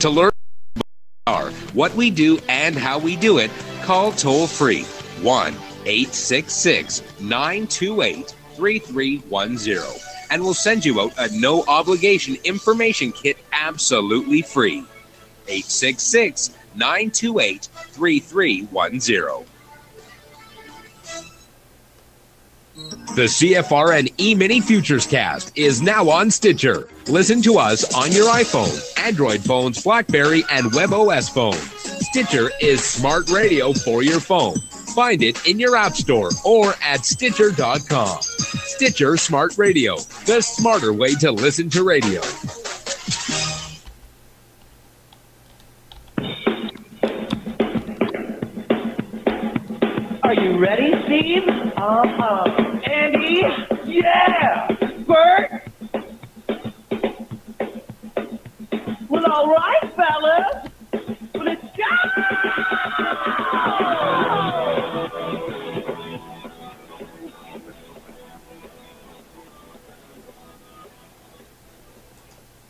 To learn more what we do and how we do it, call toll-free 1-866-928-3310, and we'll send you out a no-obligation information kit absolutely free. 866-928-3310. The CFRN Emini Futures Cast is now on Stitcher. Listen to us on your iPhone, Android phones, BlackBerry, and WebOS phones. Stitcher is smart radio for your phone. Find it in your app store or at Stitcher.com. Stitcher Smart Radio, the smarter way to listen to radio. Are you ready, Steve? Andy? Yeah! Bert? Well, all right, fellas. Let's go!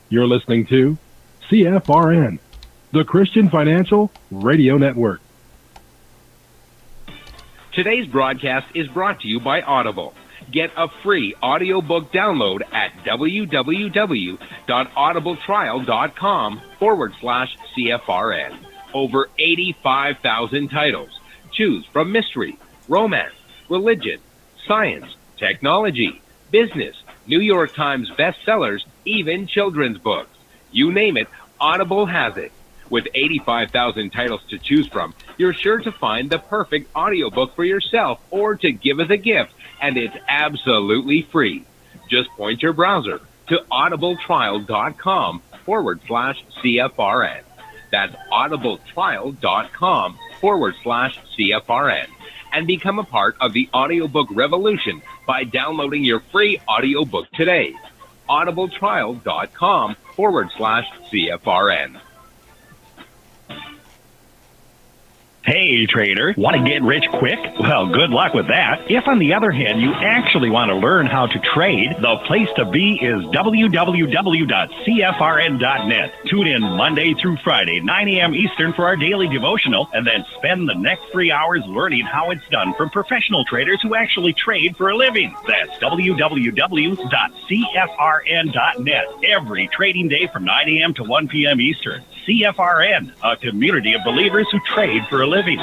You're listening to CFRN, the Christian Financial Radio Network. Today's broadcast is brought to you by Audible. Get a free audiobook download at www.audibletrial.com/CFRN. Over 85,000 titles. Choose from mystery, romance, religion, science, technology, business, New York Times bestsellers, even children's books. You name it, Audible has it. With 85,000 titles to choose from, you're sure to find the perfect audiobook for yourself or to give as a gift, and it's absolutely free. Just point your browser to audibletrial.com/CFRN. That's audibletrial.com/CFRN. And become a part of the audiobook revolution by downloading your free audiobook today. audibletrial.com/CFRN. Hey, trader, want to get rich quick? Well, good luck with that. If, on the other hand, you actually want to learn how to trade, the place to be is www.cfrn.net. Tune in Monday through Friday, 9 a.m. Eastern for our daily devotional, and then spend the next 3 hours learning how it's done from professional traders who actually trade for a living. That's www.cfrn.net. Every trading day from 9 a.m. to 1 p.m. Eastern. CFRN, a community of believers who trade for a living.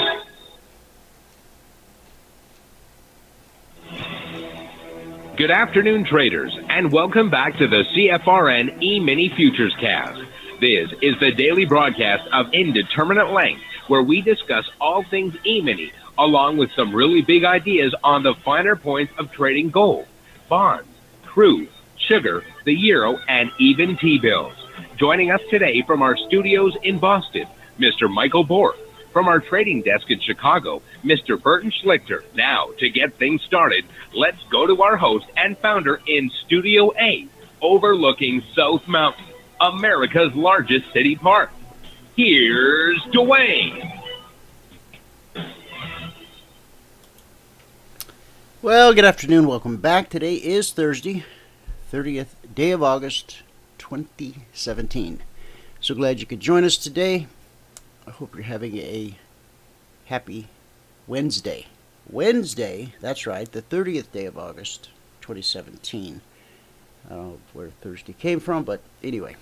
Good afternoon, traders, and welcome back to the CFRN Emini Futures Cast. This is the daily broadcast of Indeterminate Length, where we discuss all things Emini, along with some really big ideas on the finer points of trading gold, bonds, crude, sugar, the euro, and even T-bills. Joining us today from our studios in Boston, Mr. Michael Bork. From our trading desk in Chicago, Mr. Burton Schlichter. Now, to get things started, let's go to our host and founder in Studio A, overlooking South Mountain, America's largest city park. Here's Dwayne. Well, good afternoon. Welcome back. Today is Thursday, 30th day of August, 2017. So glad you could join us today. I hope you're having a happy Wednesday. Wednesday, that's right, the 30th day of August, 2017. I don't know where Thursday came from, but anyway.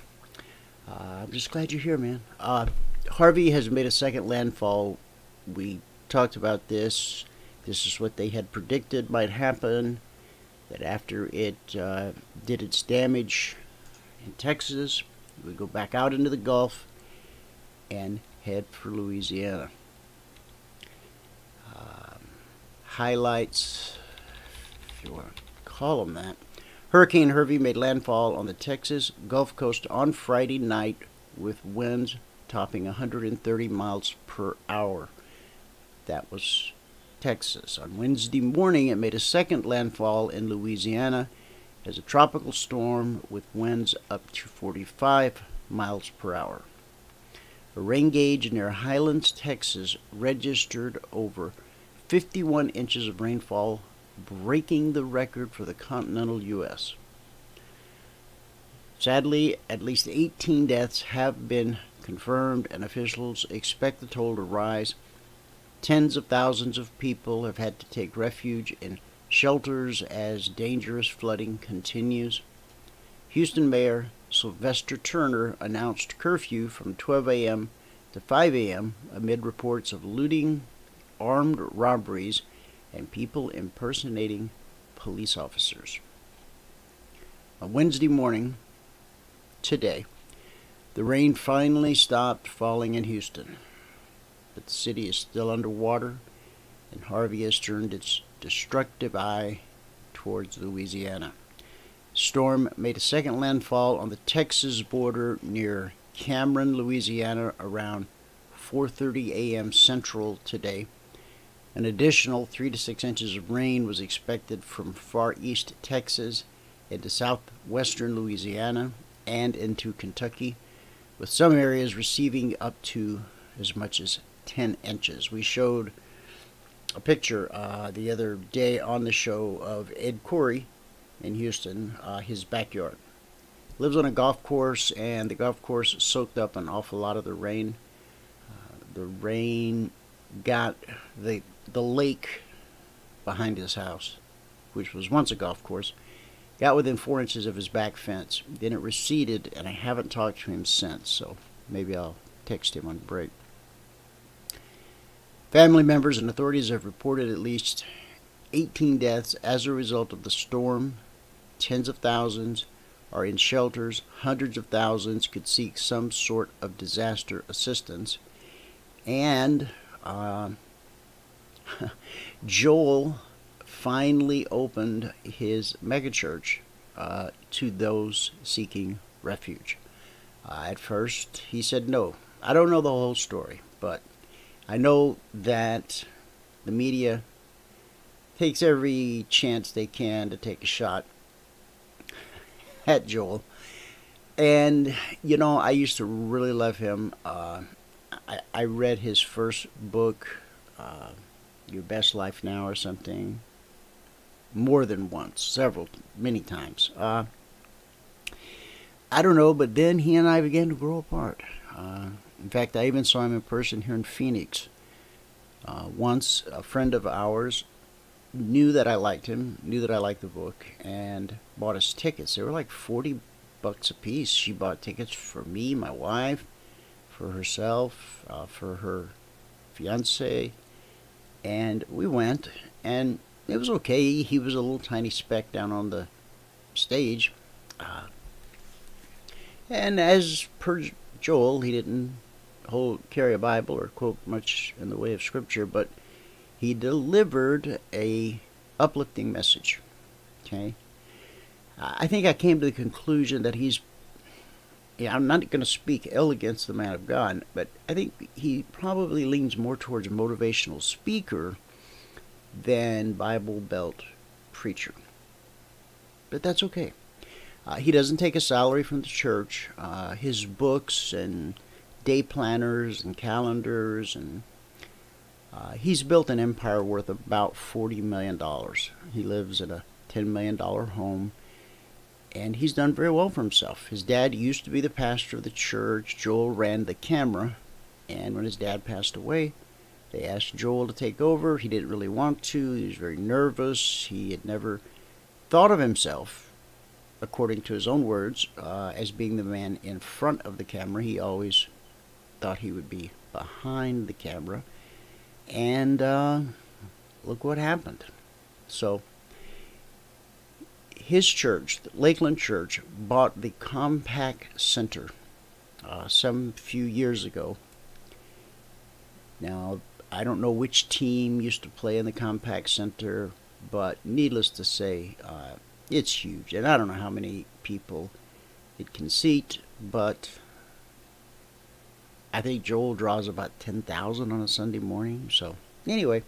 I'm just glad you're here, man. Harvey has made a second landfall. We talked about this. This is what they had predicted might happen, that after it did its damage in Texas, we go back out into the Gulf and head for Louisiana. Highlights, if you want to call them that. Hurricane Harvey made landfall on the Texas Gulf Coast on Friday night with winds topping 130 miles per hour. That was Texas. On Wednesday morning, it made a second landfall in Louisiana as a tropical storm with winds up to 45 miles per hour. A rain gauge near Highlands, Texas registered over 51 inches of rainfall, breaking the record for the continental U.S. Sadly, at least 18 deaths have been confirmed, and officials expect the toll to rise. Tens of thousands of people have had to take refuge in shelters as dangerous flooding continues. Houston Mayor Sylvester Turner announced curfew from 12 a.m. to 5 a.m. amid reports of looting, armed robberies, and people impersonating police officers. On Wednesday morning, today, the rain finally stopped falling in Houston, but the city is still underwater, and Harvey has turned its destructive eye towards Louisiana. Storm made a second landfall on the Texas border near Cameron, Louisiana, around 4:30 a.m. Central today. An additional 3 to 6 inches of rain was expected from far east Texas into southwestern Louisiana and into Kentucky, with some areas receiving up to as much as 10 inches. We showed a picture the other day on the show of Ed Corey in Houston, his backyard. Lives on a golf course, and the golf course soaked up an awful lot of the rain. The rain got the lake behind his house, which was once a golf course, got within 4 inches of his back fence. Then it receded, and I haven't talked to him since, so maybe I'll text him on break. Family members and authorities have reported at least 18 deaths as a result of the storm. Tens of thousands are in shelters. Hundreds of thousands could seek some sort of disaster assistance. And Joel finally opened his megachurch to those seeking refuge. At first, he said no. I don't know the whole story, but I know that the media takes every chance they can to take a shot at Joel. And, you know, I used to really love him. I read his first book, Your Best Life Now or something, more than once, many times. I don't know, but then he and I began to grow apart. In fact, I even saw him in person here in Phoenix. Once, a friend of ours knew that I liked him, knew that I liked the book, and bought us tickets. They were like $40 a piece. She bought tickets for me, my wife, for herself, for her fiance, and we went, and it was okay. He was a little tiny speck down on the stage, and as per Joel, he didn't carry a Bible or quote much in the way of scripture, but he delivered a uplifting message. Okay, I think I came to the conclusion that I'm not going to speak ill against the man of God, but I think he probably leans more towards a motivational speaker than Bible Belt preacher. But that's okay. He doesn't take a salary from the church. His books and day planners and calendars, and he's built an empire worth about $40 million. He lives in a $10 million home, and he's done very well for himself. His dad used to be the pastor of the church. Joel ran the camera, and when his dad passed away, they asked Joel to take over. He didn't really want to. He was very nervous. He had never thought of himself, according to his own words, as being the man in front of the camera. He always thought he would be behind the camera. And look what happened. So his church, the Lakeland Church, bought the Compact Center some few years ago. Now, I don't know which team used to play in the Compact Center, but needless to say, it's huge. And I don't know how many people it can seat, but I think Joel draws about 10,000 on a Sunday morning. So anyway,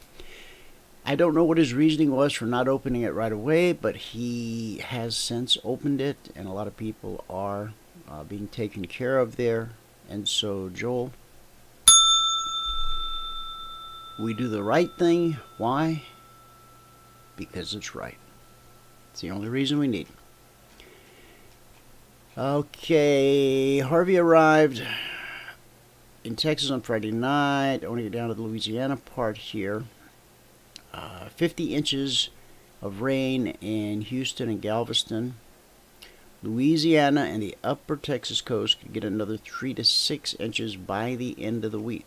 I don't know what his reasoning was for not opening it right away, but he has since opened it, and a lot of people are being taken care of there. And so, Joel, we do the right thing. Why? Because it's right. It's the only reason we need. Okay, Harvey arrived in Texas on Friday night. I want to get down to the Louisiana part here. 50 inches of rain in Houston and Galveston. Louisiana and the upper Texas coast could get another 3 to 6 inches by the end of the week.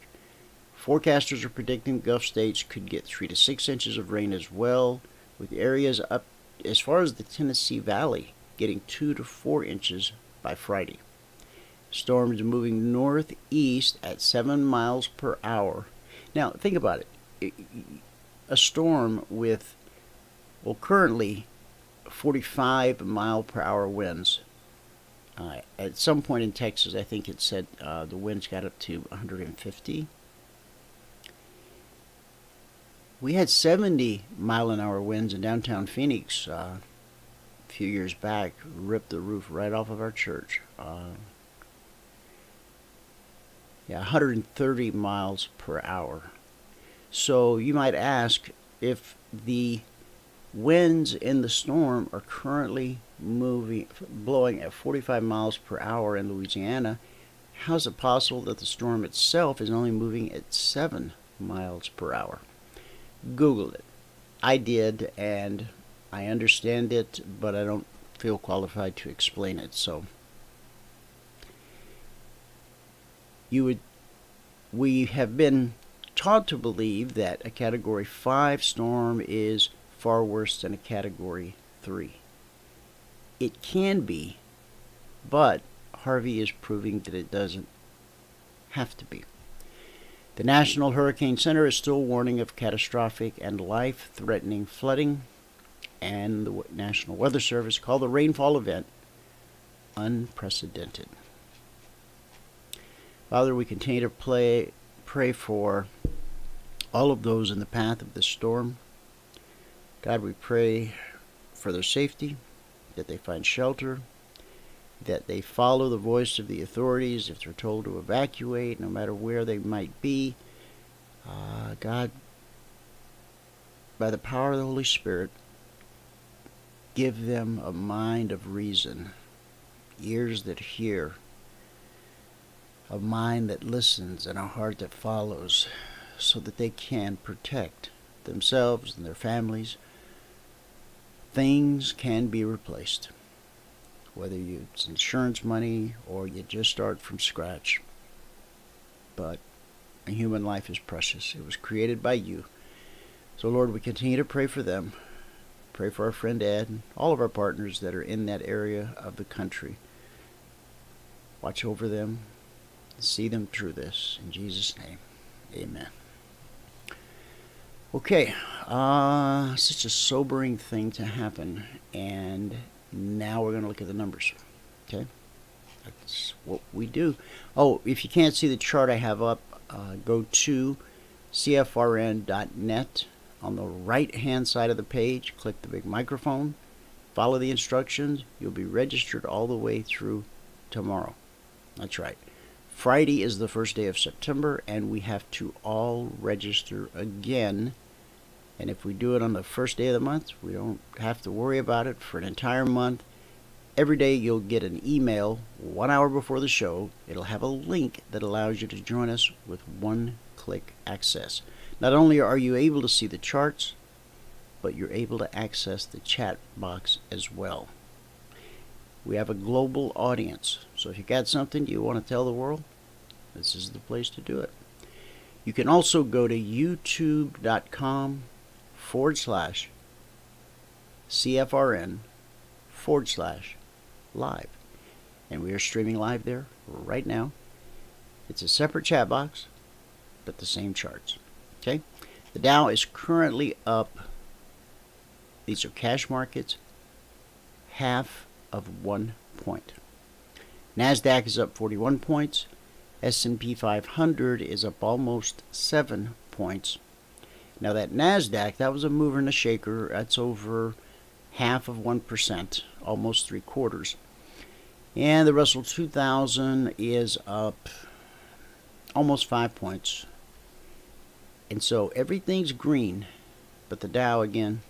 Forecasters are predicting Gulf states could get 3 to 6 inches of rain as well, with areas up as far as the Tennessee Valley getting 2 to 4 inches by Friday. Storms moving northeast at 7 miles per hour. Now, think about it. A storm with, well, currently 45 mile per hour winds. At some point in Texas, I think it said the winds got up to 150. We had 70 mile an hour winds in downtown Phoenix a few years back, ripped the roof right off of our church. 130 miles per hour. So you might ask, if the winds in the storm are currently blowing at 45 miles per hour in Louisiana, how is it possible that the storm itself is only moving at 7 miles per hour? Google it. I did, and I understand it, but I don't feel qualified to explain it. So we have been taught to believe that a Category 5 storm is far worse than a Category 3. It can be, but Harvey is proving that it doesn't have to be. The National Hurricane Center is still warning of catastrophic and life-threatening flooding, and the National Weather Service called the rainfall event unprecedented. Father, we continue to pray for all of those in the path of this storm. God, we pray for their safety, that they find shelter, that they follow the voice of the authorities if they're told to evacuate, no matter where they might be. God, by the power of the Holy Spirit, give them a mind of reason, ears that hear, a mind that listens, and a heart that follows, so that they can protect themselves and their families. Things can be replaced, whether it's insurance money or you just start from scratch. But a human life is precious. It was created by you. So, Lord, we continue to pray for them. Pray for our friend Ed and all of our partners that are in that area of the country. Watch over them. See them through this. In Jesus' name, amen. Okay, such a sobering thing to happen, and now we're going to look at the numbers. Okay, that's what we do. Oh, if you can't see the chart I have up, go to cfrn.net. On the right-hand side of the page, click the big microphone, follow the instructions. You'll be registered all the way through tomorrow. That's right. Friday is the first day of September, and we have to all register again. And if we do it on the first day of the month, we don't have to worry about it for an entire month. Every day you'll get an email 1 hour before the show. It'll have a link that allows you to join us with one-click access. Not only are you able to see the charts, but you're able to access the chat box as well. We have a global audience, so if you got something you want to tell the world, this is the place to do it. You can also go to youtube.com/CFRN/live. And we are streaming live there right now. It's a separate chat box, but the same charts. Okay? The Dow is currently up. These are cash markets. 0.5 point. NASDAQ is up 41 points. S&P 500 is up almost 7 points. Now that NASDAQ, that was a mover and a shaker. That's over 0.5%, almost 3/4. And the Russell 2000 is up almost 5 points. And so everything's green, but the Dow, again,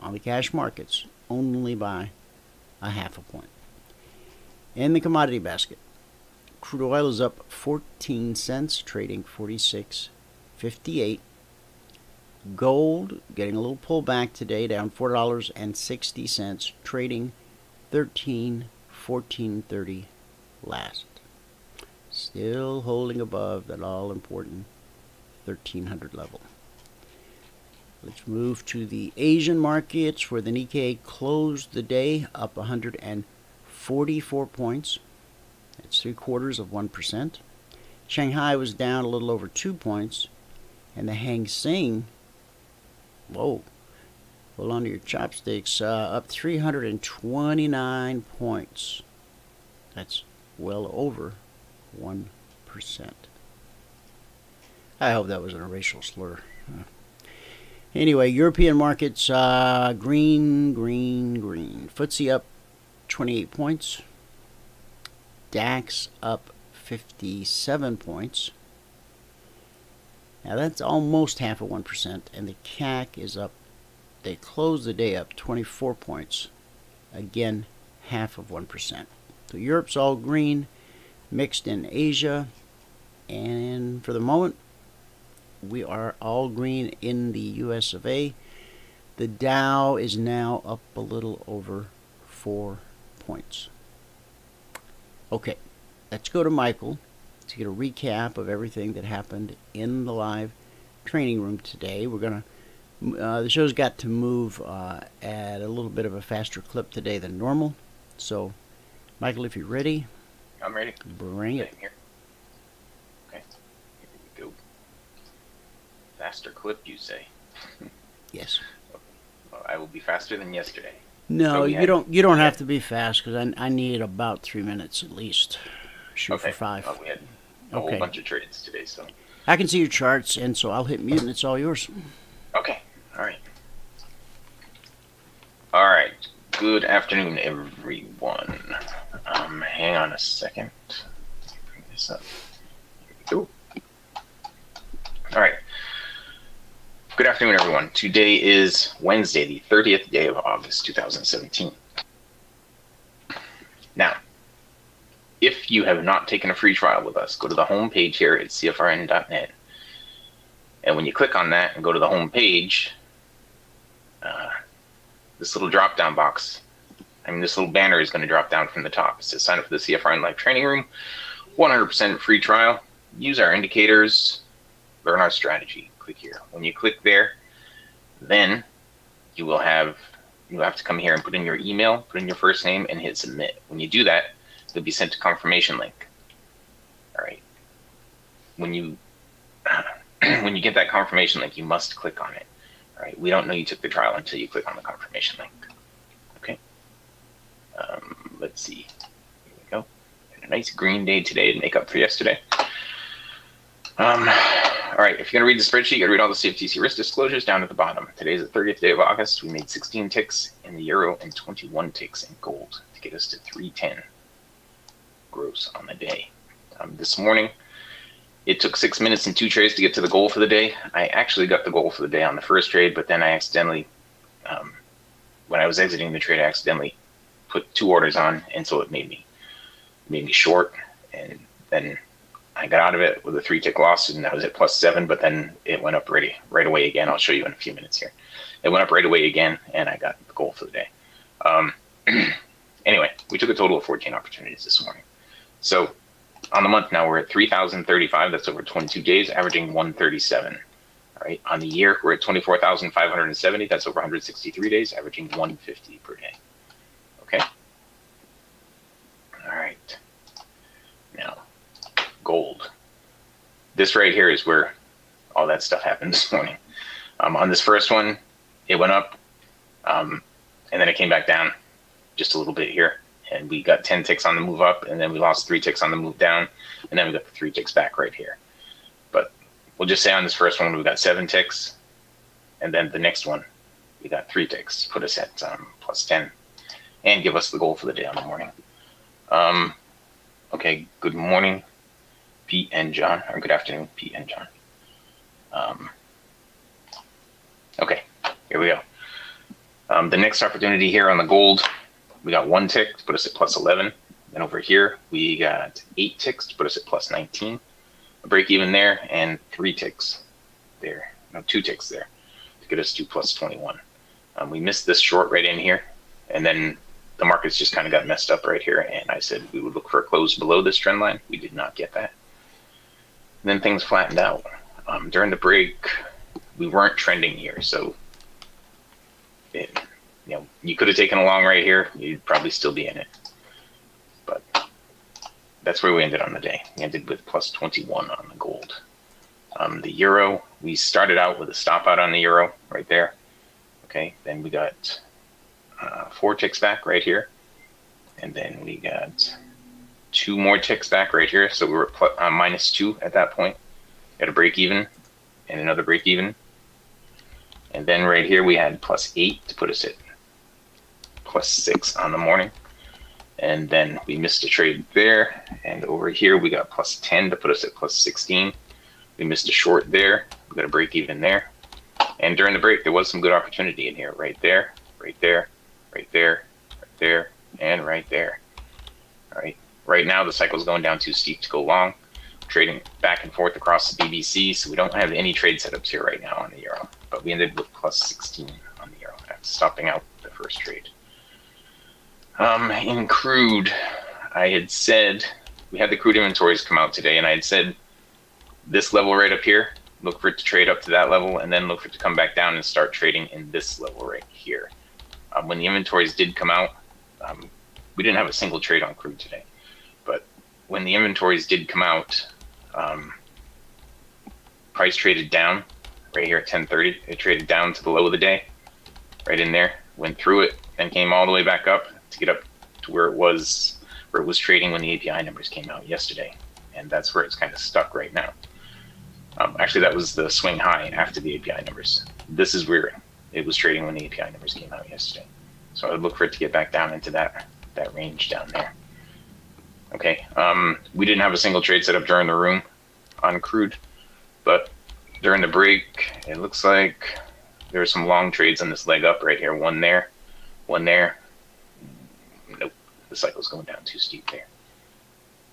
on the cash markets, only by 0.5 point. In the commodity basket, Crude oil is up 14 cents, trading 46.58. Gold getting a little pullback today, down $4.60, trading 14.30 last. Still holding above that all-important 1300 level. Let's move to the Asian markets, where the Nikkei closed the day up 144 points. That's 0.75%. Shanghai was down a little over 2 points, and the Hang Seng, whoa, hold on to your chopsticks, up 329 points. That's well over 1%. I hope that wasn't a racial slur. Anyway, European markets, green. FTSE up 28 points. DAX up 57 points. Now that's almost half of 1%, and the CAC is up. They closed the day up 24 points. Again, half of 1%. So Europe's all green, mixed in Asia, and for the moment, we are all green in the US of A. The Dow is now up a little over 4 points. Okay, let's go to Michael to get a recap of everything that happened in the live training room today. We're gonna the show's got to move at a little bit of a faster clip today than normal. So, Michael, if you're ready, I'm ready. Bring it. Here. Okay, here we go. Faster clip, you say? Yes. Well, I will be faster than yesterday. No, so you don't have to be fast, because I need about 3 minutes at least. Shoot for 5. Well, we had a whole bunch of trades today, so I can see your charts, and so I'll hit mute, and it's all yours. okay. All right. All right. Good afternoon, everyone. Hang on a second. Bring this up. Here we go. All right. Good afternoon, everyone. Today is Wednesday, the 30th day of August, 2017. Now, if you have not taken a free trial with us, go to the home page here at cfrn.net. And when you click on that and go to the home page, this little drop-down box, this little banner is going to drop down from the top. It says sign up for the CFRN Live Training Room, 100% free trial. Use our indicators, learn our strategy. Click here. When you click there, then you have to come here and put in your email, put in your first name, and hit submit. When you do that, they'll be sent a confirmation link. All right. When you get that confirmation link, you must click on it. All right. We don't know you took the trial until you click on the confirmation link. Okay. Let's see. Here we go. Had a nice green day today to make up for yesterday. All right, if you're going to read the spreadsheet, you got to read all the CFTC risk disclosures down at the bottom. Today's the 30th day of August. We made 16 ticks in the euro and 21 ticks in gold to get us to 310 gross on the day. This morning, it took 6 minutes and 2 trades to get to the goal for the day. I actually got the goal for the day on the first trade, but then I accidentally, when I was exiting the trade, I accidentally put 2 orders on, and so it made me short, and then I got out of it with a 3-tick loss, and I was at +7, but then it went up right away again. I'll show you in a few minutes here. It went up right away again, and I got the goal for the day. Anyway, we took a total of 14 opportunities this morning. So on the month now, we're at 3,035. That's over 22 days, averaging 137. All right. On the year, we're at 24,570. That's over 163 days, averaging 150 per day. Okay. All right. Now, gold. This right here is where all that stuff happened this morning. On this first one, it went up, and then it came back down just a little bit here. And we got 10 ticks on the move up, and then we lost 3 ticks on the move down, and then we got the 3 ticks back right here. But we'll just say on this first one, we got 7 ticks, and then the next one, we got 3 ticks, put us at +10, and give us the goal for the day on the morning. Okay, good morning, Pete and John, or good afternoon, Pete and John. Okay, here we go. The next opportunity here on the gold, we got 1 tick to put us at +11. Then over here, we got 8 ticks to put us at plus 19. A break even there, and 3 ticks there. No, 2 ticks there to get us to plus 21. We missed this short right in here, and then the markets just kind of got messed up right here, and I said we would look for a close below this trend line. We did not get that. And then things flattened out. During the break, we weren't trending here, so you could have taken a long right here. You'd probably still be in it. But that's where we ended on the day. We ended with plus 21 on the gold. The euro, we started out with a stop out on the euro right there. Okay, then we got 4 ticks back right here. And then we got 2 more ticks back right here. So we were minus 2 at that point. Got a break even and another break even. And then right here we had plus 8 to put us at plus 6 on the morning. And then we missed a trade there. And over here we got plus 10 to put us at plus 16. We missed a short there. We got a break even there. And during the break there was some good opportunity in here. Right there, right there, right there, right there, and right there. All right. Right now the cycle is going down too steep to go long. Trading back and forth across the BBC, so we don't have any trade setups here right now on the euro. But we ended with plus 16 on the euro after stopping out the first trade. In crude, I had said, we had the crude inventories come out today, and I had said this level right up here, look for it to trade up to that level, and then look for it to come back down and start trading in this level right here. When the inventories did come out, we didn't have a single trade on crude today. But when the inventories did come out, price traded down right here at 10:30. It traded down to the low of the day, right in there, went through it, and came all the way back up to get up to where it was trading when the API numbers came out yesterday. And that's where it's kind of stuck right now. Actually, that was the swing high after the API numbers. This is where it was trading when the API numbers came out yesterday. So I would look for it to get back down into that range down there. Okay, we didn't have a single trade set up during the room on crude, but during the break, it looks like there are some long trades on this leg up right here. One there, one there. Nope, the cycle's going down too steep there.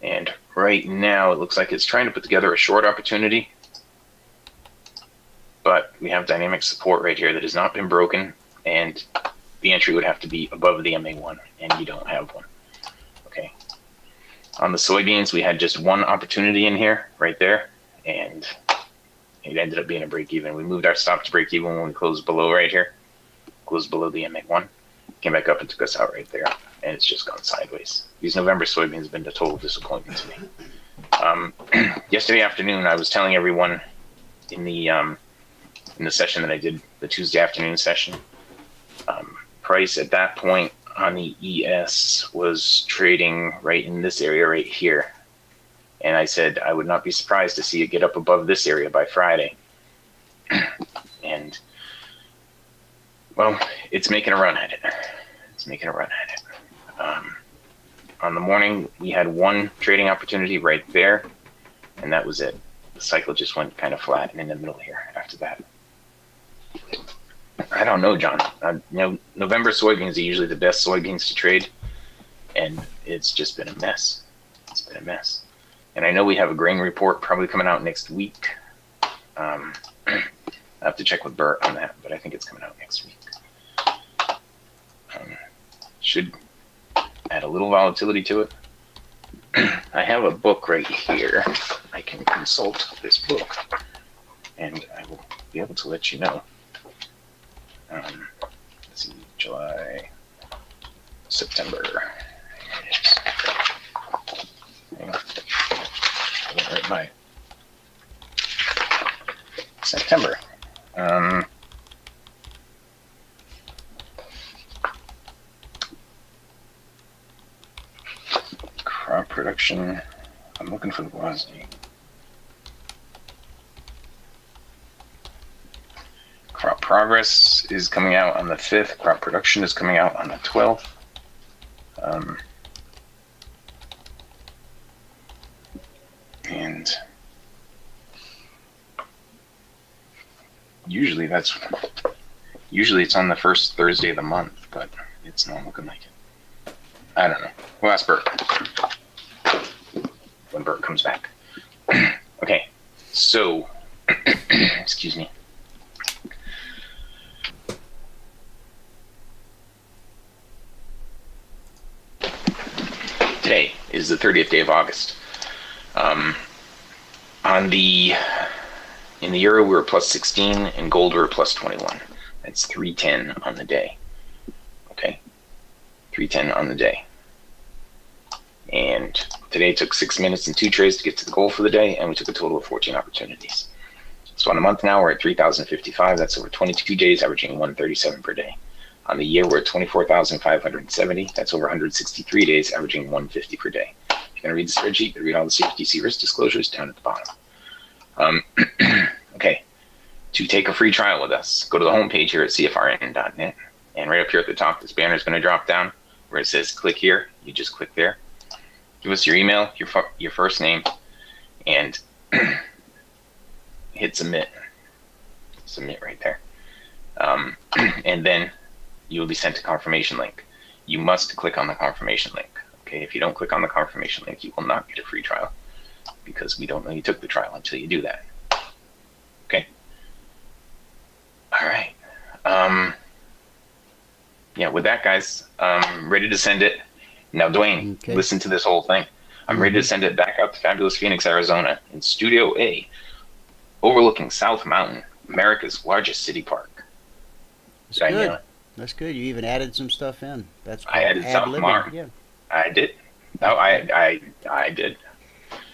And right now, it looks like it's trying to put together a short opportunity, but we have dynamic support right here that has not been broken, and the entry would have to be above the MA1, and you don't have one. Okay. On the soybeans, we had just one opportunity in here, right there, and it ended up being a break even. We moved our stop to break even when we closed below right here, closed below the MA1, came back up and took us out right there, and it's just gone sideways. These November soybeans have been a total disappointment to me. Yesterday afternoon, I was telling everyone in the session that I did, the Tuesday afternoon session, price at that point on the ES was trading right in this area right here. And I said I would not be surprised to see it get up above this area by Friday. And, well, it's making a run at it. It's making a run at it. On the morning, we had one trading opportunity right there, and that was it. The cycle just went kind of flat and in the middle here after that. I don't know, John. November soybeans are usually the best soybeans to trade, and it's just been a mess. It's been a mess. And I know we have a grain report probably coming out next week. I have to check with Bert on that, but I think it's coming out next week. Should add a little volatility to it. I have a book right here. I can consult this book, and I will be able to let you know. Let's see, July, September. Hang on. I went right by September. Crop production. I'm looking for the velocity. Crop progress is coming out on the 5th. Crop production is coming out on the 12th. And usually it's on the first Thursday of the month, but it's not looking like it. I don't know. We'll ask Bert when Bert comes back. Okay, so, excuse me. Today is the 30th day of August. In the euro, we were plus 16, and gold, we were plus 21. That's 310 on the day. Okay, 310 on the day. And today took 6 minutes and 2 trades to get to the goal for the day, and we took a total of 14 opportunities. So on a month now, we're at 3,055. That's over 22 days, averaging 137 per day. On the year, we're at 24,570. That's over 163 days, averaging 150 per day. If you're going to read the spreadsheet, read all the CFTC risk disclosures down at the bottom. Okay, to take a free trial with us, go to the homepage here at cfrn.net, and right up here at the top, this banner is going to drop down where it says click here. You just click there. Give us your email, your first name, and hit submit. Submit right there. And then you will be sent a confirmation link. You must click on the confirmation link. Okay, if you don't click on the confirmation link, you will not get a free trial because we don't know you took the trial until you do that. Okay. All right. Yeah, with that, guys, ready to send it. Now, Dwayne, listen to this whole thing. I'm ready to send it back up to fabulous Phoenix, Arizona, in Studio A, overlooking South Mountain, America's largest city park. That's good. That's good. You even added some stuff in. That's I added South Mountain. Yeah. I did. No, I did.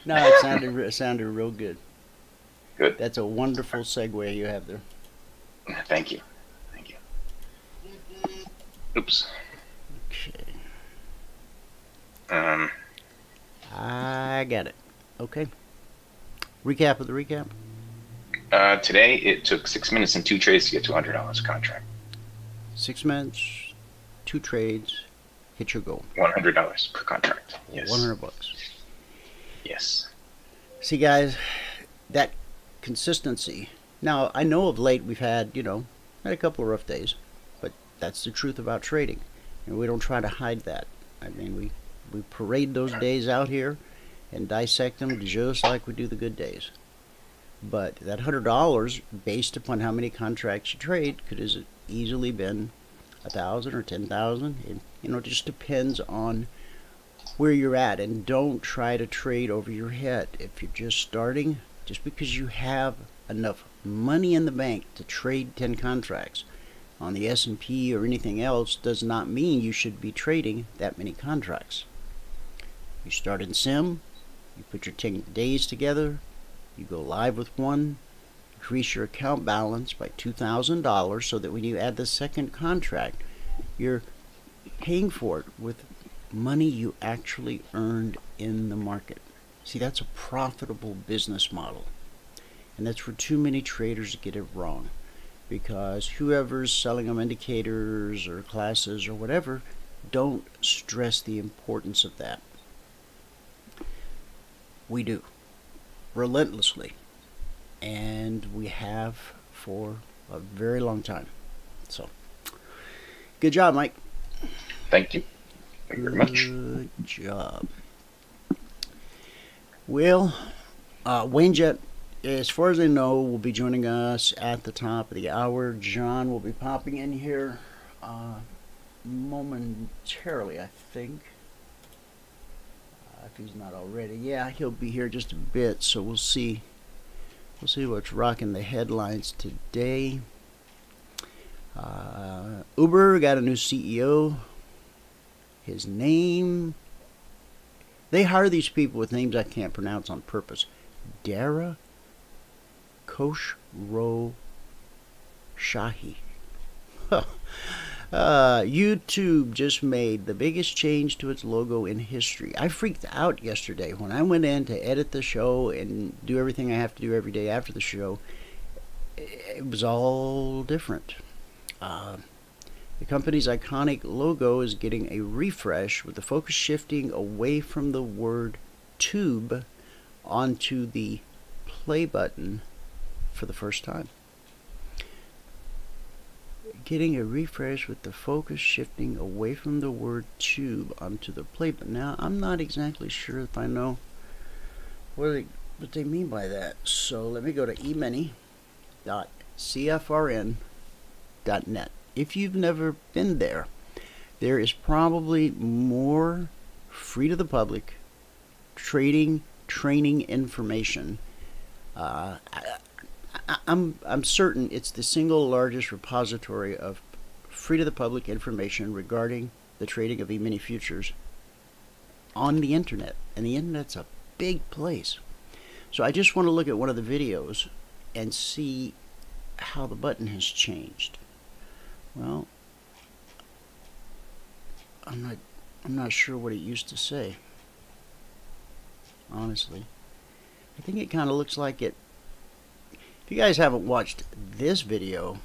No, it sounded real good. Good. That's a wonderful segue you have there. Thank you. Thank you. Oops. Okay. Um. I got it. Okay. Recap of the recap. Today it took 6 minutes and 2 trades to get to $100 a contract. 6 minutes, 2 trades, hit your goal. $100 per contract. Yes. $100. Yes. See, guys, that consistency. Now, I know of late we've had, had a couple of rough days, but that's the truth about trading, and we don't try to hide that. I mean, we parade those days out here and dissect them just like we do the good days. But that $100, based upon how many contracts you trade, could have easily been 1,000 or 10,000. It just depends on where you're at, and don't try to trade over your head. If you're just starting, just because you have enough money in the bank to trade 10 contracts on the S&P or anything else does not mean you should be trading that many contracts. You start in Sim, you put your 10 days together, you go live with one, increase your account balance by $2,000 so that when you add the second contract, you're paying for it with money you actually earned in the market. See, that's a profitable business model. And that's where too many traders get it wrong. Because whoever's selling them indicators or classes or whatever, don't stress the importance of that. We do. Relentlessly. And we have for a very long time. So, good job, Mike. Thank you. Thank you very much. Good job. Well, Wayne Jett, as far as I know, will be joining us at the top of the hour. John will be popping in here momentarily, I think. If he's not already. Yeah, he'll be here just a bit, so we'll see. We'll see what's rocking the headlines today. Uber got a new CEO. His name... They hire these people with names I can't pronounce on purpose. Dara Khosrow Shahi. YouTube just made the biggest change to its logo in history. I freaked out yesterday when I went in to edit the show and do everything I have to do every day after the show. It was all different. The company's iconic logo is getting a refresh, with the focus shifting away from the word tube onto the play button for the first time. getting a refresh with the focus shifting away from the word tube onto the play button. Now, I'm not exactly sure if I know what they mean by that. So let me go to emini.cfrn.net. If you've never been there, there is probably more free to the public trading training information. I'm certain it's the single largest repository of free to the public information regarding the trading of Emini Futures on the internet, and the internet's a big place. So I just want to look at one of the videos and see how the button has changed. Well, I'm not sure what it used to say, honestly. I think it kind of looks like it. If you guys haven't watched this video,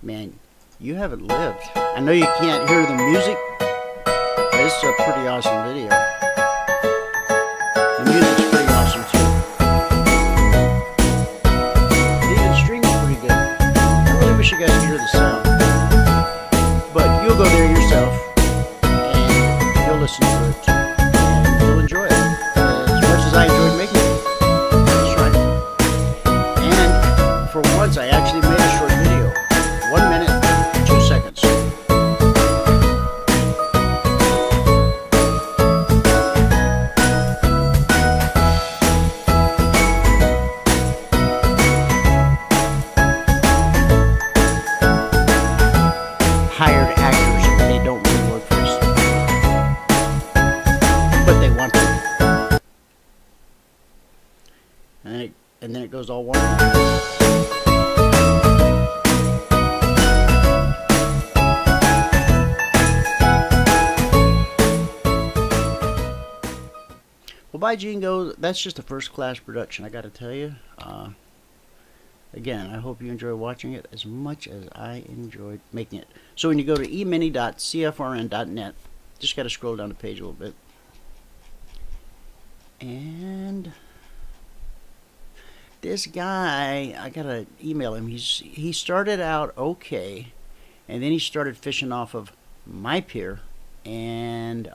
man, you haven't lived. I know you can't hear the music, but this is a pretty awesome video. The music's pretty awesome too. The string's pretty good. I really wish you guys could hear the sound. But you'll go there yourself, and you'll listen to it, and you'll enjoy it as much as I enjoyed making it. For once, I actually made a short video. 1 minute, 2 seconds. Hired actors, they don't really work for us. But they want to. And then it goes all one. Well, by Jingo, that's just a first-class production, I got to tell you. Again, I hope you enjoy watching it as much as I enjoyed making it. So when you go to emini.cfrn.net, just got to scroll down the page a little bit. And this guy, I got to email him. He started out okay, and then he started fishing off of my peer, and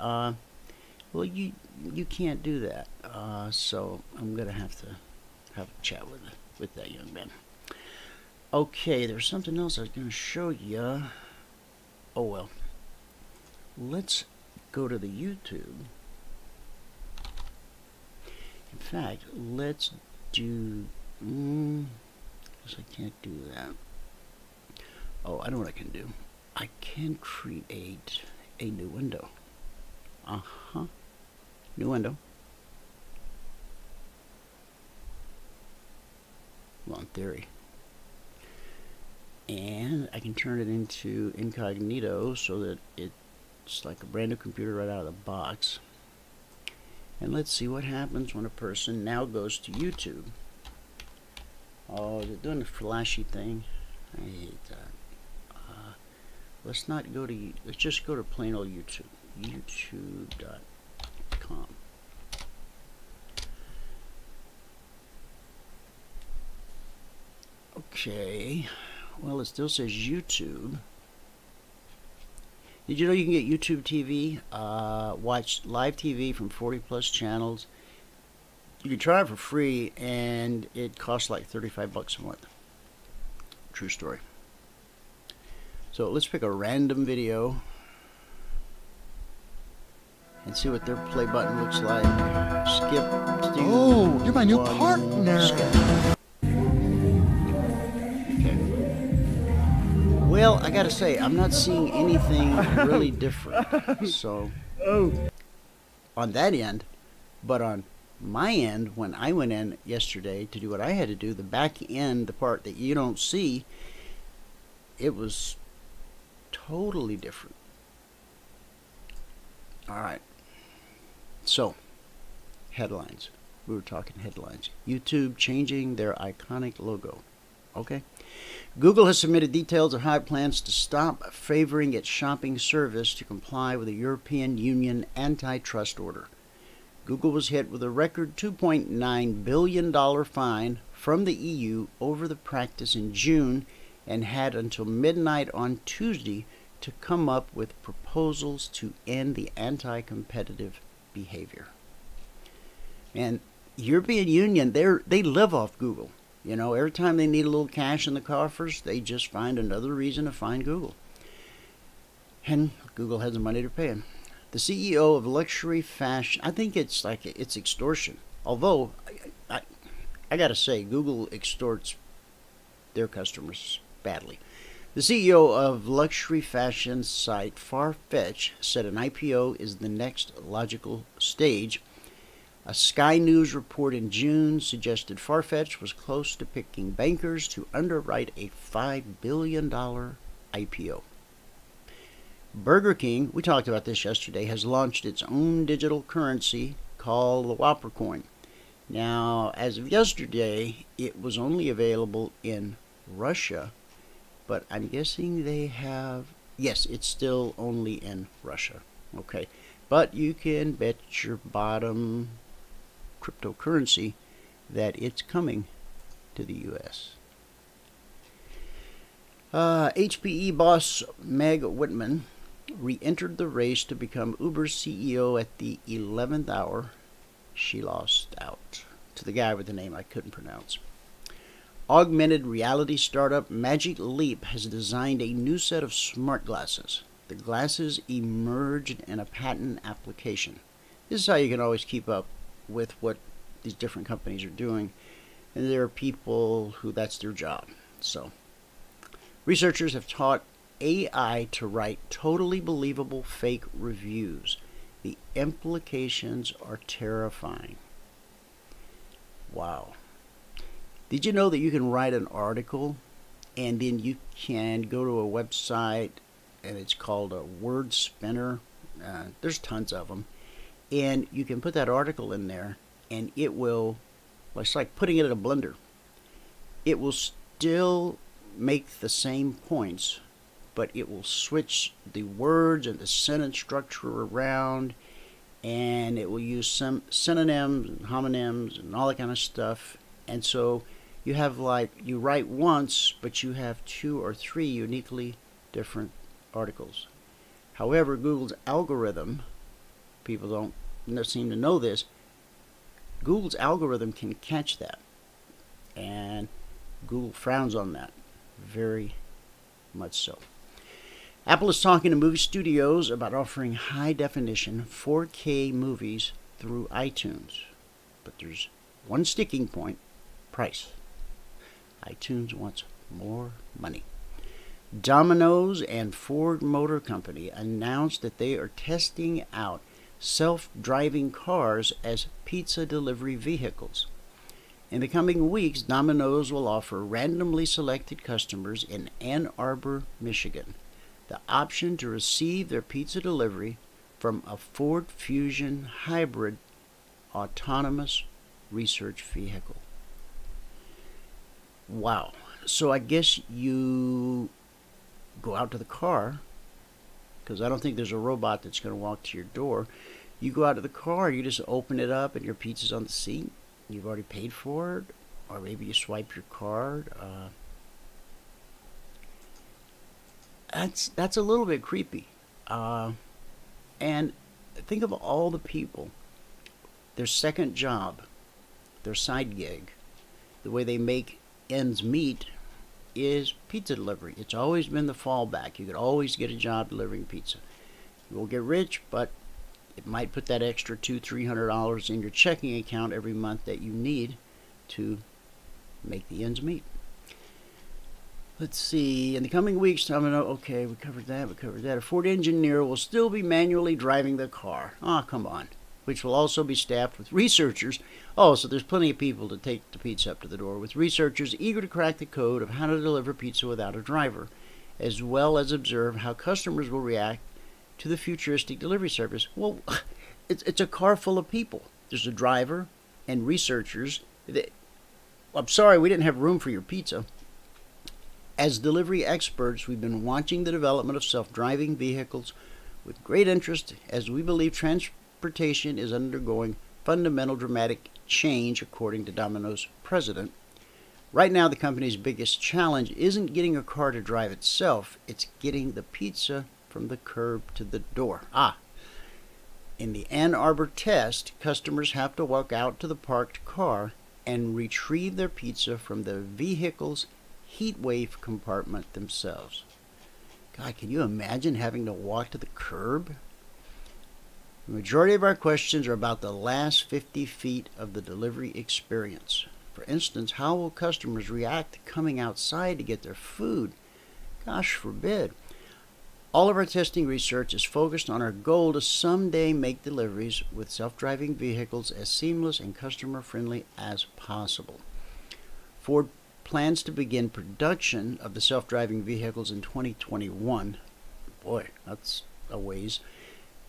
well, you can't do that. So I'm gonna have to have a chat with that young man. Okay, there's something else I was gonna show you. Oh well. Let's go to the YouTube. In fact, let's do. Guess I can't do that. Oh, I know what I can do. I can create a new window. New window. Well, in theory. And I can turn it into incognito so that it's like a brand new computer right out of the box. And let's see what happens when a person now goes to YouTube. Oh, they're doing a flashy thing. I hate that. Let's not go to. Let's just go to plain old YouTube. YouTube.com. Okay. Well, it still says YouTube. Did you know you can get YouTube TV? Watch live TV from 40+ channels. You can try it for free, and it costs like $35 a month. True story. So let's pick a random video and see what their play button looks like. Skip. Oh, you're my new partner. Skip. Okay. Well, I gotta say, I'm not seeing anything really different. So, on that end, but on my end, when I went in yesterday to do what I had to do, the back end, the part that you don't see, it was totally different. Alright, so headlines. We were talking headlines. YouTube changing their iconic logo. Okay. Google has submitted details of how it plans to stop favoring its shopping service to comply with a European Union antitrust order. Google was hit with a record $2.9 billion fine from the EU over the practice in June, and had until midnight on Tuesday to come up with proposals to end the anti-competitive behavior. And European Union, they live off Google. You know, every time they need a little cash in the coffers, they just find another reason to find Google. And Google has the money to pay them. The CEO of luxury fashion, I think it's extortion. Although, I gotta say, Google extorts their customers badly. The CEO of luxury fashion site Farfetch said an IPO is the next logical stage. A Sky News report in June suggested Farfetch was close to picking bankers to underwrite a $5 billion IPO. Burger King, we talked about this yesterday, has launched its own digital currency called the Whopper Coin. Now, as of yesterday, it was only available in Russia, but I'm guessing they have... Yes, it's still only in Russia. Okay, but you can bet your bottom cryptocurrency that it's coming to the U.S. HPE boss Meg Whitman re-entered the race to become Uber's CEO at the 11th hour. She lost out to the guy with the name I couldn't pronounce. Augmented reality startup Magic Leap has designed a new set of smart glasses. The glasses emerged in a patent application. This is how you can always keep up with what these different companies are doing. And there are people who that's their job. So, researchers have taught AI to write totally believable fake reviews. The implications are terrifying. Wow. Did you know that you can write an article and then you can go to a website and it's called a word spinner? There's tons of them. And you can put that article in there and it will, well, it's like putting it in a blender. It will still make the same points, but it will switch the words and the sentence structure around, and it will use some synonyms and homonyms and all that kind of stuff. And so you have, like, you write once, but you have 2 or 3 uniquely different articles. However, Google's algorithm, people don't seem to know this, Google's algorithm can catch that, and Google frowns on that very much so. Apple is talking to movie studios about offering high-definition 4K movies through iTunes. But there's one sticking point: price. iTunes wants more money. Domino's and Ford Motor Company announced that they are testing out self-driving cars as pizza delivery vehicles. In the coming weeks, Domino's will offer randomly selected customers in Ann Arbor, Michigan, the option to receive their pizza delivery from a Ford Fusion hybrid autonomous research vehicle. Wow. So I guess you go out to the car, because I don't think there's a robot that's going to walk to your door. You go out to the car, you just open it up, and your pizza's on the seat. You've already paid for it, or maybe you swipe your card. That's a little bit creepy. And think of all the people, their second job, their side gig, the way they make ends meet is pizza delivery. It's always been the fallback. You could always get a job delivering pizza. You won't get rich, but it might put that extra $200-300 in your checking account every month that you need to make the ends meet. Let's see. In the coming weeks, okay, we covered that. A Ford engineer will still be manually driving the car. Oh, come on. Which will also be staffed with researchers. Oh, so there's plenty of people to take the pizza up to the door, with researchers eager to crack the code of how to deliver pizza without a driver, as well as observe how customers will react to the futuristic delivery service. Well, it's a car full of people. There's a driver and researchers. I'm sorry, we didn't have room for your pizza. As delivery experts, we've been watching the development of self-driving vehicles with great interest, as we believe transportation is undergoing fundamental dramatic change, according to Domino's president. Right now, the company's biggest challenge isn't getting a car to drive itself, it's getting the pizza from the curb to the door. In the Ann Arbor test, customers have to walk out to the parked car and retrieve their pizza from the vehicle's heat wave compartment themselves. God, can you imagine having to walk to the curb? The majority of our questions are about the last 50 feet of the delivery experience. For instance, how will customers react to coming outside to get their food? Gosh forbid. All of our testing research is focused on our goal to someday make deliveries with self-driving vehicles as seamless and customer-friendly as possible. Ford plans to begin production of the self-driving vehicles in 2021. Boy, that's a ways.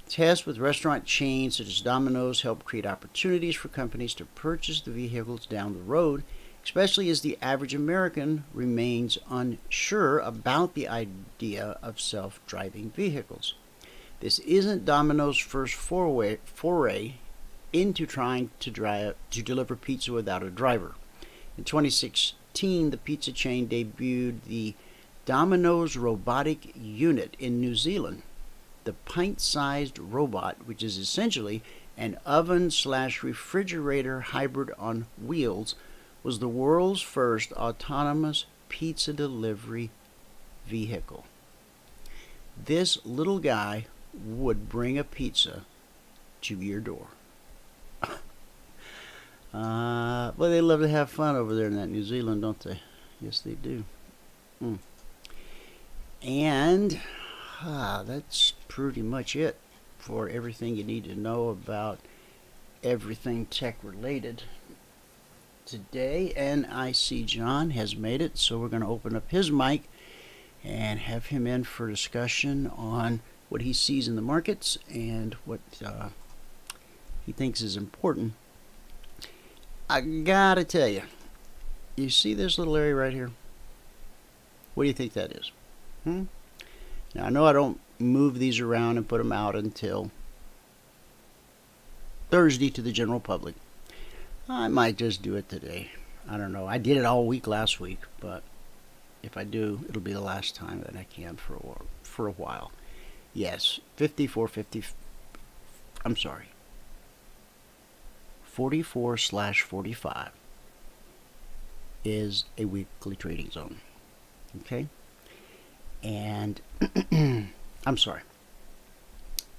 Tests with restaurant chains such as Domino's help create opportunities for companies to purchase the vehicles down the road, especially as the average American remains unsure about the idea of self-driving vehicles. This isn't Domino's first foray into trying to deliver pizza without a driver. In 2016, the pizza chain debuted the Domino's robotic unit in New Zealand. The pint-sized robot, which is essentially an oven/refrigerator hybrid on wheels, was the world's first autonomous pizza delivery vehicle. This little guy would bring a pizza to your door. Well, they love to have fun over there in that New Zealand, don't they? Yes, they do. And that's pretty much it for everything you need to know about everything tech related today. And I see John has made it, so we're going to open up his mic and have him in for discussion on what he sees in the markets and what he thinks is important. I gotta tell you, you see this little area right here? What do you think that is? Now, I know I don't move these around and put them out until Thursday to the general public. I might just do it today. I don't know. I did it all week last week, but if I do, it'll be the last time that I can for a while. Yes, 44/45 is a weekly trading zone. Okay? And I'm sorry,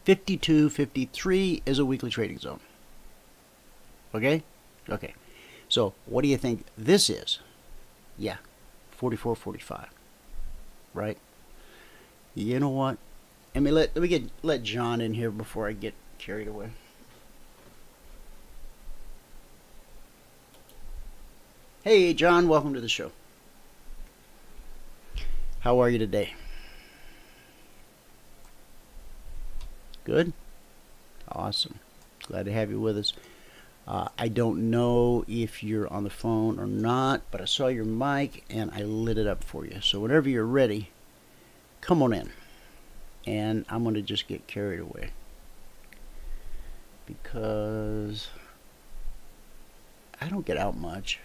52/53 is a weekly trading zone. Okay? Okay. So what do you think this is? Yeah, 44/45. Right? You know what? Let me let John in here before I get carried away. Hey, John, welcome to the show. How are you today? Good? Awesome. Glad to have you with us. I don't know if you're on the phone or not, but I saw your mic and I lit it up for you. So whenever you're ready, come on in. And I'm going to just get carried away, because I don't get out much.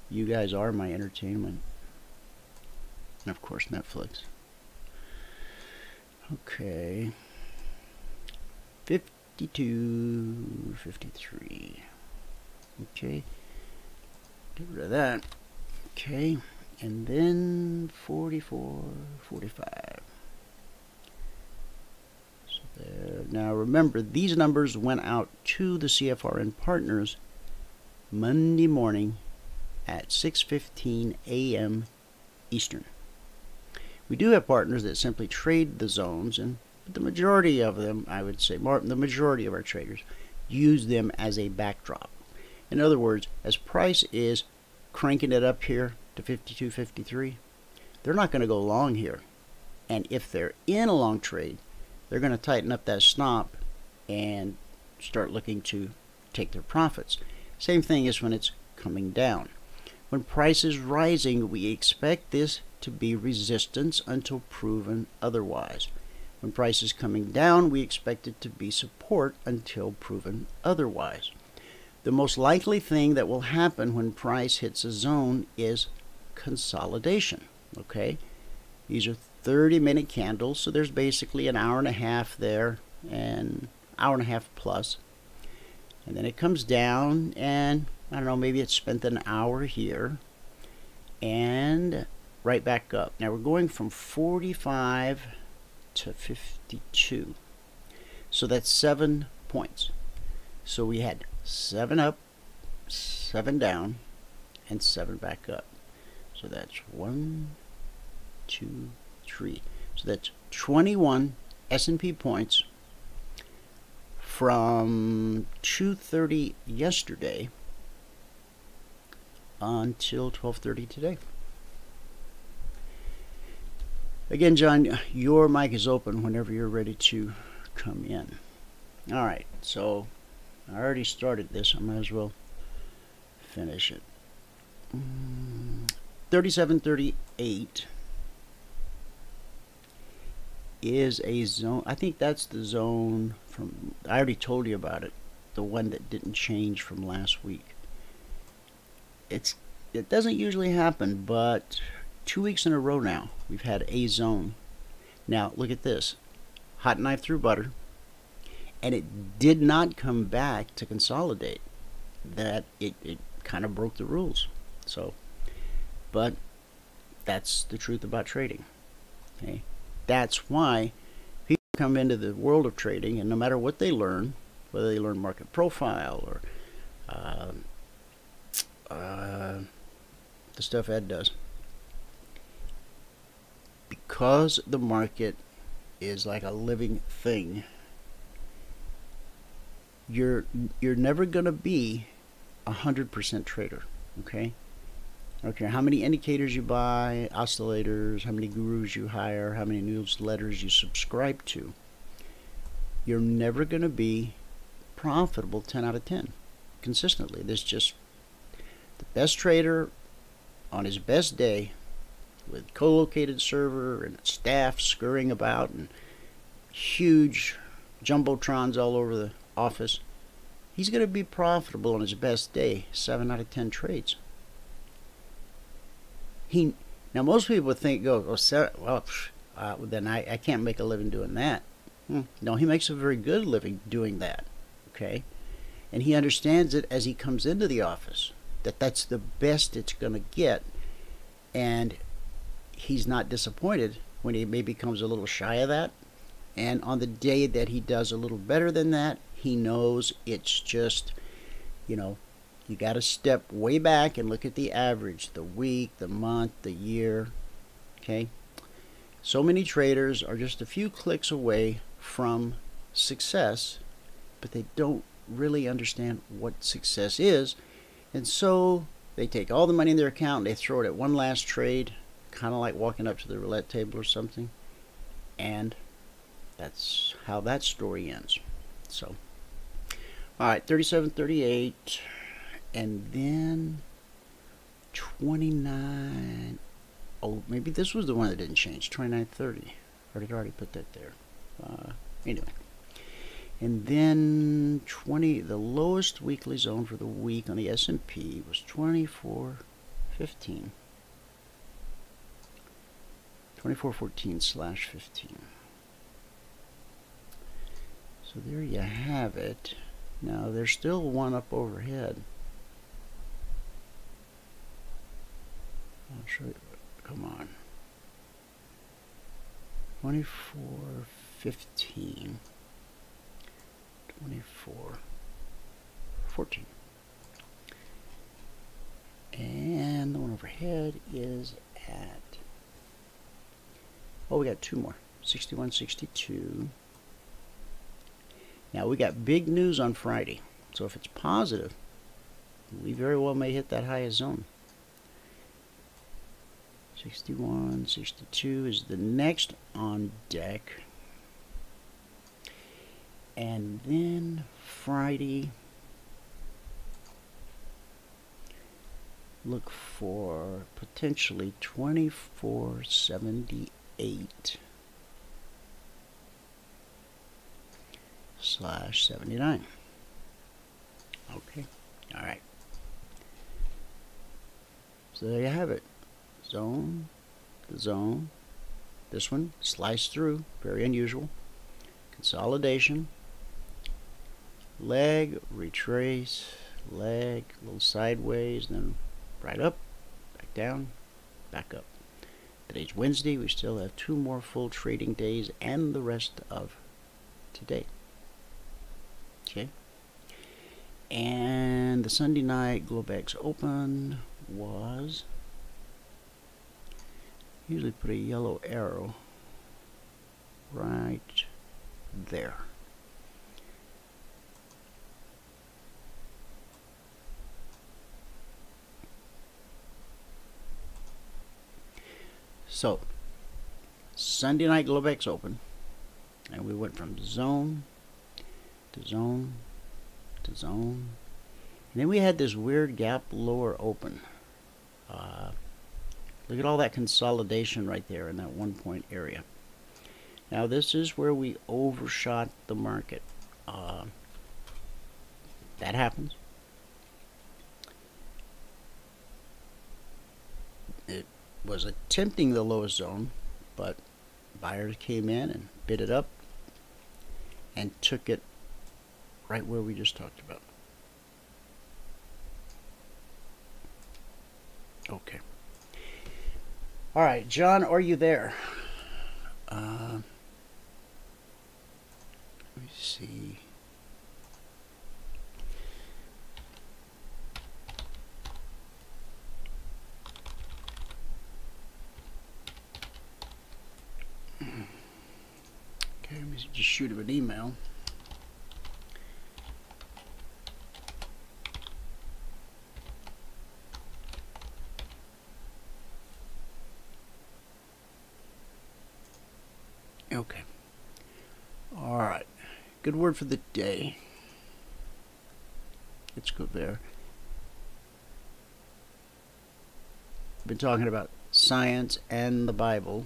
You guys are my entertainment. And of course, Netflix. Okay. 52/53. Okay. Get rid of that. Okay. And then 44/45. So there. Now remember, these numbers went out to the CFRN partners Monday morning at 6:15 a.m. Eastern. We do have partners that simply trade the zones, and the majority of them, I would say, the majority of our traders use them as a backdrop. In other words, as price is cranking it up here to 52/53, they're not going to go long here. And if they're in a long trade, they're going to tighten up that stop and start looking to take their profits. Same thing is when it's coming down. When price is rising, we expect this to be resistance until proven otherwise. When price is coming down, we expect it to be support until proven otherwise. The most likely thing that will happen when price hits a zone is consolidation. Okay, these are 30-minute candles, so there's basically an hour and a half there, and hour and a half plus, and then it comes down, and I don't know, maybe it's spent an hour here and right back up. Now we're going from 45 to 52, so that's 7 points. So we had 7 up, 7 down, and 7 back up. So that's 1, 2, 3. So that's 21 S&P points from 2:30 yesterday until 12:30 today. Again, John, your mic is open whenever you're ready to come in. All right, so I already started this. I might as well finish it. 37.38 is a zone. I think that's the zone from, I already told you about it, the one that didn't change from last week. It doesn't usually happen, but 2 weeks in a row now we've had a zone. Now look at this, hot knife through butter, and it did not come back to consolidate. That it kind of broke the rules. So, but that's the truth about trading. Okay, that's why people come into the world of trading, and no matter what they learn, whether they learn market profile or the stuff Ed does, because the market is like a living thing, you're never going to be 100% trader. Okay, I don't care how many indicators you buy, oscillators, how many gurus you hire, how many newsletters you subscribe to, you're never going to be profitable 10 out of 10 consistently. There's just the best trader on his best day, with co-located server and staff scurrying about and huge jumbotrons all over the office, he's going to be profitable on his best day 7 out of 10 trades. Now most people would think, then I can't make a living doing that. No, he makes a very good living doing that. Okay, and he understands it as he comes into the office, that that's the best it's going to get, and he's not disappointed when he maybe comes a little shy of that. And on the day that he does a little better than that, he knows it's just, you got to step way back and look at the average, the week, the month, the year. Okay, so many traders are just a few clicks away from success, but they don't really understand what success is, and so they take all the money in their account and they throw it at one last trade, kind of like walking up to the roulette table or something, and that's how that story ends. So, all right, 37.38, and then 29. Oh, maybe this was the one that didn't change. 29.30. Or did I already put that there? Anyway, and then the lowest weekly zone for the week on the S&P was 24.15. 24.14/15. So there you have it. Now there's still one up overhead. I'll show you. Come on. 24.15. 24.14. And the one overhead is at, oh, we got two more. 61.62. Now we got big news on Friday, so if it's positive, we very well may hit that highest zone. 61.62 is the next on deck, and then Friday, look for potentially 24.78/79. Okay, All right. So there you have it. Zone, the zone. This one, sliced through, very unusual. Consolidation. Leg, retrace, leg, a little sideways, then right up, back down, back up. Today's Wednesday. We still have 2 more full trading days and the rest of today. Okay. And the Sunday night Globex Open was, usually put a yellow arrow right there. So, Sunday night Globex Open, and we went from zone to zone to zone, and then we had this weird gap lower open. Look at all that consolidation right there in that 1 point area. Now this is where we overshot the market. That happens. It was attempting the lowest zone, but buyers came in and bid it up and took it right where we just talked about. Okay. All right, John, are you there? Let me see. Okay, let me just shoot him an email. Okay. All right. Good word for the day. Let's go there. I've been talking about science and the Bible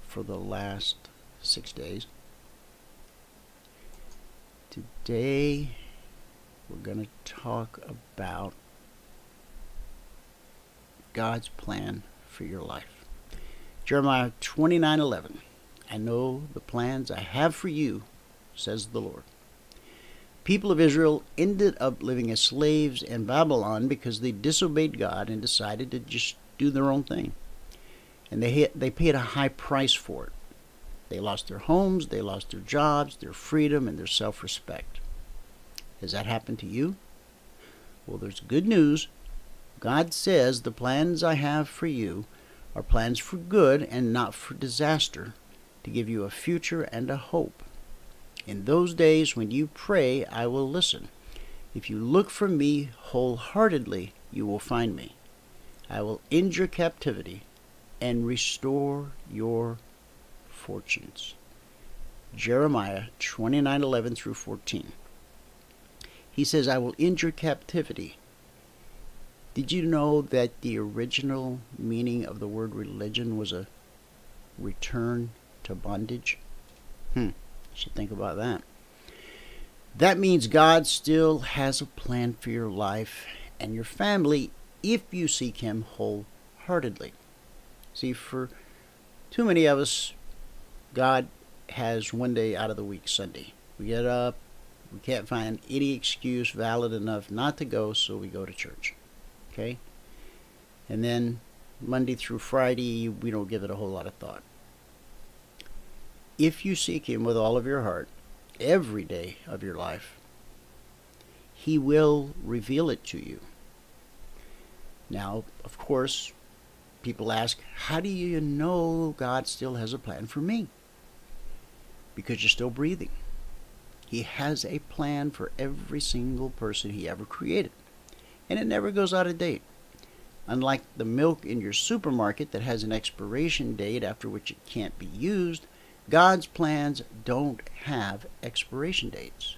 for the last 6 days. Today, we're going to talk about God's plan for your life. Jeremiah 29:11. I know the plans I have for you, says the Lord. People of Israel ended up living as slaves in Babylon because they disobeyed God and decided to just do their own thing. And they paid a high price for it. They lost their homes, they lost their jobs, their freedom, and their self-respect. Has that happened to you? Well, there's good news. God says the plans I have for you are plans for good and not for disaster, to give you a future and a hope. In those days when you pray, I will listen. If you look for me wholeheartedly, you will find me. I will end your captivity and restore your fortunes. Jeremiah 29:11 through 14. He says, I will end your captivity. Did you know that the original meaning of the word religion was a return to bondage? Should think about that. That means God still has a plan for your life and your family if you seek Him wholeheartedly. See, for too many of us, God has one day out of the week, Sunday. We get up, we can't find any excuse valid enough not to go, so we go to church. Okay? And then Monday through Friday, we don't give it a whole lot of thought. If you seek Him with all of your heart, every day of your life, He will reveal it to you. Now, of course, people ask, how do you know God still has a plan for me? Because you're still breathing. He has a plan for every single person He ever created. And it never goes out of date. Unlike the milk in your supermarket that has an expiration date after which it can't be used, God's plans don't have expiration dates.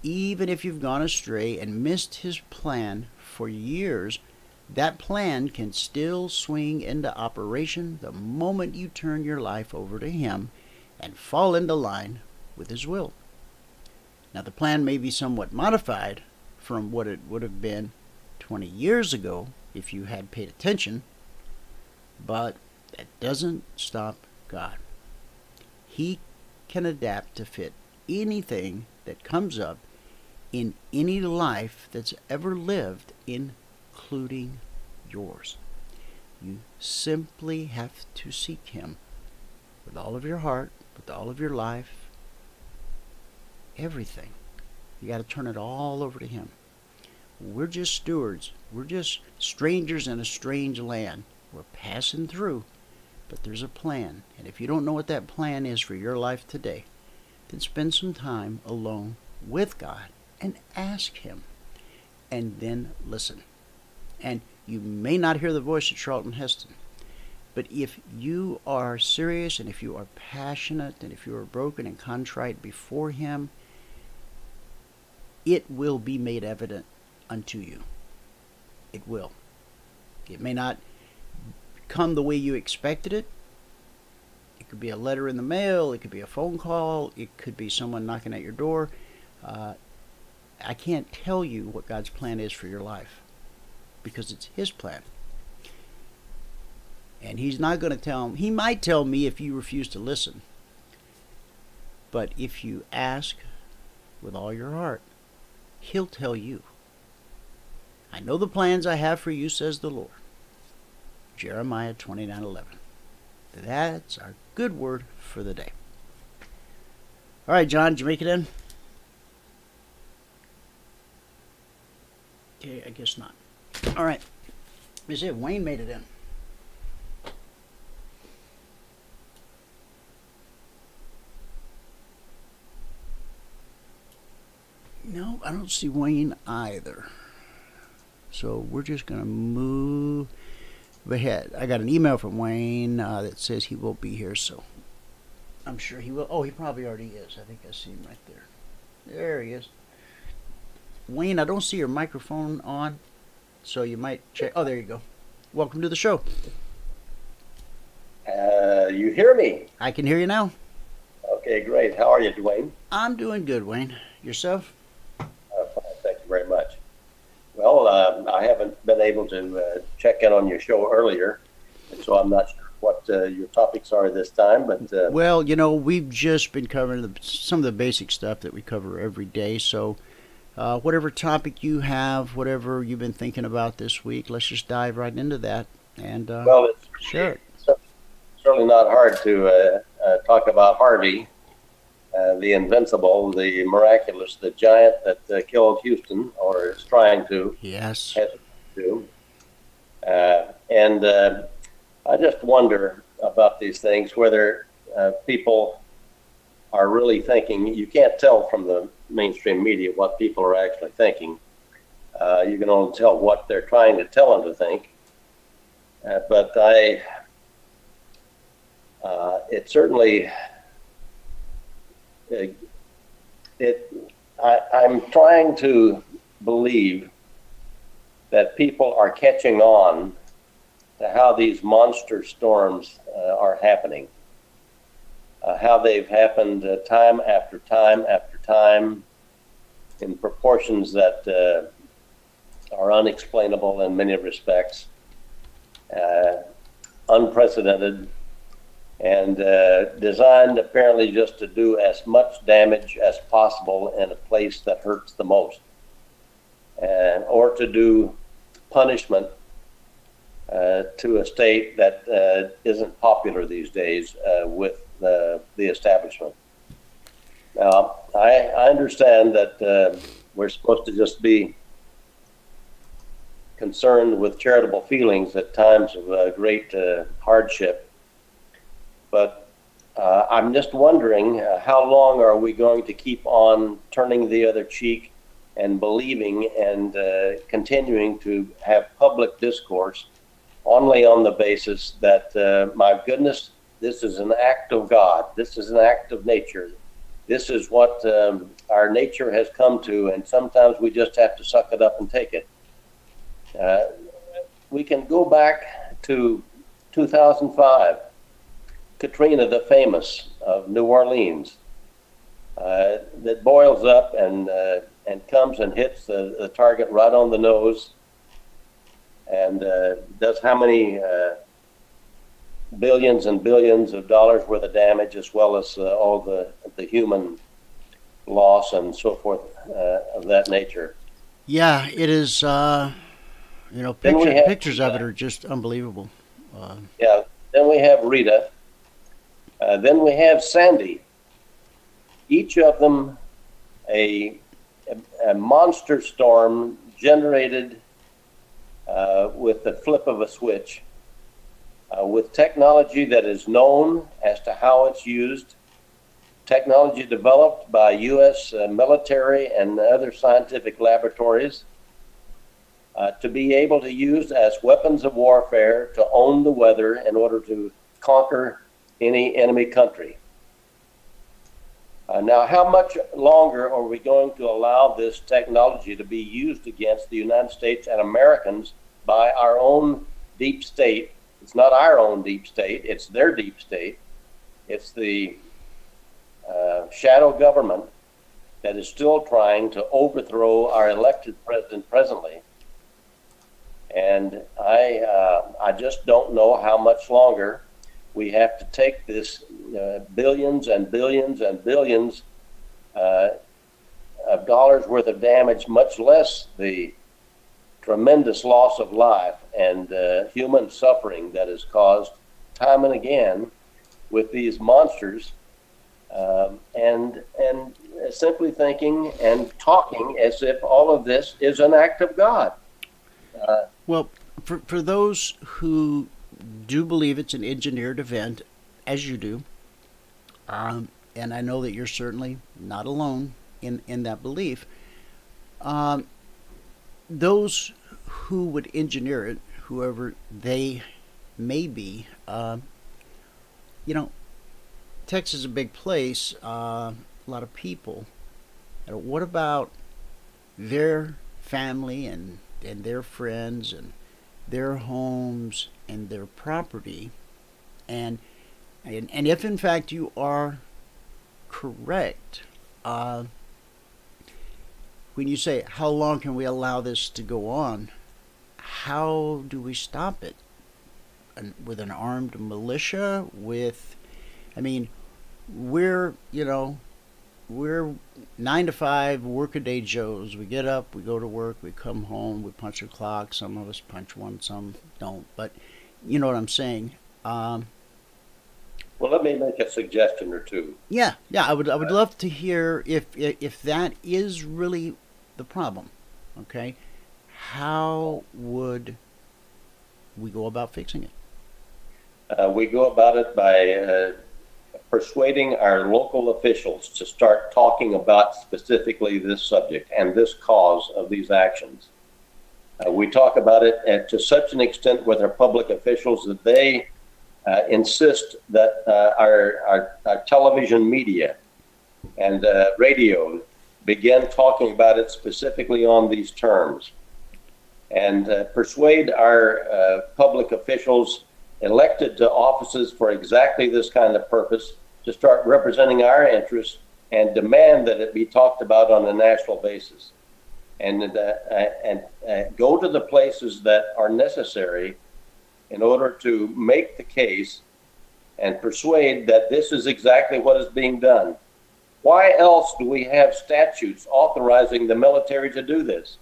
Even if you've gone astray and missed His plan for years, that plan can still swing into operation the moment you turn your life over to Him and fall into line with His will. Now, the plan may be somewhat modified from what it would have been 20 years ago if you had paid attention, but that doesn't stop God. He can adapt to fit anything that comes up in any life that's ever lived, including yours. You simply have to seek Him with all of your heart, with all of your life, everything. You got to turn it all over to Him. We're just stewards. We're just strangers in a strange land. We're passing through, but there's a plan. And if you don't know what that plan is for your life today, then spend some time alone with God and ask Him, and then listen. And you may not hear the voice of Charlton Heston, but if you are serious and if you are passionate and if you are broken and contrite before Him, it will be made evident unto you. It will. It may not come the way you expected it. It could be a letter in the mail. It could be a phone call. It could be someone knocking at your door. I can't tell you what God's plan is for your life because it's His plan. And He's not going to tell me. He might tell me if you refuse to listen. But if you ask with all your heart, He'll tell you. I know the plans I have for you, says the Lord. Jeremiah 29:11. That's our good word for the day. All right, John, did you make it in? Okay, I guess not. All right. Let me see if Wayne made it in. No, I don't see Wayne either. So we're just going to move ahead. I got an email from Wayne that says he will be here, so I'm sure he will. Oh, he probably already is. I think I see him right there. There he is. Wayne, I don't see your microphone on, so you might check. Oh, there you go. Welcome to the show. You hear me? I can hear you now. Okay, great. How are you, Dwayne? I'm doing good, Wayne. Yourself? Fine, thank you very much. Well, I haven't been able to check in on your show earlier, and so I'm not sure what your topics are this time. But well, you know, we've just been covering some of the basic stuff that we cover every day. So whatever topic you have, whatever you've been thinking about this week, let's just dive right into that. And well, it's sure. Certainly not hard to talk about Harvey, the invincible, the miraculous, the giant that killed Houston, or is trying to. Yes. Has to. And I just wonder about these things, whether people are really thinking. You can't tell from the mainstream media what people are actually thinking. You can only tell what they're trying to tell them to think. But it certainly, I'm trying to believe that people are catching on to how these monster storms are happening, how they've happened time after time after time in proportions that are unexplainable in many respects, unprecedented, and designed apparently just to do as much damage as possible in a place that hurts the most, or to do punishment to a state that isn't popular these days with the establishment. Now, I understand that we're supposed to just be concerned with charitable feelings at times of great hardship. But I'm just wondering, how long are we going to keep on turning the other cheek and believing and continuing to have public discourse only on the basis that, my goodness, this is an act of God. This is an act of nature. This is what our nature has come to, and sometimes we just have to suck it up and take it. We can go back to 2005. Katrina, the famous of New Orleans, that boils up and and comes and hits the target right on the nose, and does how many billions and billions of dollars worth of damage, as well as all the human loss and so forth of that nature. Yeah, it is. Pictures of it are just unbelievable. Yeah. Then we have Rita. Then we have Sandy. Each of them a monster storm generated with the flip of a switch, with technology that is known as to how it's used, technology developed by U.S. military and other scientific laboratories to be able to use as weapons of warfare to own the weather in order to conquer any enemy country. Now, how much longer are we going to allow this technology to be used against the United States and Americans by our own deep state? It's not our own deep state, it's their deep state. It's the shadow government that is still trying to overthrow our elected president presently. And I just don't know how much longer we have to take this billions and billions and billions of dollars worth of damage, much less the tremendous loss of life and human suffering that is caused time and again with these monsters, and simply thinking and talking as if all of this is an act of God. Well, for those who do believe it's an engineered event, as you do, and I know that you're certainly not alone in that belief, those who would engineer it, whoever they may be, Texas is a big place, a lot of people. What about their family and their friends and their homes and their property? And if in fact you are correct, when you say how long can we allow this to go on, how do we stop it? With an armed militia? We're 9 to 5 workaday Joes. We get up, we go to work, we come home, we punch a clock. Some of us punch one, some don't. But you know what I'm saying. Well, let me make a suggestion or two. Yeah. I would love to hear if that is really the problem. Okay, how would we go about fixing it? We go about it by persuading our local officials to start talking about specifically this subject and this cause of these actions. We talk about it to such an extent with our public officials that they insist that our television media and radio begin talking about it specifically on these terms, and persuade our public officials elected to offices for exactly this kind of purpose to start representing our interests and demand that it be talked about on a national basis, and go to the places that are necessary in order to make the case and persuade that this is exactly what is being done. Why else do we have statutes authorizing the military to do this?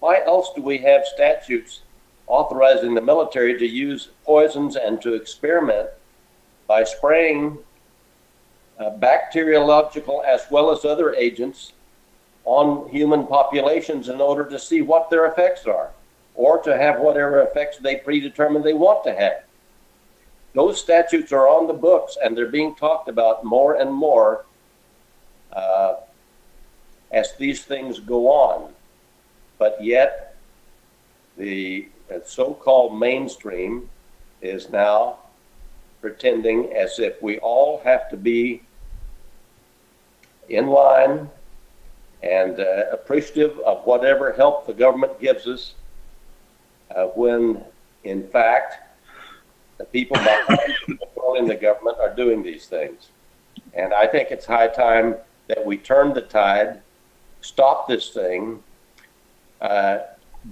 Why else do we have statutes authorizing the military to use poisons and to experiment by spraying bacteriological as well as other agents on human populations in order to see what their effects are, or to have whatever effects they predetermine they want to have? Those statutes are on the books, and they're being talked about more and more as these things go on. But yet, the so-called mainstream is now pretending as if we all have to be in line and appreciative of whatever help the government gives us, when in fact the people controlling the government are doing these things. And I think it's high time that we turn the tide, stop this thing,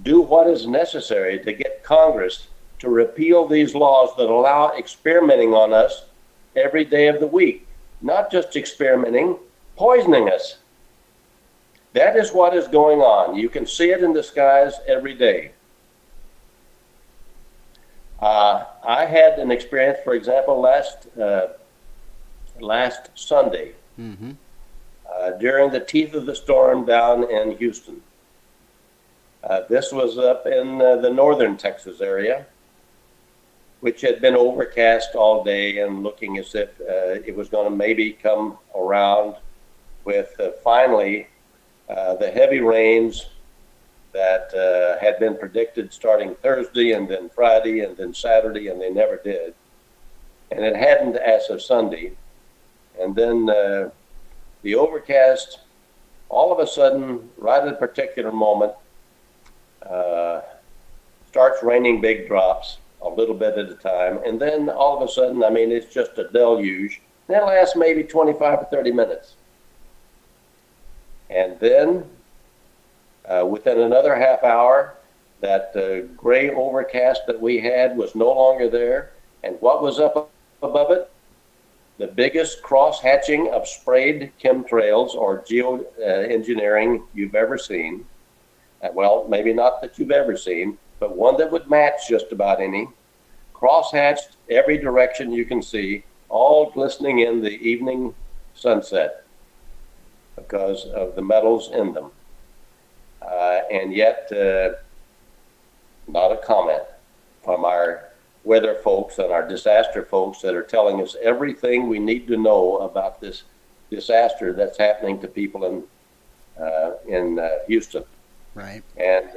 do what is necessary to get Congress to repeal these laws that allow experimenting on us every day of the week. Not just experimenting, poisoning us. That is what is going on. You can see it in the skies every day. I had an experience, for example, last Sunday, during the teeth of the storm down in Houston. This was up in the northern Texas area, which had been overcast all day and looking as if it was going to maybe come around with finally the heavy rains that had been predicted starting Thursday and then Friday and then Saturday, and they never did. And it hadn't as of Sunday. And then the overcast, all of a sudden, right at a particular moment, starts raining big drops a little bit at a time. And then all of a sudden, I mean, it's just a deluge. And it lasts maybe 25 or 30 minutes. And then within another half hour, that gray overcast that we had was no longer there. And what was up above it? The biggest cross-hatching of sprayed chemtrails or geoengineering you've ever seen. Well, maybe not that you've ever seen, but one that would match just about any. Cross-hatched every direction you can see, all glistening in the evening sunset because of the metals in them. And yet, not a comment from our weather folks and our disaster folks that are telling us everything we need to know about this disaster that's happening to people in Houston. Right. And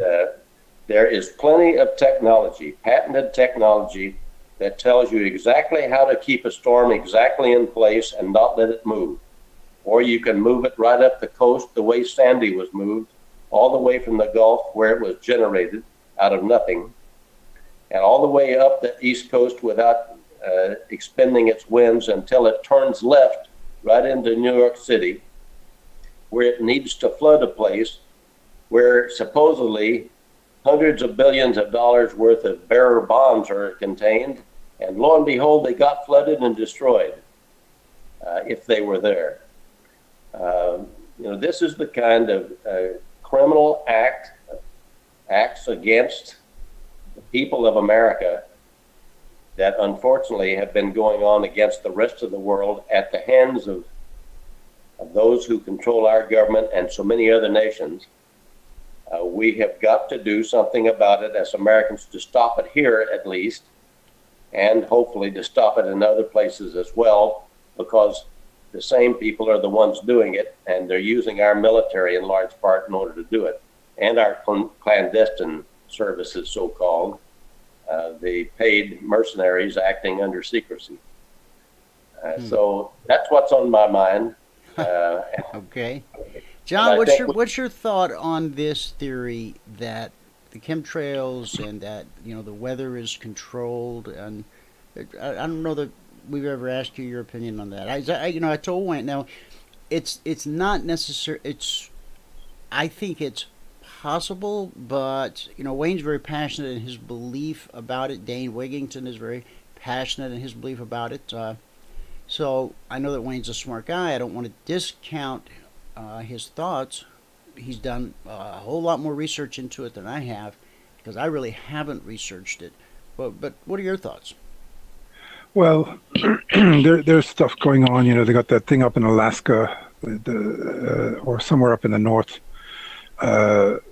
there is plenty of technology, patented technology, that tells you exactly how to keep a storm exactly in place and not let it move. Or you can move it right up the coast the way Sandy was moved, all the way from the Gulf where it was generated out of nothing, and all the way up the East Coast without expending its winds until it turns left right into New York City, where it needs to flood a place where supposedly hundreds of billions of dollars worth of bearer bonds are contained, and lo and behold, they got flooded and destroyed if they were there. This is the kind of criminal acts against the people of America that unfortunately have been going on against the rest of the world at the hands of those who control our government and so many other nations. We have got to do something about it as Americans to stop it here at least, and hopefully to stop it in other places as well, because the same people are the ones doing it, and they're using our military in large part in order to do it, and our clandestine services, so-called, the paid mercenaries acting under secrecy. So that's what's on my mind. Okay. John, what's your thought on this theory that the chemtrails and that the weather is controlled? And I don't know that we've ever asked you your opinion on that. I told Wayne, now it's not necessary. I think it's possible, but Wayne's very passionate in his belief about it. Dane Wigington is very passionate in his belief about it. So I know that Wayne's a smart guy. I don't want to discount his thoughts. He's done a whole lot more research into it than I have, because I really haven't researched it. But what are your thoughts? Well, there's stuff going on. They got that thing up in Alaska, or somewhere up in the north, that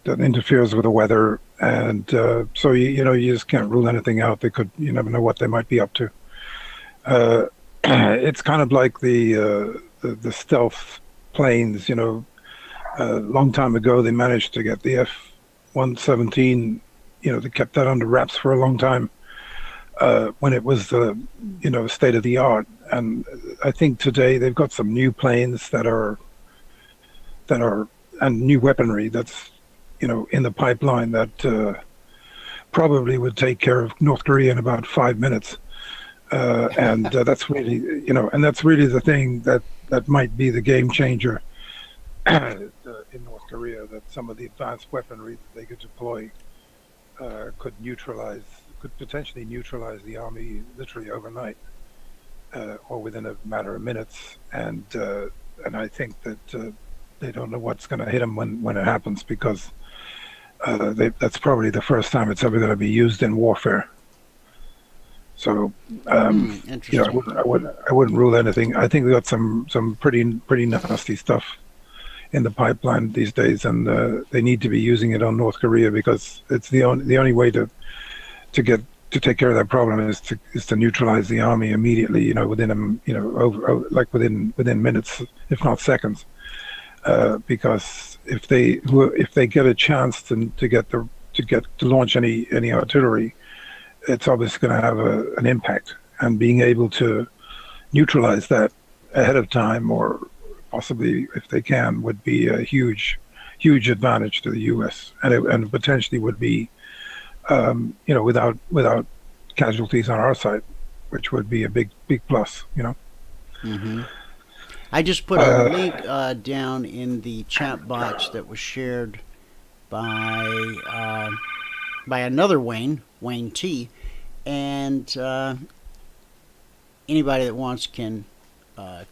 interferes with the weather, and so you just can't rule anything out. You never know what they might be up to. It's kind of like the stealth planes. A long time ago they managed to get the F-117. They kept that under wraps for a long time when it was state of the art. And I think today they've got some new planes that are and new weaponry that's in the pipeline that probably would take care of North Korea in about 5 minutes. That's really, and that's really the thing that might be the game changer. in North Korea that some of the advanced weaponry that they could deploy could potentially neutralize the army literally overnight, or within a matter of minutes. And I think that they don't know what's going to hit them when it happens, because that's probably the first time it's ever going to be used in warfare. So, you know, I wouldn't rule anything. I think we got some pretty nasty stuff in the pipeline these days, and they need to be using it on North Korea, because it's the only way to take care of that problem is to neutralize the army immediately. You know, within within minutes, if not seconds. Because if they get a chance to launch any artillery, it's obviously going to have an impact. And being able to neutralize that ahead of time, or possibly if they can, would be a huge advantage to the U.S. and potentially would be, you know, without casualties on our side, which would be a big plus. You know. Mm-hmm. I just put a link down in the chat box that was shared by another Wayne T, and anybody that wants can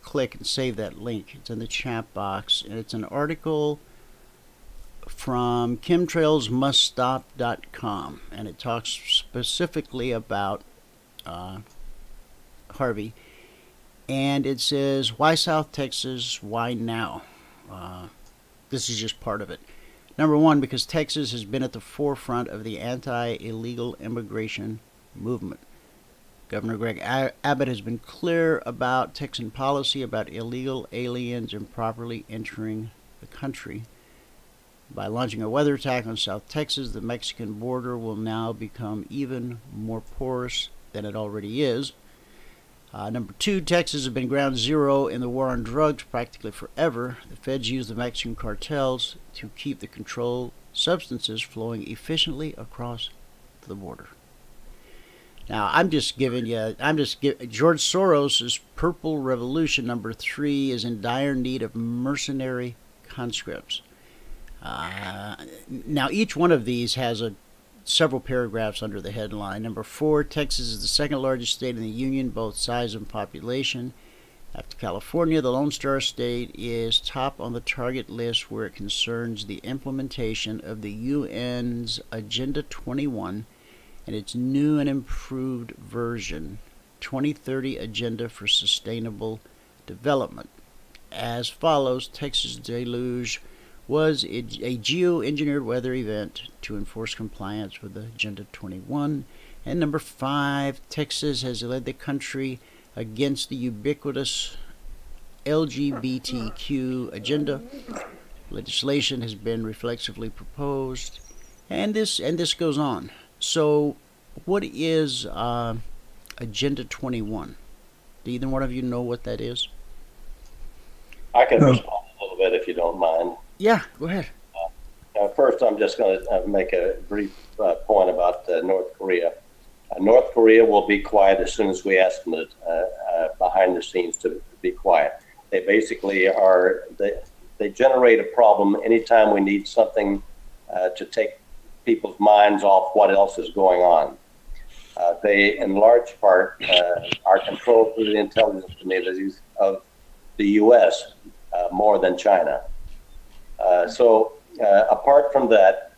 click and save that link. It's in the chat box, and it's an article from chemtrailsmuststop.com, and it talks specifically about Harvey. And it says, why South Texas, why now? This is just part of it. Number one, because Texas has been at the forefront of the anti-illegal immigration movement. Governor Greg Abbott has been clear about Texan policy about illegal aliens improperly entering the country. By launching a weather attack on South Texas, the Mexican border will now become even more porous than it already is. Number two, Texas has been ground zero in the war on drugs practically forever. The feds use the Mexican cartels to keep the controlled substances flowing efficiently across the border. Now, George Soros's Purple Revolution, number 3, is in dire need of mercenary conscripts. Now, each one of these has several paragraphs under the headline. Number 4, Texas is the second largest state in the union, both size and population. After California, the Lone Star State is top on the target list where it concerns the implementation of the UN's Agenda 21 and its new and improved version, 2030 Agenda for Sustainable Development. As follows, Texas deluge was a geoengineered weather event to enforce compliance with the Agenda 21. And number 5, Texas has led the country against the ubiquitous LGBTQ agenda. Legislation has been reflexively proposed, and this goes on. So, what is Agenda 21? Do either one of you know what that is? I can respond a little bit if you don't mind. Yeah, go ahead. First, I'm just going to make a brief point about North Korea. North Korea will be quiet as soon as we ask them to, behind the scenes to be quiet. They basically they generate a problem anytime we need something to take people's minds off what else is going on. They, in large part, are controlled through the intelligence communities of the U.S. More than China. So apart from that,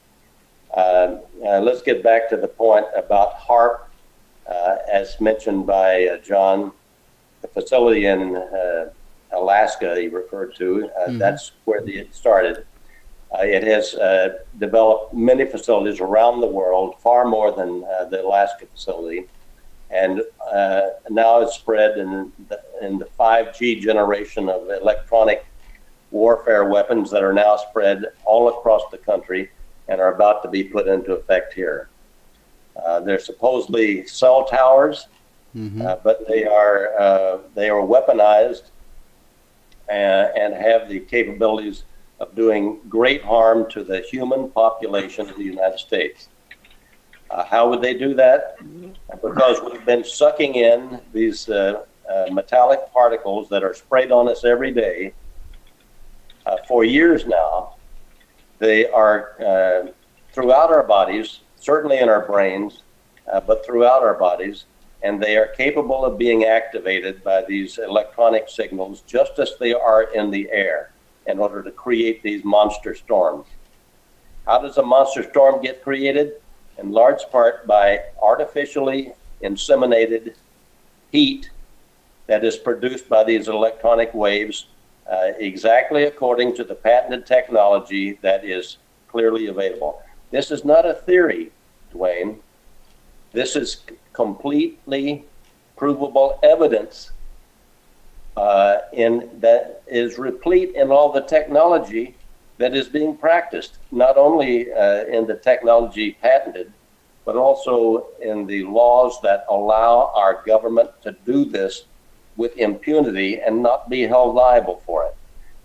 let's get back to the point about HARP. As mentioned by John, the facility in Alaska he referred to, that's where it started. It has developed many facilities around the world, far more than the Alaska facility. And now it's spread in the 5G generation of electronic warfare weapons that are now spread all across the country and are about to be put into effect here. They're supposedly cell towers, but they are weaponized and have the capabilities of doing great harm to the human population of the United States. How would they do that? Because we've been sucking in these metallic particles that are sprayed on us every day for years now. They are throughout our bodies, certainly in our brains, but throughout our bodies, and they are capable of being activated by these electronic signals just as they are in the air in order to create these monster storms. How does a monster storm get created? In large part by artificially inseminated heat that is produced by these electronic waves, exactly according to the patented technology that is clearly available. This is not a theory, Dwayne. This is completely provable evidence that is replete in all the technology that is being practiced, not only in the technology patented, but also in the laws that allow our government to do this with impunity and not be held liable for it.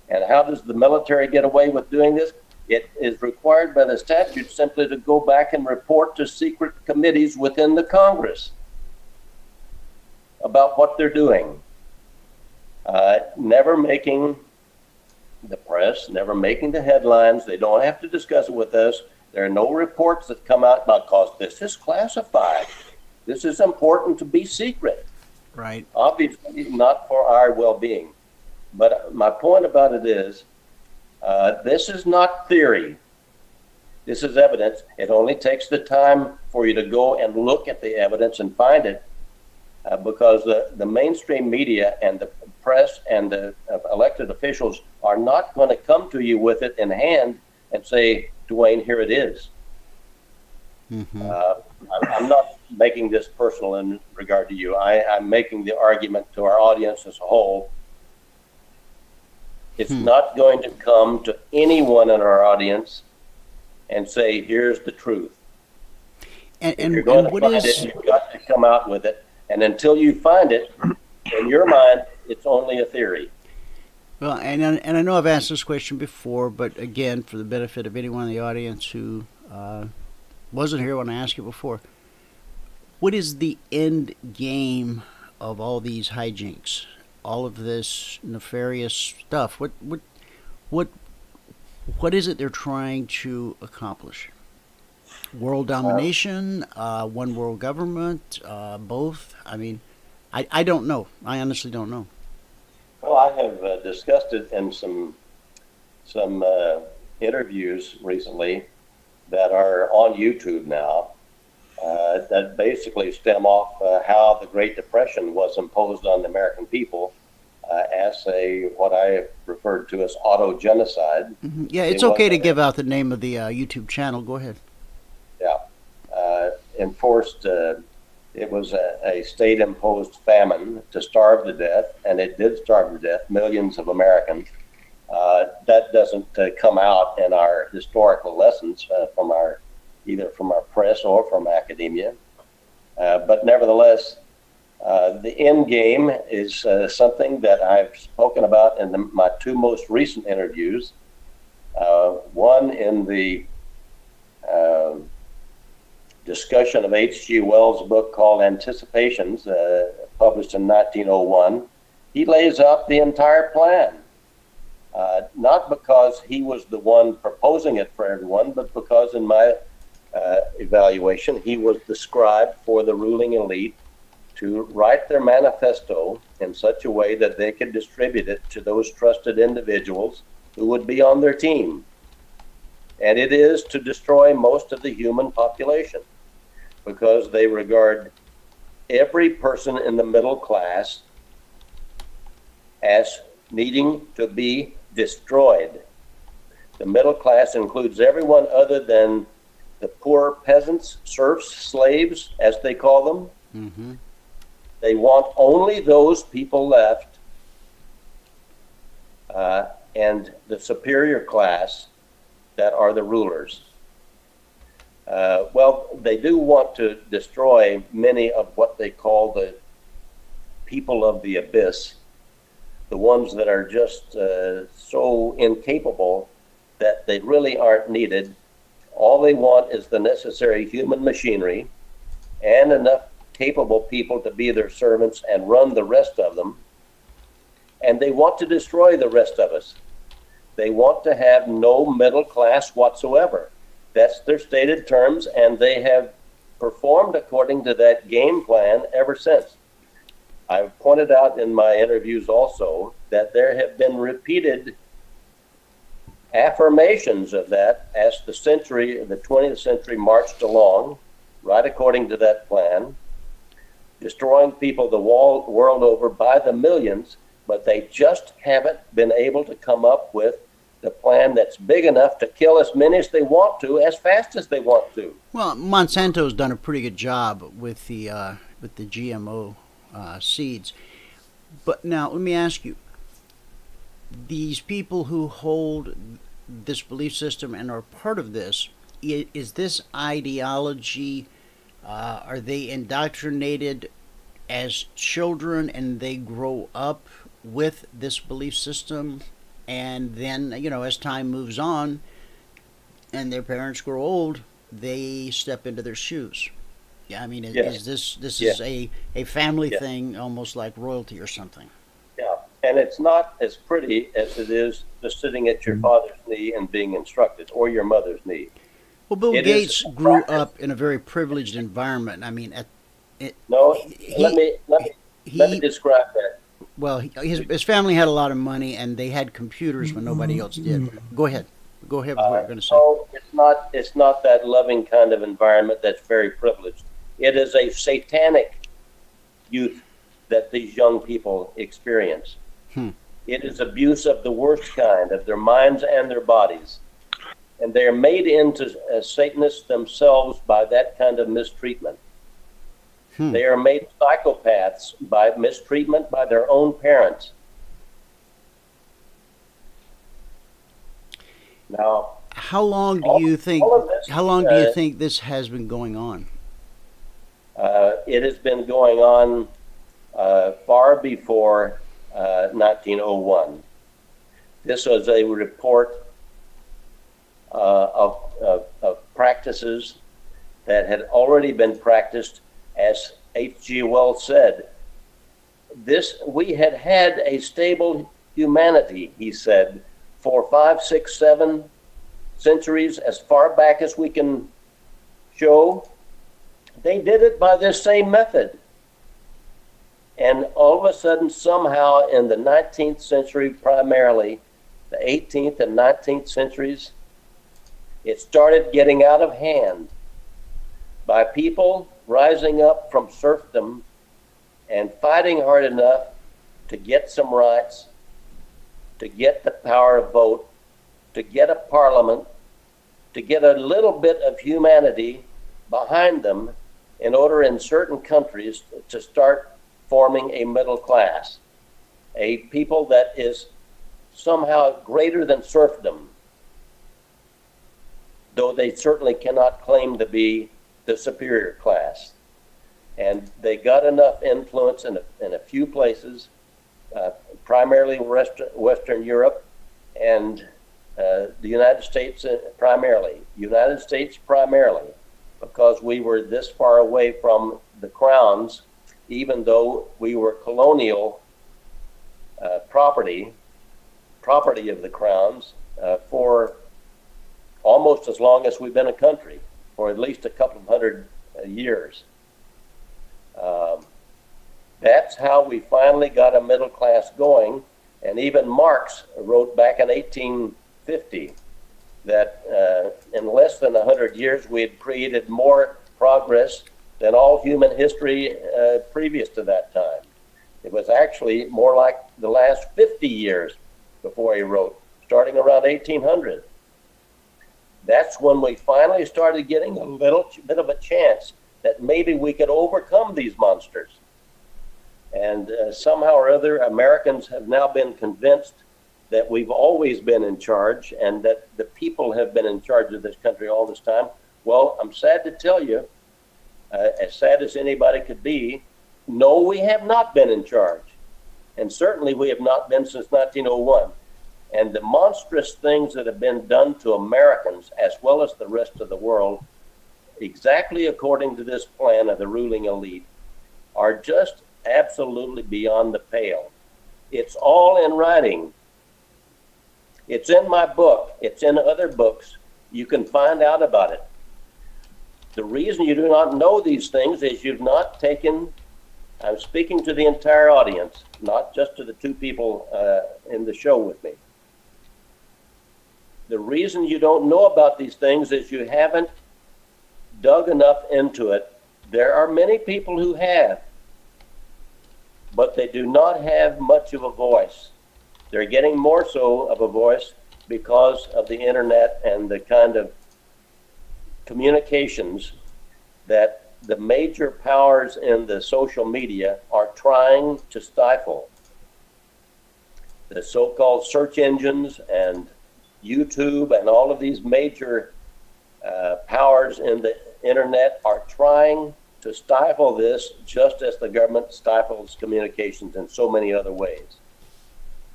And how does the military get away with doing this? It is required by the statute simply to go back and report to secret committees within the Congress about what they're doing. Never making the press, never making the headlines. They don't have to discuss it with us. There are no reports that come out because this is classified. This is important to be secret. Right. Obviously not for our well-being. But my point about it is, this is not theory. This is evidence. It only takes the time for you to go and look at the evidence and find it, because the mainstream media and the press and the elected officials are not going to come to you with it in hand and say, Dwayne, here it is. Mm-hmm. I'm not making this personal in regard to you. I'm making the argument to our audience as a whole. It's not going to come to anyone in our audience and say, here's the truth. And if you're going to find it, you've got to come out with it. And until you find it, in your mind, it's only a theory. Well, and I know I've asked this question before, but again, for the benefit of anyone in the audience who wasn't here when I asked you before, what is the end game of all these hijinks, all of this nefarious stuff? What is it they're trying to accomplish? World domination, one world government, both? I mean, I don't know. I honestly don't know. Well, I have discussed it in some interviews recently that are on YouTube now, that basically stem off how the Great Depression was imposed on the American people as what I referred to as auto-genocide. Mm-hmm. Yeah, it's okay to give out the name of the YouTube channel. Go ahead. Yeah. Enforced, it was a state-imposed famine to starve to death, and it did starve to death millions of Americans. That doesn't come out in our historical lessons either from our press or from academia. But nevertheless, the end game is something that I've spoken about in my two most recent interviews. One in the discussion of H.G. Wells' book called Anticipations, published in 1901. He lays out the entire plan, not because he was the one proposing it for everyone, but because in my evaluation, he was the scribe for the ruling elite to write their manifesto in such a way that they could distribute it to those trusted individuals who would be on their team. And it is to destroy most of the human population, because they regard every person in the middle class as needing to be destroyed. The middle class includes everyone other than the poor peasants, serfs, slaves, as they call them. Mm-hmm. They want only those people left, and the superior class that are the rulers. Well, they do want to destroy many of what they call the people of the abyss, the ones that are just so incapable that they really aren't needed. All they want is the necessary human machinery and enough capable people to be their servants and run the rest of them. And they want to destroy the rest of us. They want to have no middle class whatsoever. That's their stated terms, and they have performed according to that game plan ever since. I've pointed out in my interviews also that there have been repeated affirmations of that as the 20th century marched along, right according to that plan, destroying people the world over by the millions, but they just haven't been able to come up with the plan that's big enough to kill as many as they want to, as fast as they want to. Well, Monsanto's done a pretty good job with the GMO seeds. But now, let me ask you, these people who hold this belief system and are part of this, is this ideology, are they indoctrinated as children and they grow up with this belief system, and then, as time moves on and their parents grow old, they step into their shoes? Yeah, I mean, yes. is this is a family thing, almost like royalty or something? Yeah, and it's not as pretty as it is just sitting at your father's knee and being instructed, or your mother's knee. Well, Bill Gates grew up in a very privileged environment. I mean, let me describe that. Well, his family had a lot of money, and they had computers when nobody else did. Go ahead with what you're going to say. So it's not that loving kind of environment that's very privileged. It is a satanic youth that these young people experience. It is abuse of the worst kind, of their minds and their bodies. And they are made into Satanists themselves by that kind of mistreatment. They are made psychopaths by mistreatment by their own parents. Now, how long do you think this has been going on? It has been going on far before 1901. This was a report of practices that had already been practiced. As H.G. Wells said, we had a stable humanity, he said, for 5, 6, 7 centuries, as far back as we can show. They did it by this same method. And all of a sudden, somehow, in the 19th century, primarily, the 18th and 19th centuries, it started getting out of hand by people rising up from serfdom and fighting hard enough to get some rights, to get the power of vote, to get a parliament, to get a little bit of humanity behind them in order in certain countries to start forming a middle class, a people that is somehow greater than serfdom, though they certainly cannot claim to be the superior class. And they got enough influence in a few places, primarily Western Europe and the United States primarily. United States primarily, because we were this far away from the crowns, even though we were colonial property of the crowns for almost as long as we've been a country, for at least a couple of hundred years. That's how we finally got a middle class going. And even Marx wrote back in 1850 that in less than 100 years we had created more progress than all human history previous to that time. It was actually more like the last 50 years before he wrote, starting around 1800. That's when we finally started getting a little bit of a chance that maybe we could overcome these monsters. And somehow or other, Americans have now been convinced that we've always been in charge and that the people have been in charge of this country all this time. Well, I'm sad to tell you, as sad as anybody could be, no, we have not been in charge. And certainly we have not been since 1901. And the monstrous things that have been done to Americans, as well as the rest of the world, exactly according to this plan of the ruling elite, are just absolutely beyond the pale. It's all in writing. It's in my book. It's in other books. You can find out about it. The reason you do not know these things is you've not taken, I'm speaking to the entire audience, not just to the two people in the show with me. The reason you don't know about these things is you haven't dug enough into it. There are many people who have, but they do not have much of a voice. They're getting more so of a voice because of the internet and the kind of communications that the major powers in the social media are trying to stifle. The so-called search engines and YouTube and all of these major powers in the internet are trying to stifle this, just as the government stifles communications in so many other ways.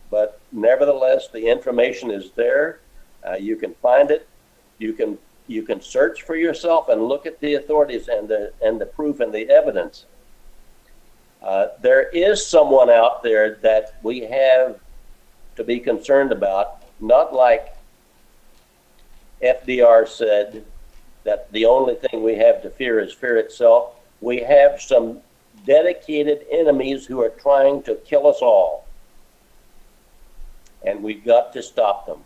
But nevertheless, the information is there. You can find it. You can search for yourself and look at the authorities and the proof and the evidence. There is someone out there that we have to be concerned about, not like FDR said that the only thing we have to fear is fear itself. We have some dedicated enemies who are trying to kill us all. And we've got to stop them.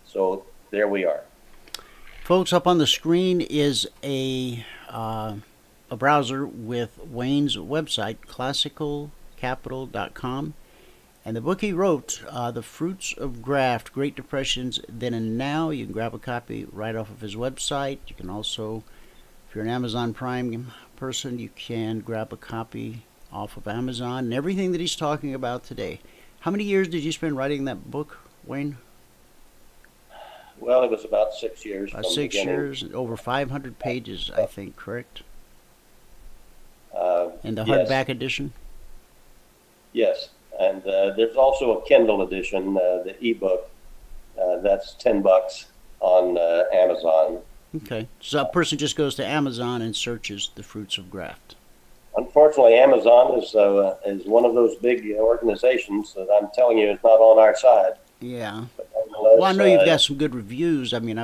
So there we are. Folks, up on the screen is a browser with Wayne's website, classicalcapital.com. And the book he wrote, The Fruits of Graft, Great Depressions Then and Now. You can grab a copy right off of his website. You can also, if you're an Amazon Prime person, you can grab a copy off of Amazon. And everything that he's talking about today. How many years did you spend writing that book, Wayne? Well, it was about 6 years. About 6 years, over 500 pages, I think, correct? In the hardback edition? Yes. And there's also a Kindle edition, the ebook. That's $10 on Amazon. Okay. So a person just goes to Amazon and searches The Fruits of Graft. Unfortunately, Amazon is one of those big organizations that I'm telling you is not on our side. Yeah. Well, I know you've got some good reviews. I mean,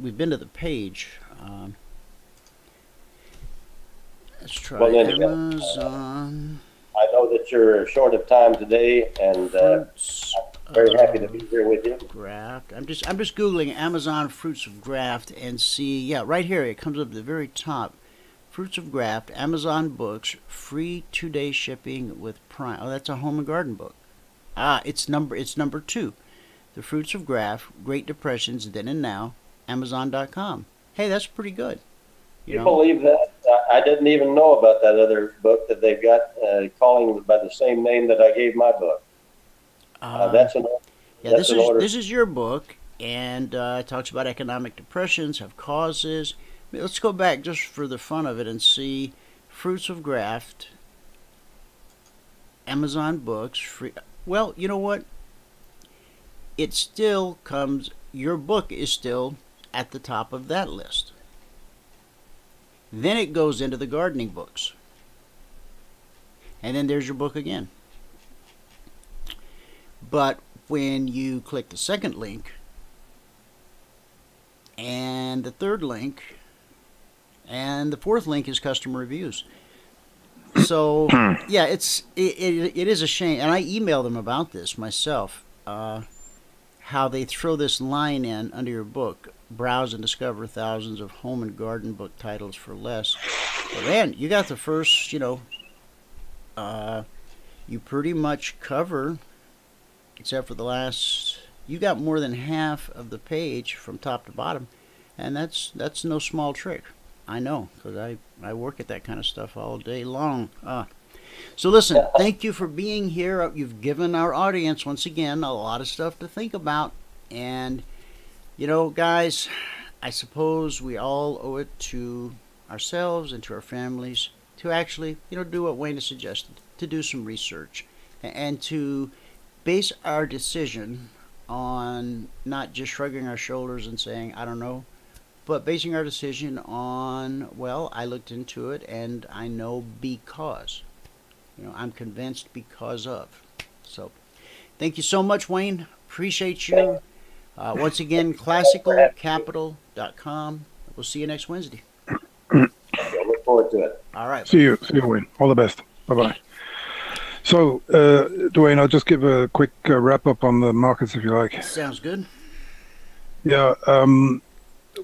we've been to the page. Let's try Amazon. I know that you're short of time today, and I'm very happy to be here with you. Graft. I'm just googling Amazon Fruits of Graft and see. Yeah, right here it comes up at the very top. Fruits of Graft, Amazon books, free 2-day shipping with Prime. Oh, that's a home and garden book. It's number 2. The Fruits of Graft, Great Depressions Then and Now, Amazon.com. Hey, that's pretty good. You believe that? I didn't even know about that other book that they've got calling by the same name that I gave my book. That's an order. This is your book, and it talks about economic depressions, have causes. Let's go back just for the fun of it and see Fruits of Graft, Amazon books, free. Well, you know what? It still comes, your book is still at the top of that list. Then it goes into the gardening books. And then there's your book again. But when you click the second link, and the third link, and the fourth link is customer reviews. So, yeah, it is a shame. And I emailed them about this myself, how they throw this line in under your book. Browse and discover thousands of home and garden book titles for less. But man, you got the first, you pretty much cover, except for the last, you got more than half of the page from top to bottom. And that's no small trick. I know, because I work at that kind of stuff all day long. So listen, thank you for being here. You've given our audience, once again, a lot of stuff to think about. And, guys, I suppose we all owe it to ourselves and to our families to actually, do what Wayne has suggested, to do some research and to base our decision on not just shrugging our shoulders and saying, I don't know, but basing our decision on, well, I looked into it and I know because. I'm convinced because of. So, thank you so much, Wayne. Appreciate you. Once again, classicalcapital.com. We'll see you next Wednesday. I look forward to it. All right. See you, Wayne. All the best. Bye-bye. So, Dwayne, I'll just give a quick wrap-up on the markets, if you like. Sounds good. Yeah,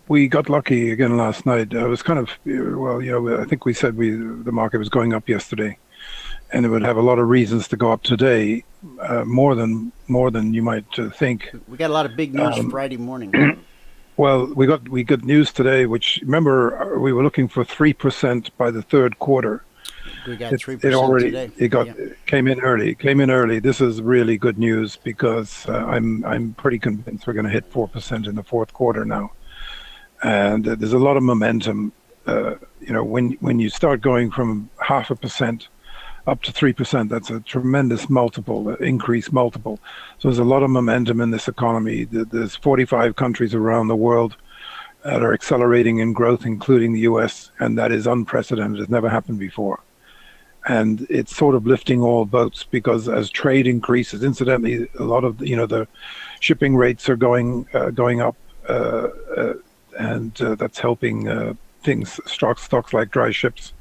we got lucky again last night. I was kind of, well, I think we said the market was going up yesterday, and it would have a lot of reasons to go up today, more than you might think. We got a lot of big news Friday morning. Well, we got news today, which, remember, we were looking for 3% by the third quarter. We got 3% today. It came in early. This is really good news because I'm pretty convinced we're going to hit 4% in the fourth quarter now, and there's a lot of momentum. When you start going from 0.5% up to 3%, that's a tremendous increase multiple. So there's a lot of momentum in this economy. There's 45 countries around the world that are accelerating in growth, including the U.S., and that is unprecedented. It's never happened before. And it's sort of lifting all boats because as trade increases, incidentally, a lot of the shipping rates are going up, and that's helping things. Stocks like dry ships,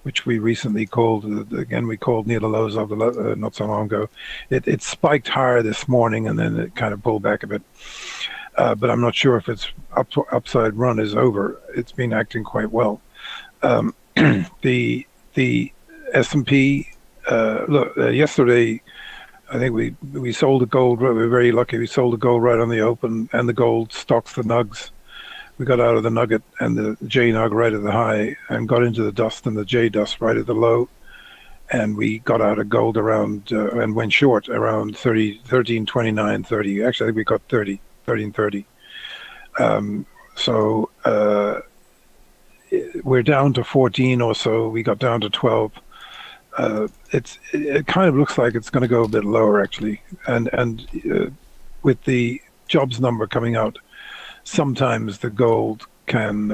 which we recently called we called near the lows of not so long ago. It spiked higher this morning and then it kind of pulled back a bit. But I'm not sure if its upside run is over. It's been acting quite well. The S&P, yesterday, I think we sold the gold. We were very lucky. We sold the gold right on the open, and the gold stocks, the nugs. We got out of the nugget and the J nug right at the high, and got into the dust and the J dust right at the low. And we got out of gold around and went short around 13.29.30. Actually, I think we got 13.30. So we're down to 14 or so. We got down to 12. It kind of looks like it's going to go a bit lower, actually. And with the jobs number coming out, sometimes the gold can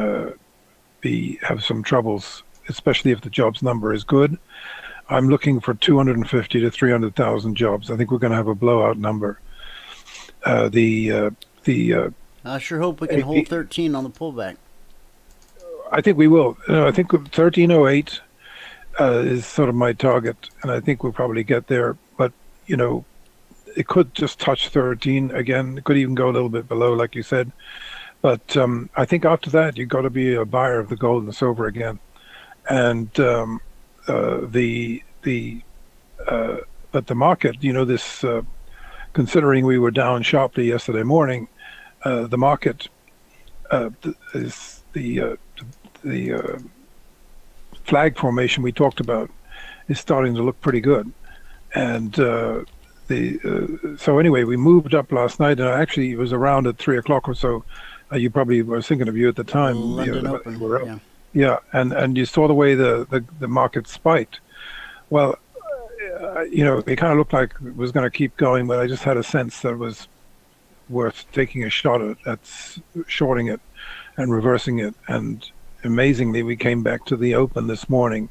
have some troubles, especially if the jobs number is good. I'm looking for 250 to 300,000 jobs. I think we're going to have a blowout number. I sure hope we can hold 13 on the pullback. I think we will. I think 1308 is sort of my target, and I think we'll probably get there. But it could just touch 13 again. It could even go a little bit below, like you said. But I think after that, you've got to be a buyer of the gold and silver again. And but the market, this considering we were down sharply yesterday morning, the market is the flag formation we talked about is starting to look pretty good. And so anyway, we moved up last night, and actually it was around at 3 o'clock or so. You probably were thinking of you at the time. London Open. Yeah, and you saw the way the market spiked. Well, it kind of looked like it was going to keep going, but I just had a sense that it was worth taking a shot at shorting it and reversing it. And amazingly, we came back to the open this morning.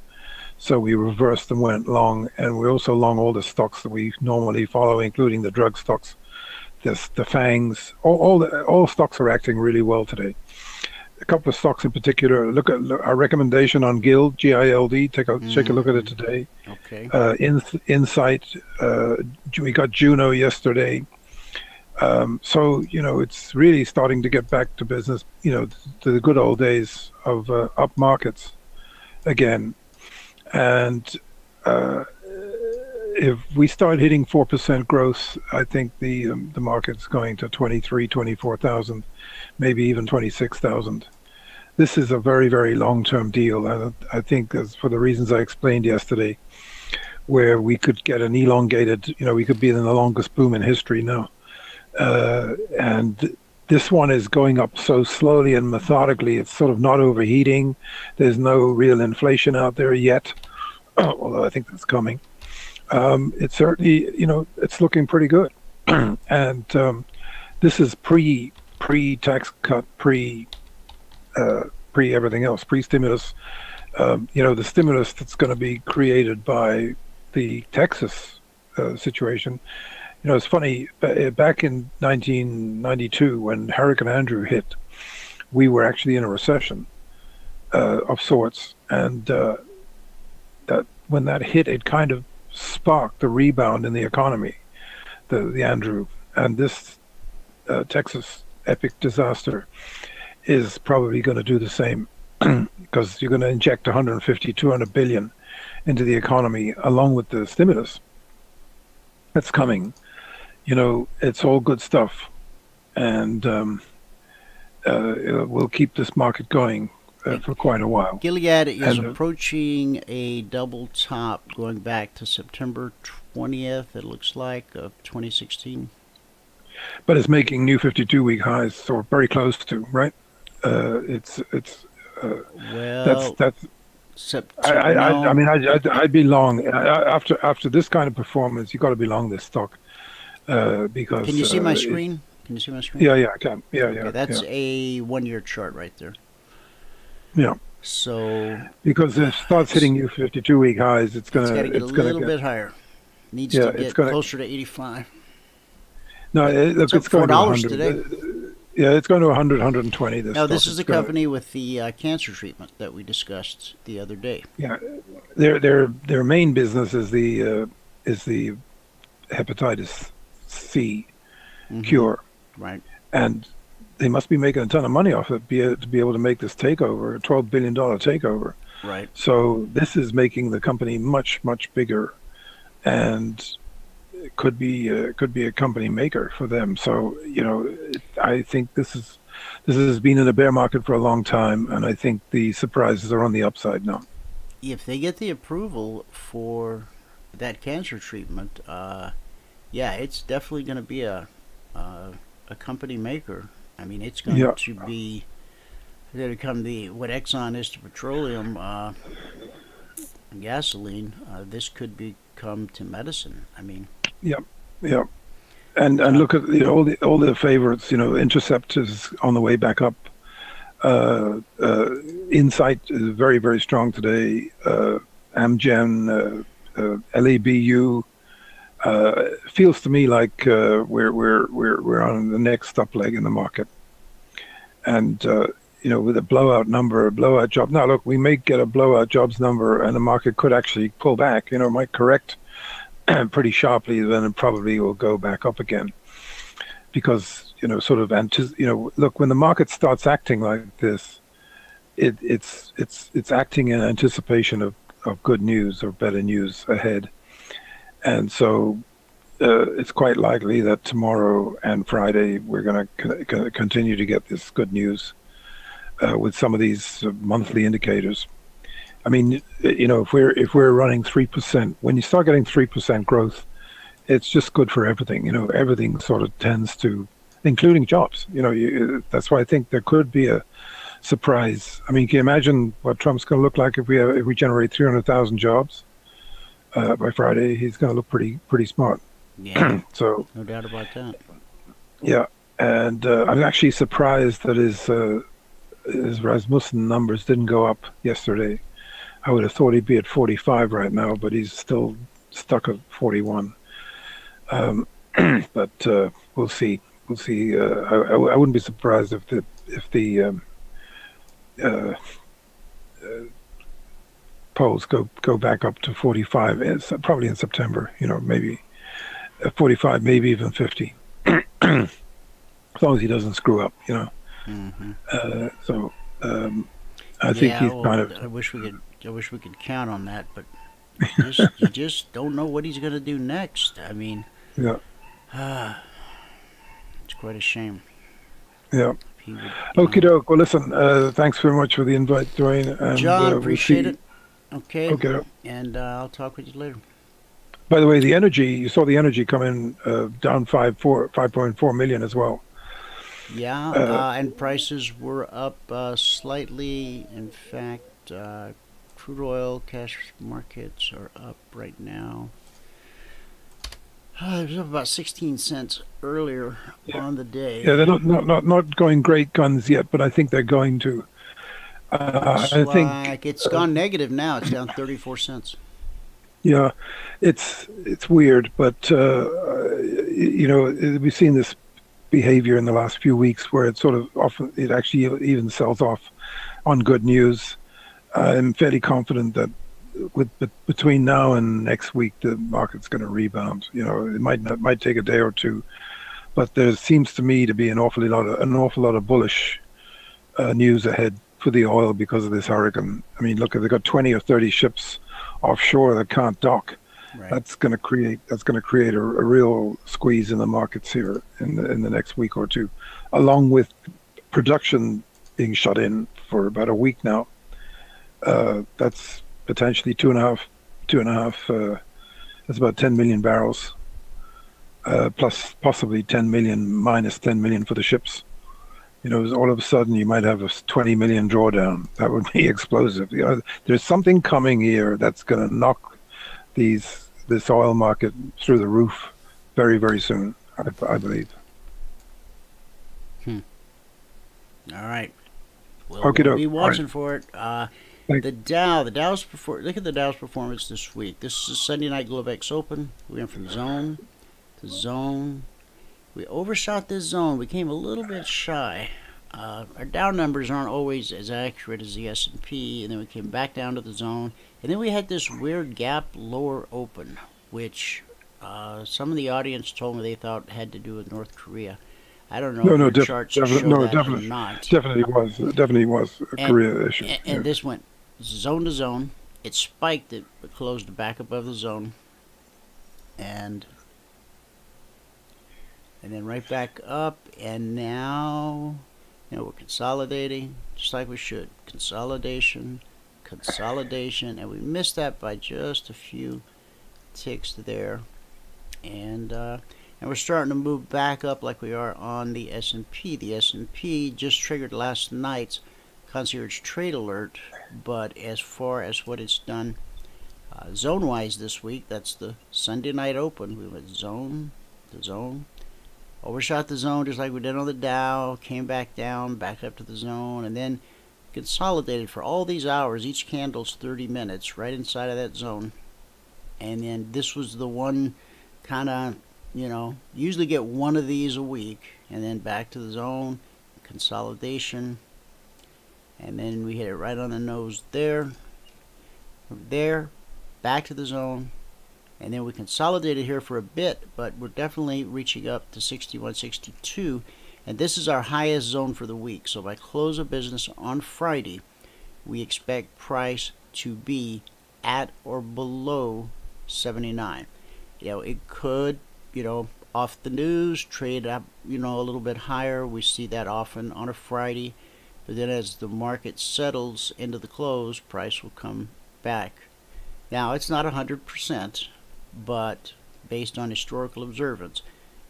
So we reversed and went long, and we also long all the stocks that we normally follow, including the drug stocks, the FANGs. All stocks are acting really well today. A couple of stocks in particular. Look at our recommendation on GILD, G-I-L-D. Take a look at it today. Okay. Insight. We got Juno yesterday. So it's really starting to get back to business. To the good old days of up markets again. And if we start hitting 4% growth, I think the market's going to 24,000, maybe even 26,000. This is a very, very long-term deal, and I think, as for the reasons I explained yesterday, where we could get an elongated, we could be in the longest boom in history now. And this one is going up so slowly and methodically. It's sort of not overheating. There's no real inflation out there yet, although I think that's coming. It's certainly, it's looking pretty good. And this is pre-tax cut, pre everything else, pre-stimulus. The stimulus that's going to be created by the Texas situation it's funny. Back in 1992, when Hurricane Andrew hit, we were actually in a recession of sorts, and that when that hit, it kind of sparked the rebound in the economy, the Andrew, and this Texas epic disaster is probably going to do the same, because you're going to inject 150, 200 billion into the economy along with the stimulus that's coming. It's all good stuff, and we'll keep this market going for quite a while. Gilead is approaching a double top going back to September 20th, it looks like, of 2016. But it's making new 52-week highs, or very close to, right? That's I mean, I'd be long after this kind of performance. You got to be long this stock because. Can you see my screen? Can you see my screen? Yeah, I can. Yeah. Okay, that's a 1-year chart right there. Yeah. So. Because if it starts hitting new 52-week highs, it's going to get a little bit higher. Needs to get closer to 85. No, it's going to $4 today. Yeah, it's going to 100, 120. This is the company with the cancer treatment that we discussed the other day. Yeah, their main business is the hepatitis C cure, right? And they must be making a ton of money off it to be able to make this takeover, a $12 billion takeover. Right. So this is making the company much bigger, and it could be a company maker for them. So I think this has been in a bear market for a long time, and I think the surprises are on the upside now. If they get the approval for that cancer treatment, it's definitely going to be a company maker. I mean, it's going to be become what Exxon is to petroleum, gasoline. This could become to medicine. I mean. Yeah, and look at all the favorites. Intercept is on the way back up. Insight is very strong today. Amgen, LABU. Feels to me like we're on the next up leg in the market, and with a blowout job. Now look, we may get a blowout jobs number, and the market could actually pull back. It might correct pretty sharply, then it probably will go back up again, because look, when the market starts acting like this, it's acting in anticipation of good news or better news ahead, and so it's quite likely that tomorrow and Friday we're going to continue to get this good news with some of these monthly indicators. I mean, if we're running 3%, when you start getting 3% growth, it's just good for everything. Everything sort of tends to, including jobs. That's why I think there could be a surprise. I mean, can you imagine what Trump's going to look like if we generate 300,000 jobs by Friday? He's going to look pretty smart. Yeah. So no doubt about that. Yeah, and I'm actually surprised that his Rasmussen numbers didn't go up yesterday. I would have thought he'd be at 45 right now, but he's still stuck at 41. But we'll see. We'll see. I wouldn't be surprised if the polls go back up to 45. It's probably in September. Maybe 45, maybe even 50. As long as he doesn't screw up. So I think he's kind of. I wish we could count on that, but you just don't know what he's going to do next. I mean, it's quite a shame. Yeah. Okie doke. Well, listen, thanks very much for the invite, Dwayne. And, John, appreciate it. Okay. Okay. And I'll talk with you later. By the way, you saw the energy come in down 5.4 million as well. Yeah, and prices were up slightly. In fact, crude oil cash markets are up right now. It was up about 16 cents earlier on the day. Yeah, they're not going great guns yet, but I think they're going to. I think it's gone negative now. It's down 34 cents. Yeah, it's weird, but we've seen this behavior in the last few weeks where it actually even sells off on good news. I'm fairly confident that between now and next week, the market's going to rebound. It might take a day or two, but there seems to me to be an awful lot of bullish news ahead for the oil because of this hurricane. I mean, look, they've got 20 or 30 ships offshore that can't dock. Right. That's going to create a real squeeze in the markets here in the next week or two, along with production being shut in for about a week now. That's potentially two and a half. That's about 10 million barrels, plus possibly 10 million minus 10 million for the ships. All of a sudden you might have a 20 million drawdown. That would be explosive. There's something coming here that's going to knock this oil market through the roof very, very soon, I believe. All right. We'll be watching for it. The Dow's look at the Dow's performance this week. This is Sunday night Globex Open. We went from zone to zone. We overshot this zone. We came a little bit shy. Our Dow numbers aren't always as accurate as the S&P, and then we came back down to the zone. And then we had this weird gap lower open, which some of the audience told me they thought had to do with North Korea. I don't know if your charts show that or not. Definitely was a Korea issue. And this went zone to zone. It spiked. It closed back above the zone. And then right back up. And now, we're consolidating just like we should. Consolidation, and we missed that by just a few ticks there. And we're starting to move back up like we are on the S&P. The S&P just triggered last night's Concierge Trade Alert, but as far as what it's done zone-wise this week, that's the Sunday night open. We went zone to zone, overshot the zone just like we did on the Dow, came back down, back up to the zone, and then consolidated for all these hours. Each candle's 30 minutes right inside of that zone. And then this was the one kind of, usually get one of these a week, and then back to the zone, consolidation, and then we hit it right on the nose there. From there, back to the zone, and then we consolidated here for a bit, but we're definitely reaching up to 61, 62, and this is our highest zone for the week. So by close of business on Friday, we expect price to be at or below 79. It could, off the news, trade up, a little bit higher. We see that often on a Friday. But then as the market settles into the close, price will come back. Now, it's not 100%, but based on historical observance,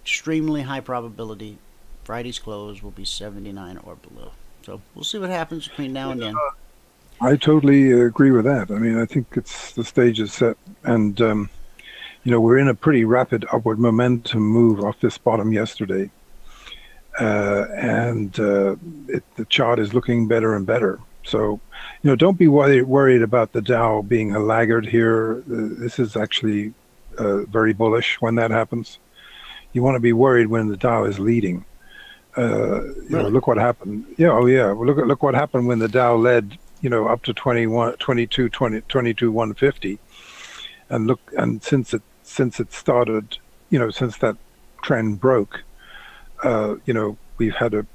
extremely high probability Friday's close will be 79 or below. So we'll see what happens between now and then. I totally agree with that. I mean, I think the stage is set, and we're in a pretty rapid upward momentum move off this bottom yesterday, and the chart is looking better and better. So, don't be worried about the Dow being a laggard here. This is actually very bullish when that happens. You want to be worried when the Dow is leading. Look what happened. Well, look what happened when the Dow led, up to 22, 150, and since it started, since that trend broke, we've had a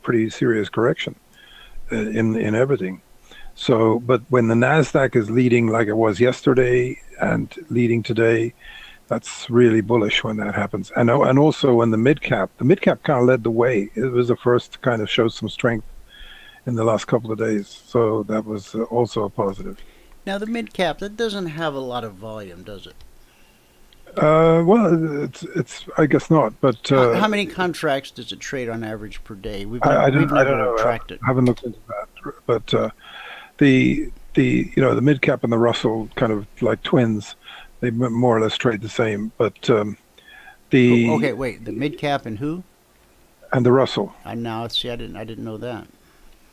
pretty serious correction in everything. So, but when the Nasdaq is leading like it was yesterday and leading today, that's really bullish when that happens. And also when the mid cap kind of led the way. It was the first to kind of show some strength in the last couple of days. So that was also a positive. Now the mid cap, that doesn't have a lot of volume, does it? Well, it's I guess not. But how many contracts does it trade on average per day? I don't know. I haven't looked into that. But the mid cap and the Russell kind of like twins. They more or less trade the same, but okay, wait, the mid cap and who? And the Russell. I didn't know that.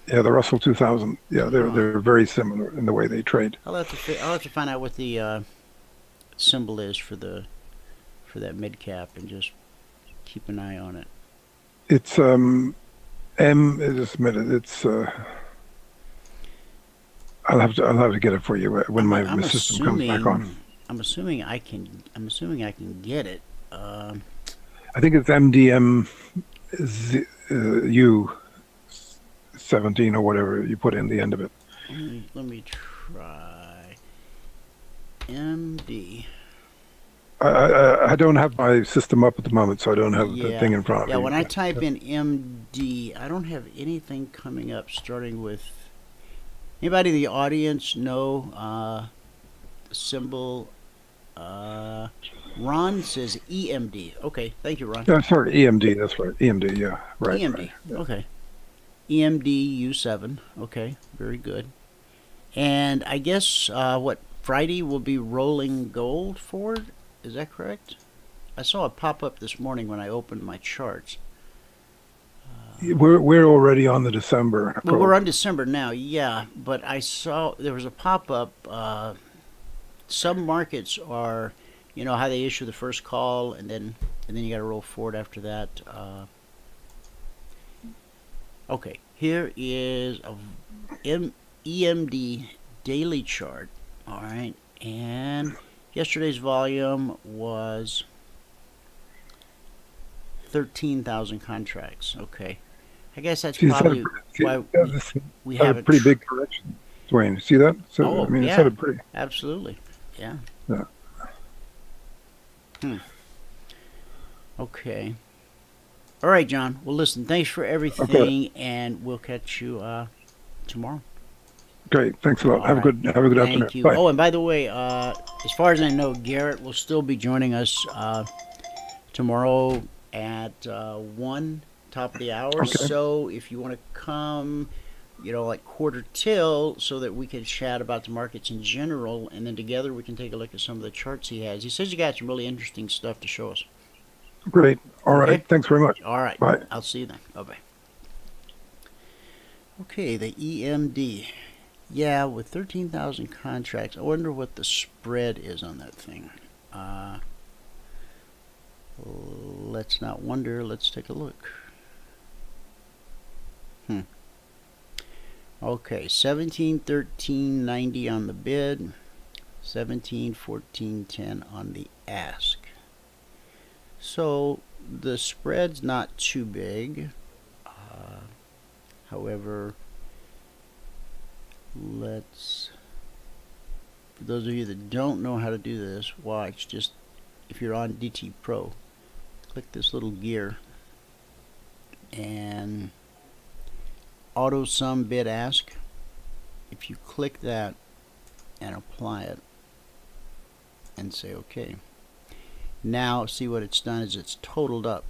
Yeah, the Russell 2000. Yeah, they're very similar in the way they trade. I'll have to find out what the symbol is for the for that mid cap and just keep an eye on it. It's just a minute. It's I'll have to get it for you when my system comes back on. I'm assuming I can get it. I think it's MDM U17 or whatever you put in the end of it. Let me try MD. I don't have my system up at the moment, so I don't have the thing in front of me. Yeah, when I type in MD, I don't have anything coming up starting with. Anybody in the audience know the symbol? Ron says EMD. Okay, thank you, Ron. Yeah, sorry, EMD. That's right. EMD. Yeah, right. EMD. Right, yeah. Okay. EMD U7. Okay, very good. And I guess what Friday will be rolling gold forward. Is that correct? I saw it pop up this morning when I opened my charts. We're already on the December. Well, we're on December now, yeah. But I saw there was a pop-up. Some markets are, you know, how they issue the first call and then you got to roll forward after that. Okay, here is a EMD daily chart. All right, and yesterday's volume was 13,000 contracts. Okay, I guess that's probably why we have a pretty big correction. Dwayne, see that? So I mean, yeah, it's had a pretty absolutely, yeah. Yeah. Okay. All right, John. Well, listen. Thanks for everything, and we'll catch you tomorrow. Great. Thanks a lot. Have a good afternoon. Thank you. Bye. Oh, and by the way, as far as I know, Garrett will still be joining us tomorrow at 1, top of the hour. Okay. So if you want to come, you know, like quarter till, so that we can chat about the markets in general, and then together we can take a look at some of the charts he has. He says you got some really interesting stuff to show us. Great. All right. Okay. Thanks very much. All right. Bye. I'll see you then. Bye-bye. Okay, the EMD. Yeah, with 13,000 contracts, I wonder what the spread is on that thing. Let's not wonder. Let's take a look. Okay, 17.13.90 on the bid, 17.14.10 on the ask. So the spread's not too big. However, for those of you that don't know how to do this, watch. Just if you're on DT Pro, click this little gear and auto sum bid ask. If you click that and apply it and say OK, now see what it's done is it's totaled up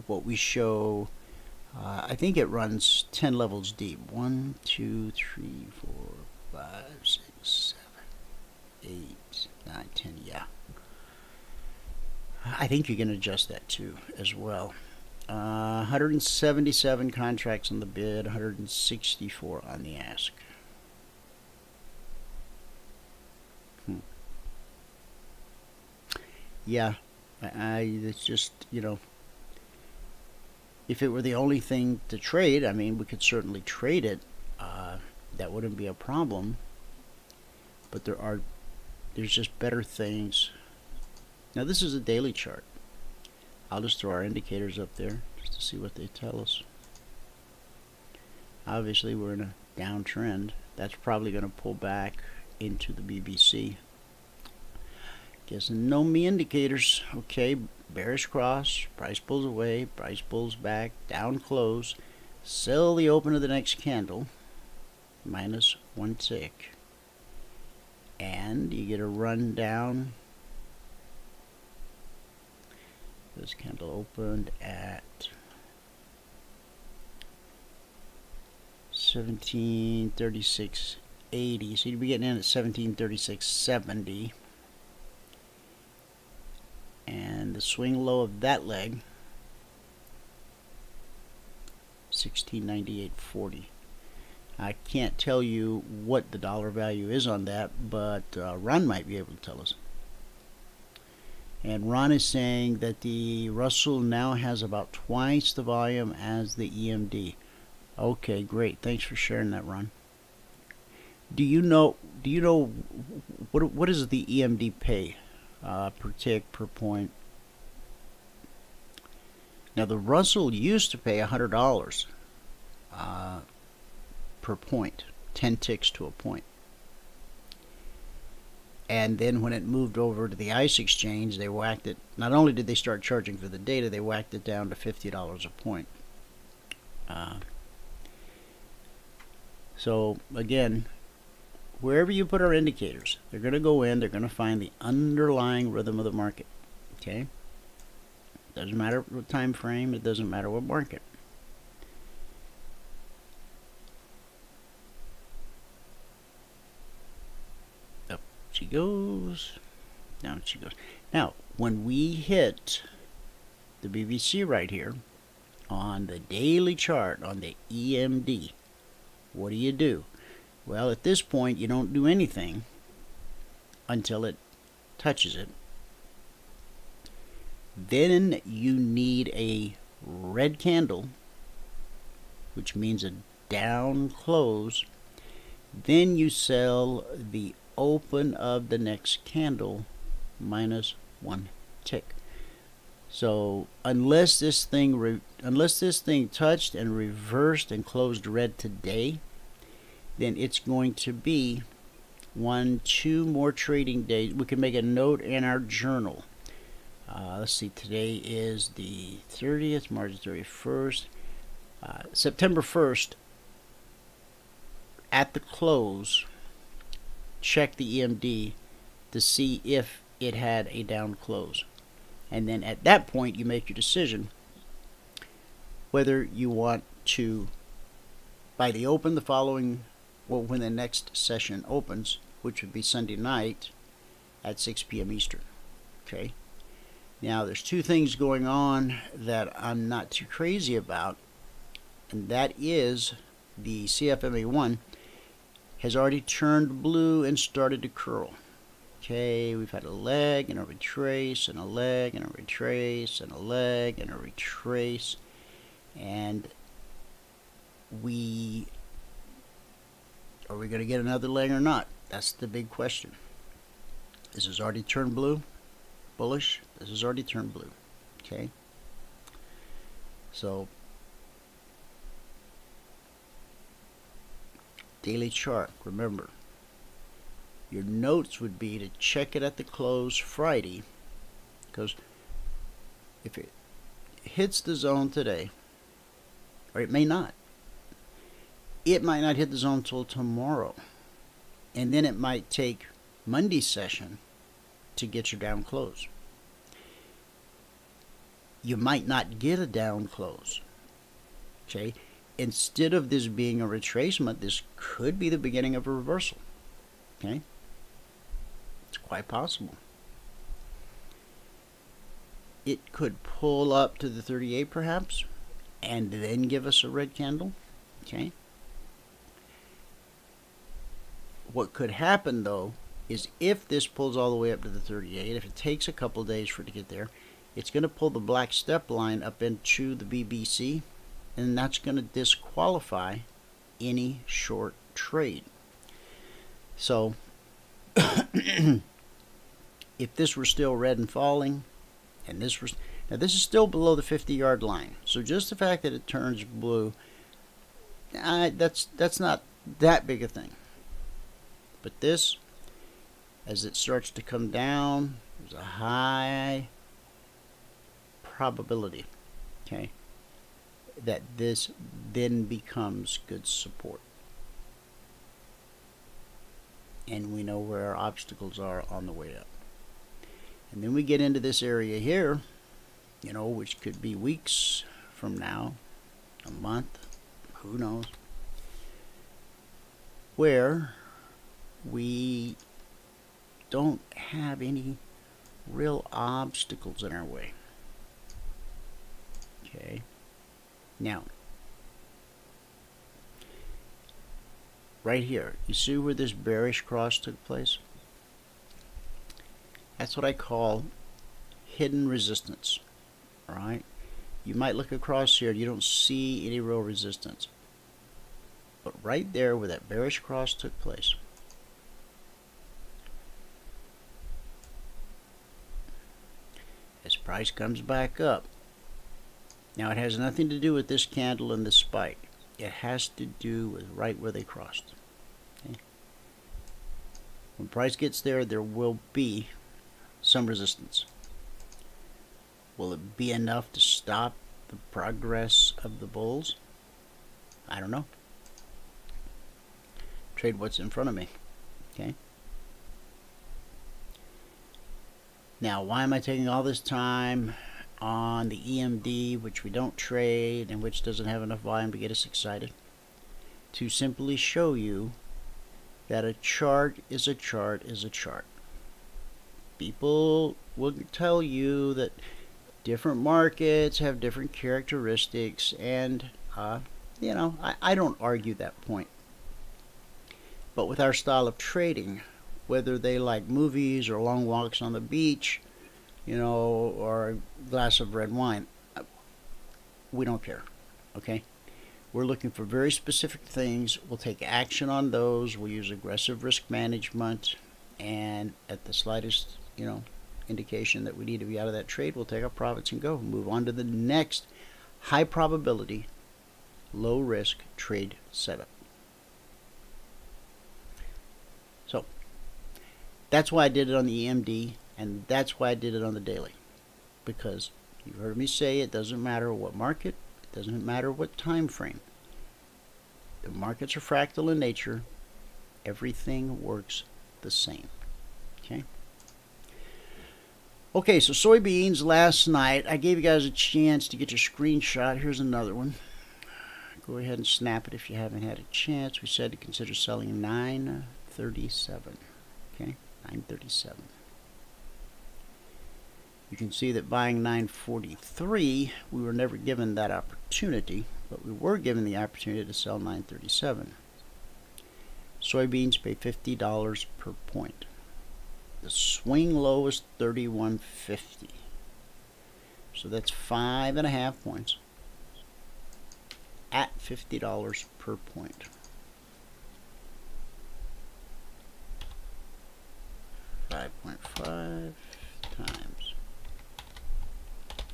what we show. I think it runs 10 levels deep. 1, 2, 3, 4, 5, 6, 7, 8, 9, 10. Yeah, I think you can adjust that too as well. 177 contracts on the bid, 164 on the ask. Yeah, it's just, you know, if it were the only thing to trade, I mean, we could certainly trade it. That wouldn't be a problem. But there's just better things. Now, this is a daily chart. I'll just throw our indicators up there just to see what they tell us. Obviously, we're in a downtrend. That's probably going to pull back into the BBC. Guess no me indicators. Okay, bearish cross, price pulls away, price pulls back, down close, sell the open of the next candle, minus 1 tick. And you get a run down. This candle opened at 1736.80, so you'd be getting in at 1736.70. And the swing low of that leg, 1698.40. I can't tell you what the dollar value is on that, but Ron might be able to tell us. And Ron is saying that the Russell now has about twice the volume as the EMD. Okay, great. Thanks for sharing that, Ron. Do you know what does the EMD pay per tick, per point? Now the Russell used to pay $100 per point, 10 ticks to a point. And then when it moved over to the ICE exchange, they whacked it. Not only did they start charging for the data, they whacked it down to $50 a point. So again, wherever you put our indicators, they're going to go in, they're going to find the underlying rhythm of the market. Okay? Doesn't matter what time frame, it doesn't matter what market. Up she goes, down she goes. Now, when we hit the BBC right here on the daily chart on the EMD, what do? Well, at this point, you don't do anything until it touches it. Then you need a red candle, which means a down close. Then you sell the open of the next candle minus 1 tick. So unless this thing touched and reversed and closed red today, then it's going to be 1-2 more trading days. We can make a note in our journal. Let's see, today is the 30th, March 31st, September 1st. At the close, check the EMD to see if it had a down close. And then at that point, you make your decision whether you want to buy the open the following, well, when the next session opens, which would be Sunday night at 6 p.m. Eastern. Okay. Now, there's two things going on that I'm not too crazy about, and that is the CFMA1 has already turned blue and started to curl. Okay, we've had a leg and a retrace and a leg and a retrace and a leg and a retrace, and are we going to get another leg or not? That's the big question. This has already turned blue, bullish. This has already turned blue. Okay, so daily chart, remember, your notes would be to check it at the close Friday, because if it hits the zone today, or it may not, it might not hit the zone until tomorrow, and then it might take Monday's session to get your down close. You might not get a down close. Okay, instead of this being a retracement, this could be the beginning of a reversal. Okay, it's quite possible. It could pull up to the 38 perhaps, and then give us a red candle. Okay. What could happen though is if this pulls all the way up to the 38, if it takes a couple days for it to get there, it's going to pull the black step line up into the BBC, and that's going to disqualify any short trade. So if this were still red and falling, and this was, now this is still below the 50-yard line, so just the fact that it turns blue, that's not that big a thing. But this, as it starts to come down, there's a high probability, okay, that this then becomes good support. And we know where our obstacles are on the way up. And then we get into this area here, you know, which could be weeks from now, a month, who knows, where we don't have any real obstacles in our way. Okay. Now, right here, you see where this bearish cross took place? That's what I call hidden resistance. All right, you might look across here, you don't see any real resistance, but right there where that bearish cross took place, as price comes back up, now it has nothing to do with this candle and this spike. It has to do with right where they crossed. Okay? When price gets there, there will be some resistance. Will it be enough to stop the progress of the bulls? I don't know. Trade what's in front of me. Okay. Now, why am I taking all this time on the EMD, which we don't trade and which doesn't have enough volume to get us excited? To simply show you that a chart is a chart is a chart. People will tell you that different markets have different characteristics, and you know, I don't argue that point. But with our style of trading, whether they like movies or long walks on the beach, you know, or a glass of red wine, we don't care. Okay, we're looking for very specific things. We'll take action on those. We'll use aggressive risk management, and at the slightest, you know, indication that we need to be out of that trade, we'll take our profits and go move on to the next high probability, low risk trade setup. So that's why I did it on the EMD, and that's why I did it on the daily, because you heard me say it doesn't matter what market, it doesn't matter what time frame. The markets are fractal in nature. Everything works the same. Okay. Okay, so soybeans last night, I gave you guys a chance to get your screenshot. Here's another one. Go ahead and snap it if you haven't had a chance. We said to consider selling 937. Okay, 937. You can see that buying 943, we were never given that opportunity, but we were given the opportunity to sell 937. Soybeans pay $50 per point. The swing low is 31.50. So that's 5.5 points at $50 per point. $5.5 times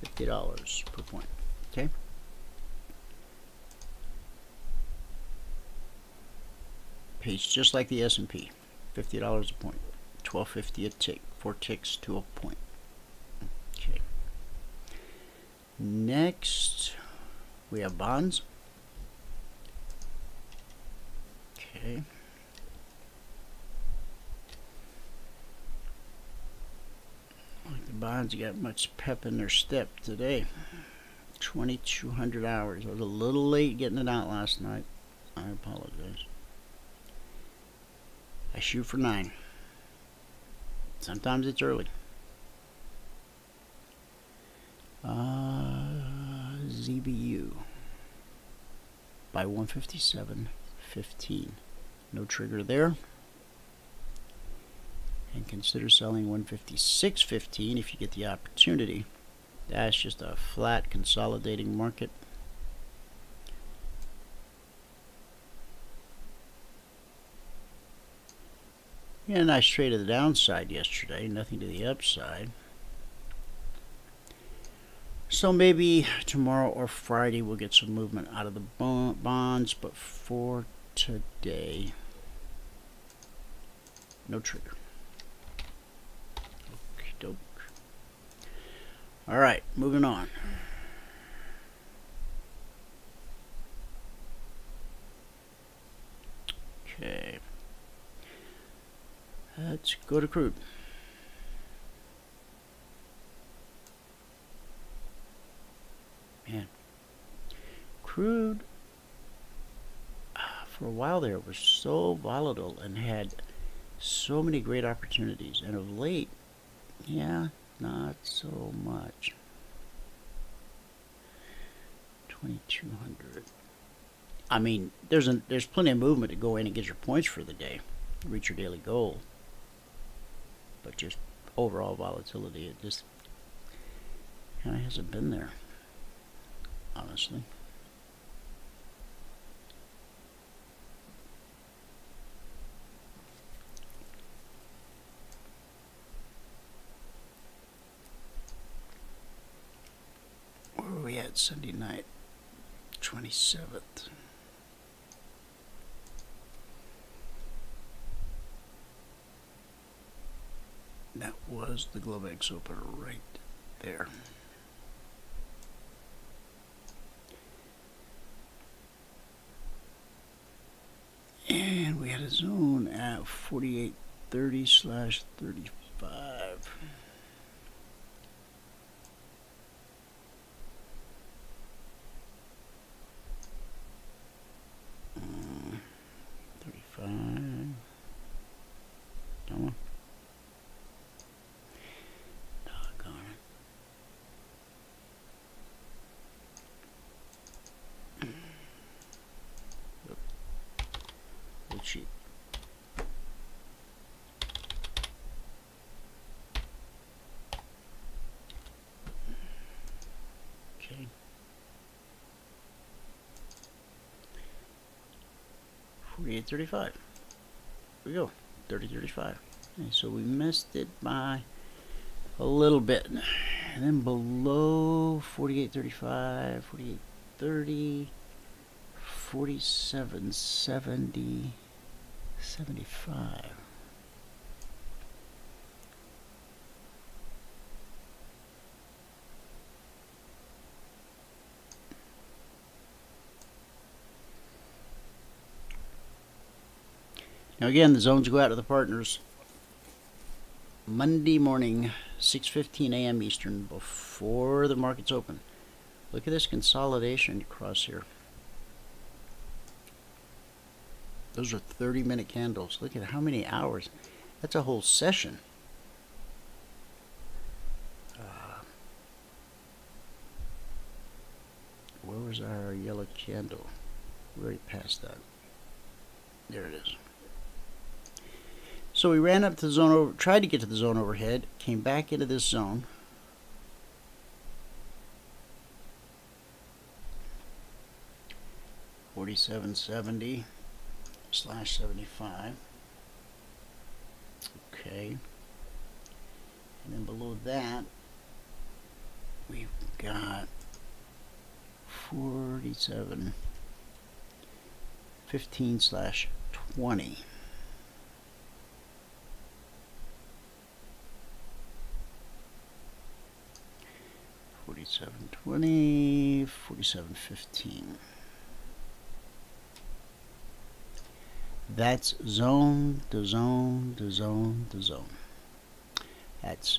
$50 per point. Okay. Pays just like the S&P. $50 a point. 12.50 a tick, 4 ticks to a point. Okay. Next, we have bonds. Okay. Like the bonds got much pep in their step today. 2,200 hours. I was a little late getting it out last night. I apologize. I shoot for 9. Sometimes it's early. ZBU by 157.15. No trigger there. And consider selling 156.15 if you get the opportunity. That's just a flat consolidating market. Yeah, a nice trade to the downside yesterday, nothing to the upside. So maybe tomorrow or Friday we'll get some movement out of the bonds, but for today, no trigger. Okie doke. Alright, moving on. Okay. Let's go to crude. Man, crude for a while there was so volatile and had so many great opportunities, and of late, yeah, not so much. 2,200. I mean, there's plenty of movement to go in and get your points for the day, reach your daily goal. But just overall volatility, it just Kind of hasn't been there, honestly. Where were we at Sunday night? 27th. That was the Globex opener right there. And we had a zone at 4830/35. Come on. Doggone it. Little cheap. Okay. 48.35. Here we go. 30.35. Okay, so we missed it by a little bit. And then below 48.35, 48.30, 47.70, 75. Now again, the zones go out to the partners Monday morning, 6:15 a.m. Eastern, before the markets open. Look at this consolidation across here. Those are 30-minute candles. Look at how many hours. That's a whole session. Where was our yellow candle? We already passed that. There it is. So we ran up to the zone over, tried to get to the zone overhead, came back into this zone. $47.70/75. Okay. And then below that, we've got 47.15/20. $47.20, $47.15. That's zone to zone to zone to zone. That's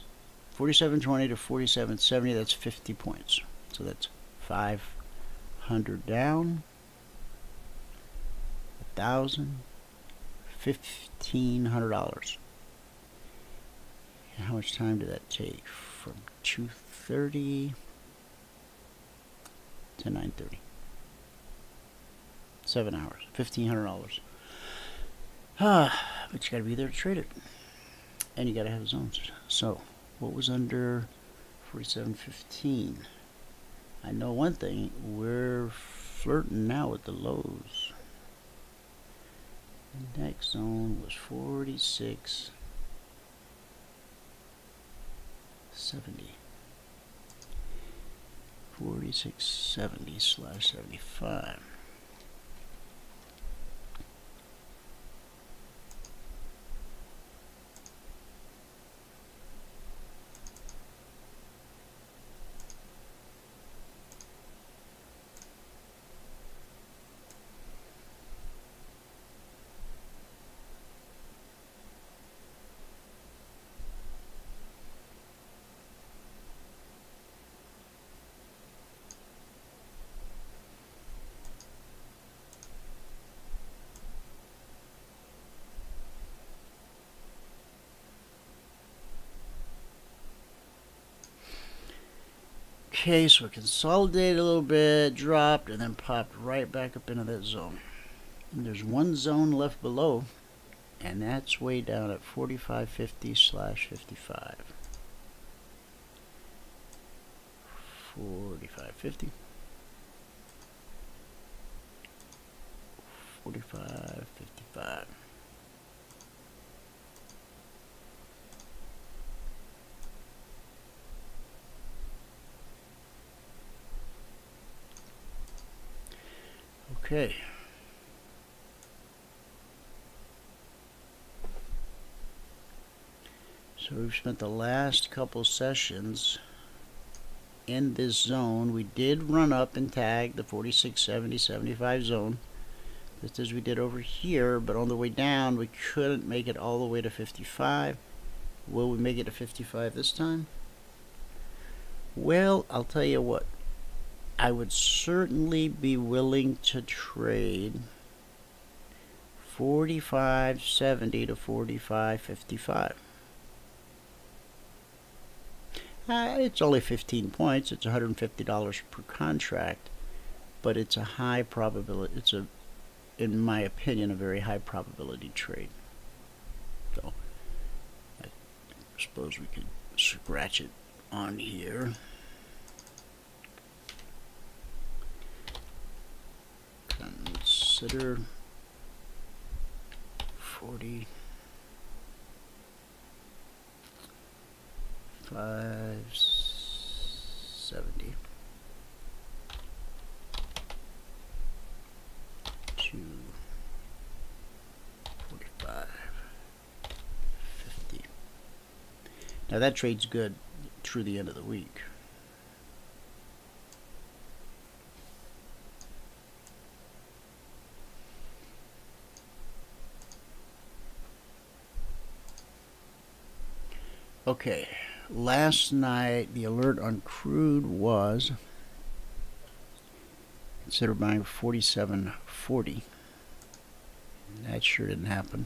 47.20 to 47.70. That's 50 points. So that's 500 down, 1,000, $1,500. And how much time did that take? From 2:30 to 9:30. 7 hours. $1,500. But you gotta be there to trade it. And you gotta have zones. So, what was under 47.15? I know one thing, we're flirting now with the lows. The next zone was 46.70. 46.70/75. Okay, so it consolidated a little bit, dropped, and then popped right back up into that zone. And there's one zone left below, and that's way down at 45.50/55. 45.50. 45.55. Okay. So we've spent the last couple sessions in this zone. We did run up and tag the 46.70-75 zone, just as we did over here, but on the way down we couldn't make it all the way to 55. Will we make it to 55 this time? Well, I'll tell you what, I would certainly be willing to trade 45.70 to 45.55. It's only 15 points. It's $150 per contract, but it's a high probability. It's a, in my opinion, a very high probability trade. So I suppose we could scratch it on here. Consider 40. 5.70 to 45.50. Now that trade's good through the end of the week. Okay. Last night, the alert on crude was consider buying 47.40. That sure didn't happen.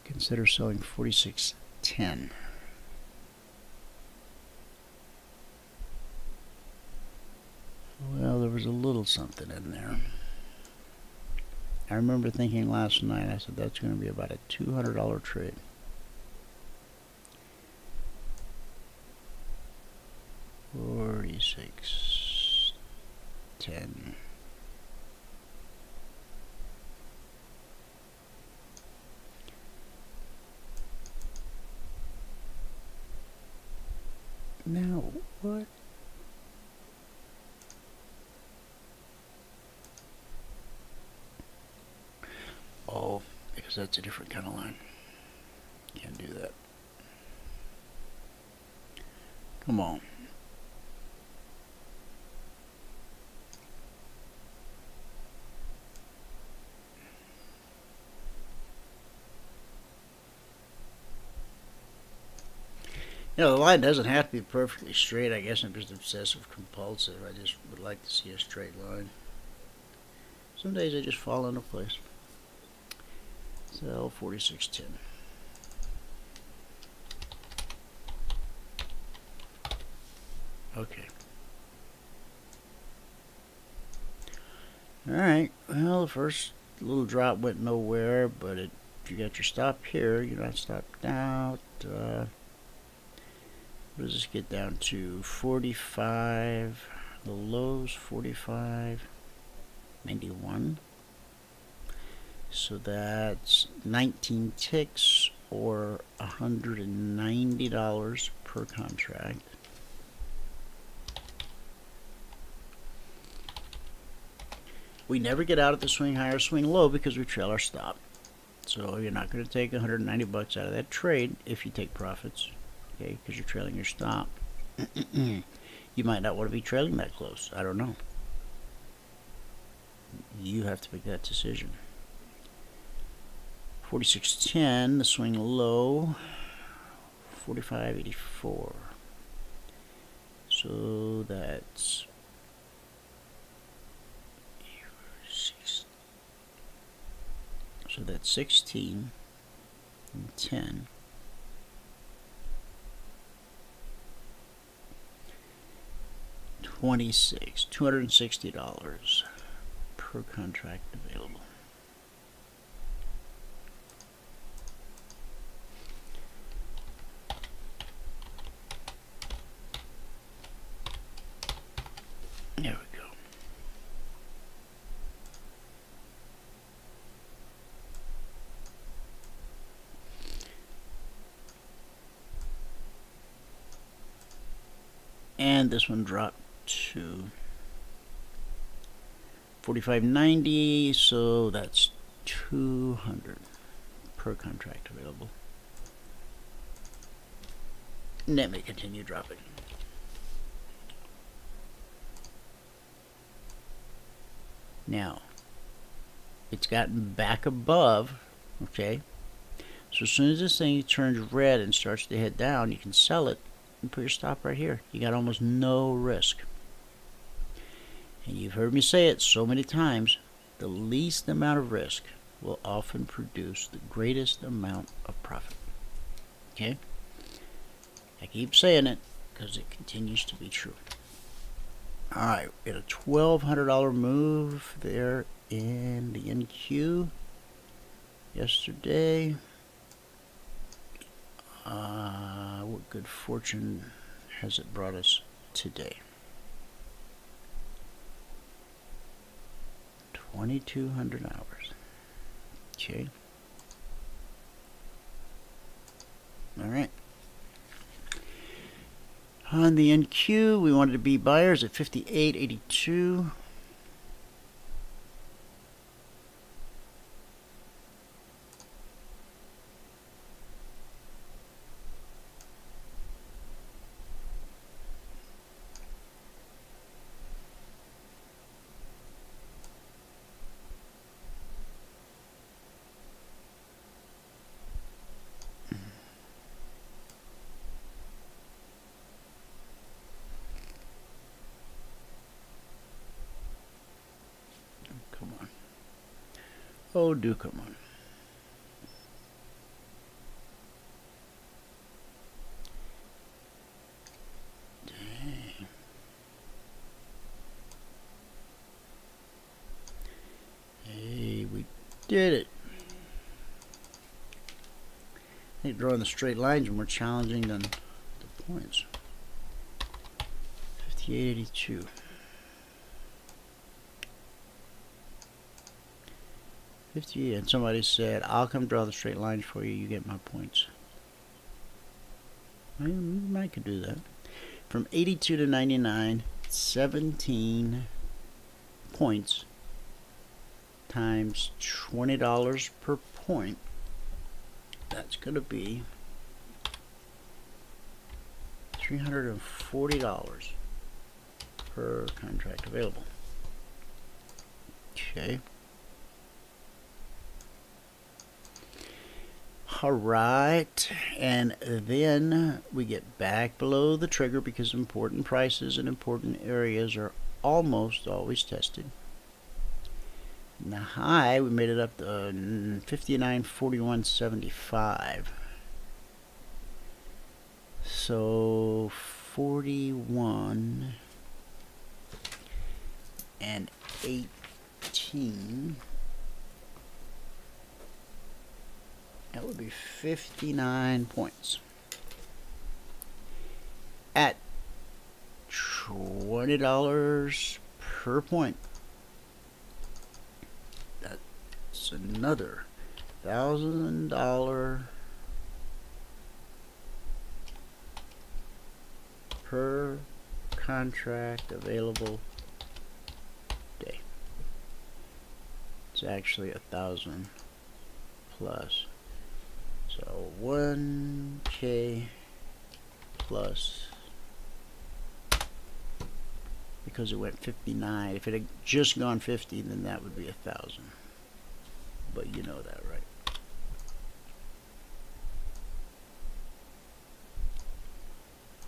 Consider selling 46.10. Well, there was a little something in there. I remember thinking last night, I said that's going to be about a $200 trade. $46.10. Now what? Oh, because that's a different kind of line. Can't do that. Come on. You know, the line doesn't have to be perfectly straight. I guess I'm just obsessive compulsive. I just would like to see a straight line. Some days I just fall into place. Sell 46.10. Okay. Alright, well, the first little drop went nowhere, but if you got your stop here, you're not stopped out. What does this get down to? 45. The lows 45.91. So that's 19 ticks or $190 per contract. We never get out at the swing high or swing low because we trail our stop. So you're not going to take 190 bucks out of that trade if you take profits. Okay, because you're trailing your stop. You might not want to be trailing that close. I don't know. You have to make that decision. 46.10, the swing low, 45.84. So that's So that's 16 and 10. $260 per contract available. And this one dropped to 45.90, so that's 200 per contract available. And that may continue dropping. Now, it's gotten back above, okay? So as soon as this thing turns red and starts to head down, you can sell it and put your stop right here. You got almost no risk. And you've heard me say it so many times, the least amount of risk will often produce the greatest amount of profit. Okay? I keep saying it because it continues to be true. Alright, we had a $1,200 move there in the NQ yesterday. What good fortune has it brought us today? 2,200 hours. Okay. Alright. On the NQ, we wanted to be buyers at 58.82. Oh, do come on. Dang. Hey, we did it. I think drawing the straight lines are more challenging than the points. 58.82. 50, and somebody said, I'll come draw the straight lines for you, you get my points. I could do that. From 82 to 99, 17 points times $20 per point. That's going to be $340 per contract available. Okay. Alright, and then we get back below the trigger because important prices and important areas are almost always tested. And the high, we made it up to 59.41.75. So 41 and 18. That would be 59 points at $20 per point. That's another $1,000 per contract available day. It's actually 1,000 plus. So 1K plus, because it went 59. If it had just gone 50, then that would be 1,000. But you know that, right?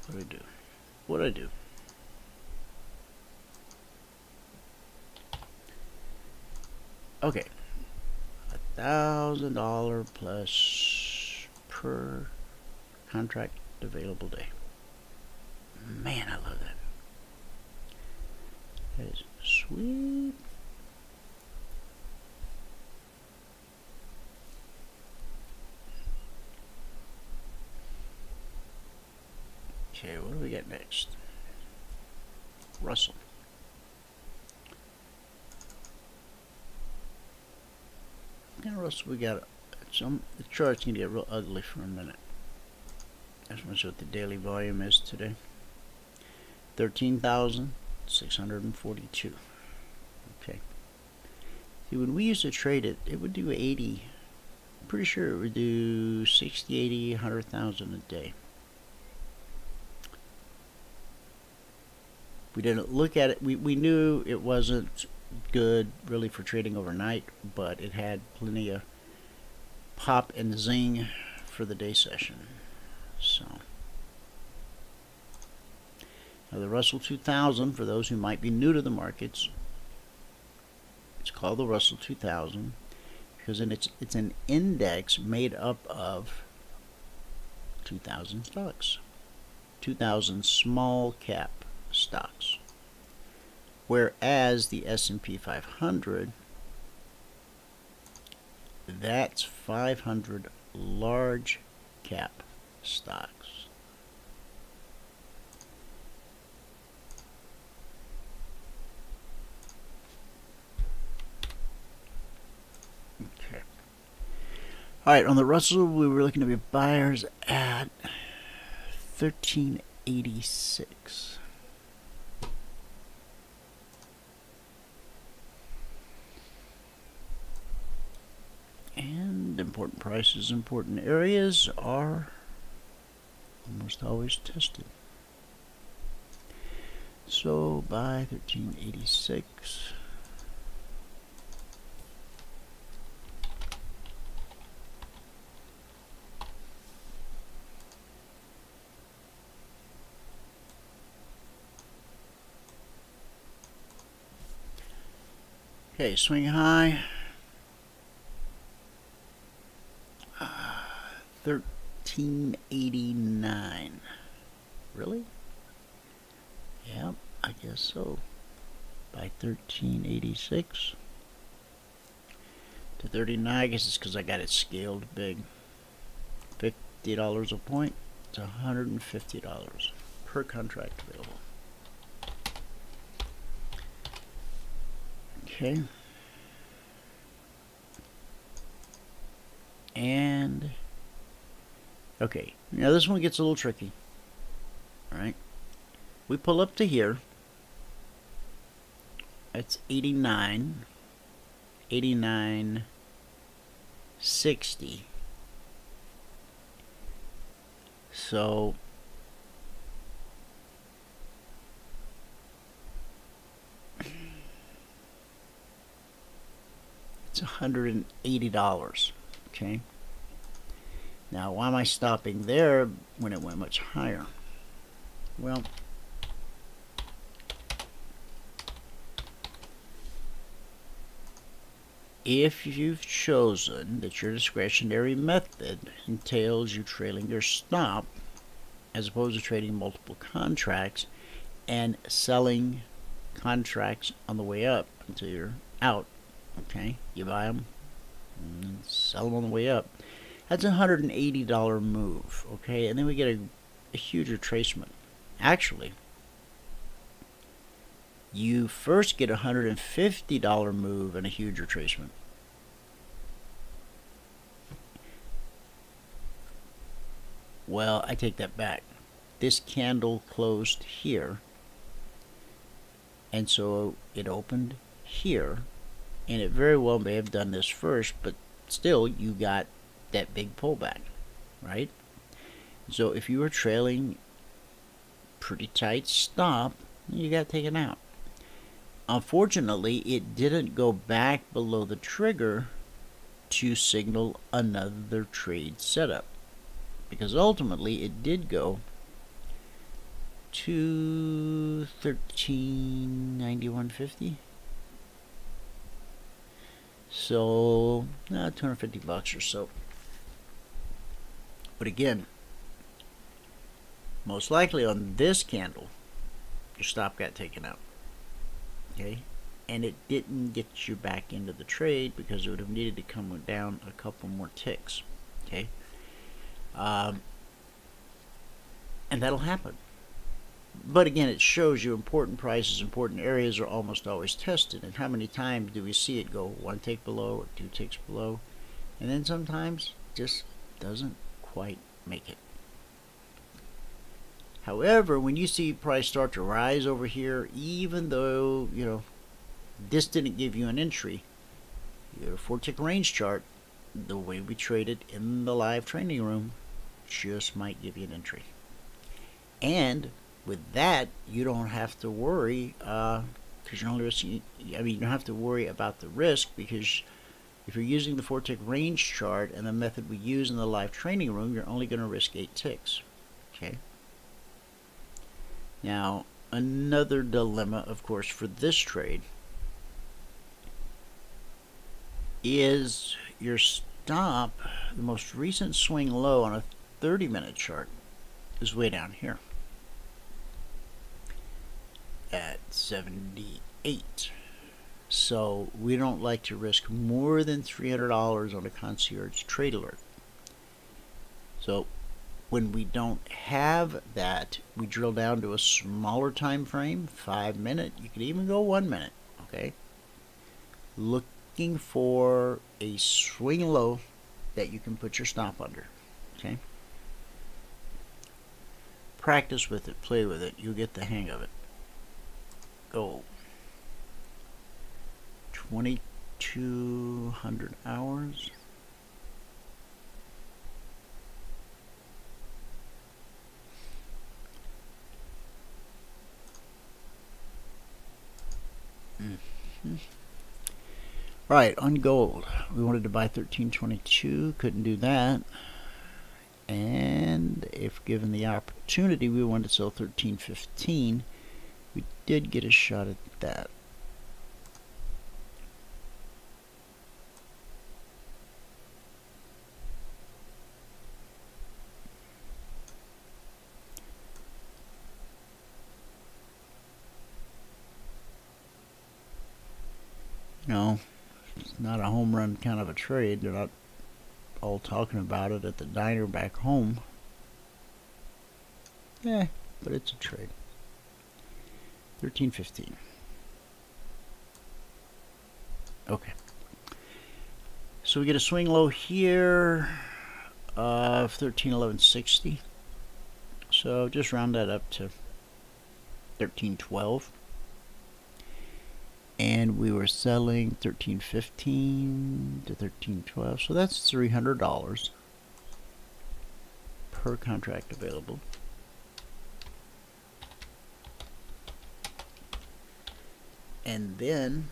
What do I do? What do I do? Okay, $1,000 plus per contract available day. Man, I love that. That is sweet. Okay, what do we get next? Russell. Now, Russell, we got some. The chart's gonna get real ugly for a minute. I just want to see what the daily volume is today. 13,642. Okay. See, when we used to trade it, it would do 80. I'm pretty sure it would do 60, 80, 100,000 a day. We didn't look at it. We knew it wasn't good really for trading overnight, but it had plenty of pop and zing for the day session. So now the Russell 2000, for those who might be new to the markets, it's called the Russell 2000 because it's an index made up of 2,000 stocks, 2,000 small cap stocks, whereas the S&P 500, that's 500 large cap stocks. Okay. All right, on the Russell, we were looking to be buyers at 1386. And important prices, important areas are almost always tested. So buy 1386. Okay, swing high. 1389. Really? Yeah, I guess so. By 1386 to 39. I guess it's because I got it scaled big. $50 a point. It's $150 per contract available. Okay. And okay, now this one gets a little tricky. All right, we pull up to here. It's 89, 89.60. So it's $180. Okay. Now, why am I stopping there when it went much higher? Well, if you've chosen that your discretionary method entails you trailing your stop as opposed to trading multiple contracts and selling contracts on the way up until you're out, okay, you buy them and sell them on the way up. That's a $180 move, okay? And then we get a huge retracement. Actually, you first get a $150 move and a huge retracement. Well, I take that back. This candle closed here, and so it opened here, and it very well may have done this first, but still you got that big pullback, right? So if you were trailing pretty tight stop, you got taken out. Unfortunately, it didn't go back below the trigger to signal another trade setup, because ultimately it did go to 1391.50. So $250 or so. But again, most likely on this candle, your stop got taken out. Okay, and it didn't get you back into the trade because it would have needed to come down a couple more ticks. Okay, and that'll happen. But again, it shows you important prices, important areas are almost always tested. And how many times do we see it go one tick below or two ticks below, and then sometimes just doesn't quite make it. However, when you see price start to rise over here, even though, you know, this didn't give you an entry, your 4-tick range chart, the way we traded in the live trading room, just might give you an entry. And with that, you don't have to worry, because you're only risking, I mean, you don't have to worry about the risk, because if you're using the 4-tick range chart and the method we use in the live trading room, you're only going to risk 8 ticks. Okay. Now, another dilemma, of course, for this trade is your stop. The most recent swing low on a 30-minute chart is way down here at 78. So we don't like to risk more than $300 on a Concierge Trade Alert. So when we don't have that, we drill down to a smaller time frame, 5-minute. You could even go 1 minute. Okay, looking for a swing low that you can put your stop under. Okay, practice with it, play with it, you'll get the hang of it. Go. 2200 hours. Right, on gold, we wanted to buy 1322, couldn't do that. And if given the opportunity, we wanted to sell 1315. We did get a shot at that. No, it's not a home run kind of a trade. They're not all talking about it at the diner back home. Yeah, but it's a trade. 1315. Okay. So we get a swing low here of 1311.60. So just round that up to 1312. And we were selling 1315 to 1312, so that's $300 per contract available. And then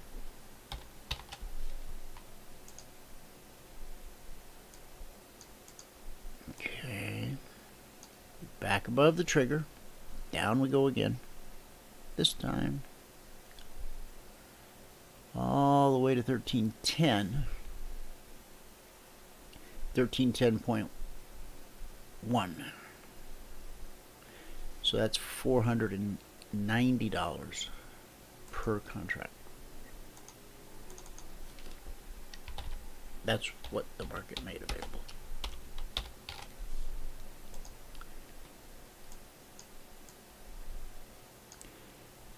okay, back above the trigger, down we go again. This time all the way to 1310, 1310.1. So that's $490 per contract. That's what the market made available.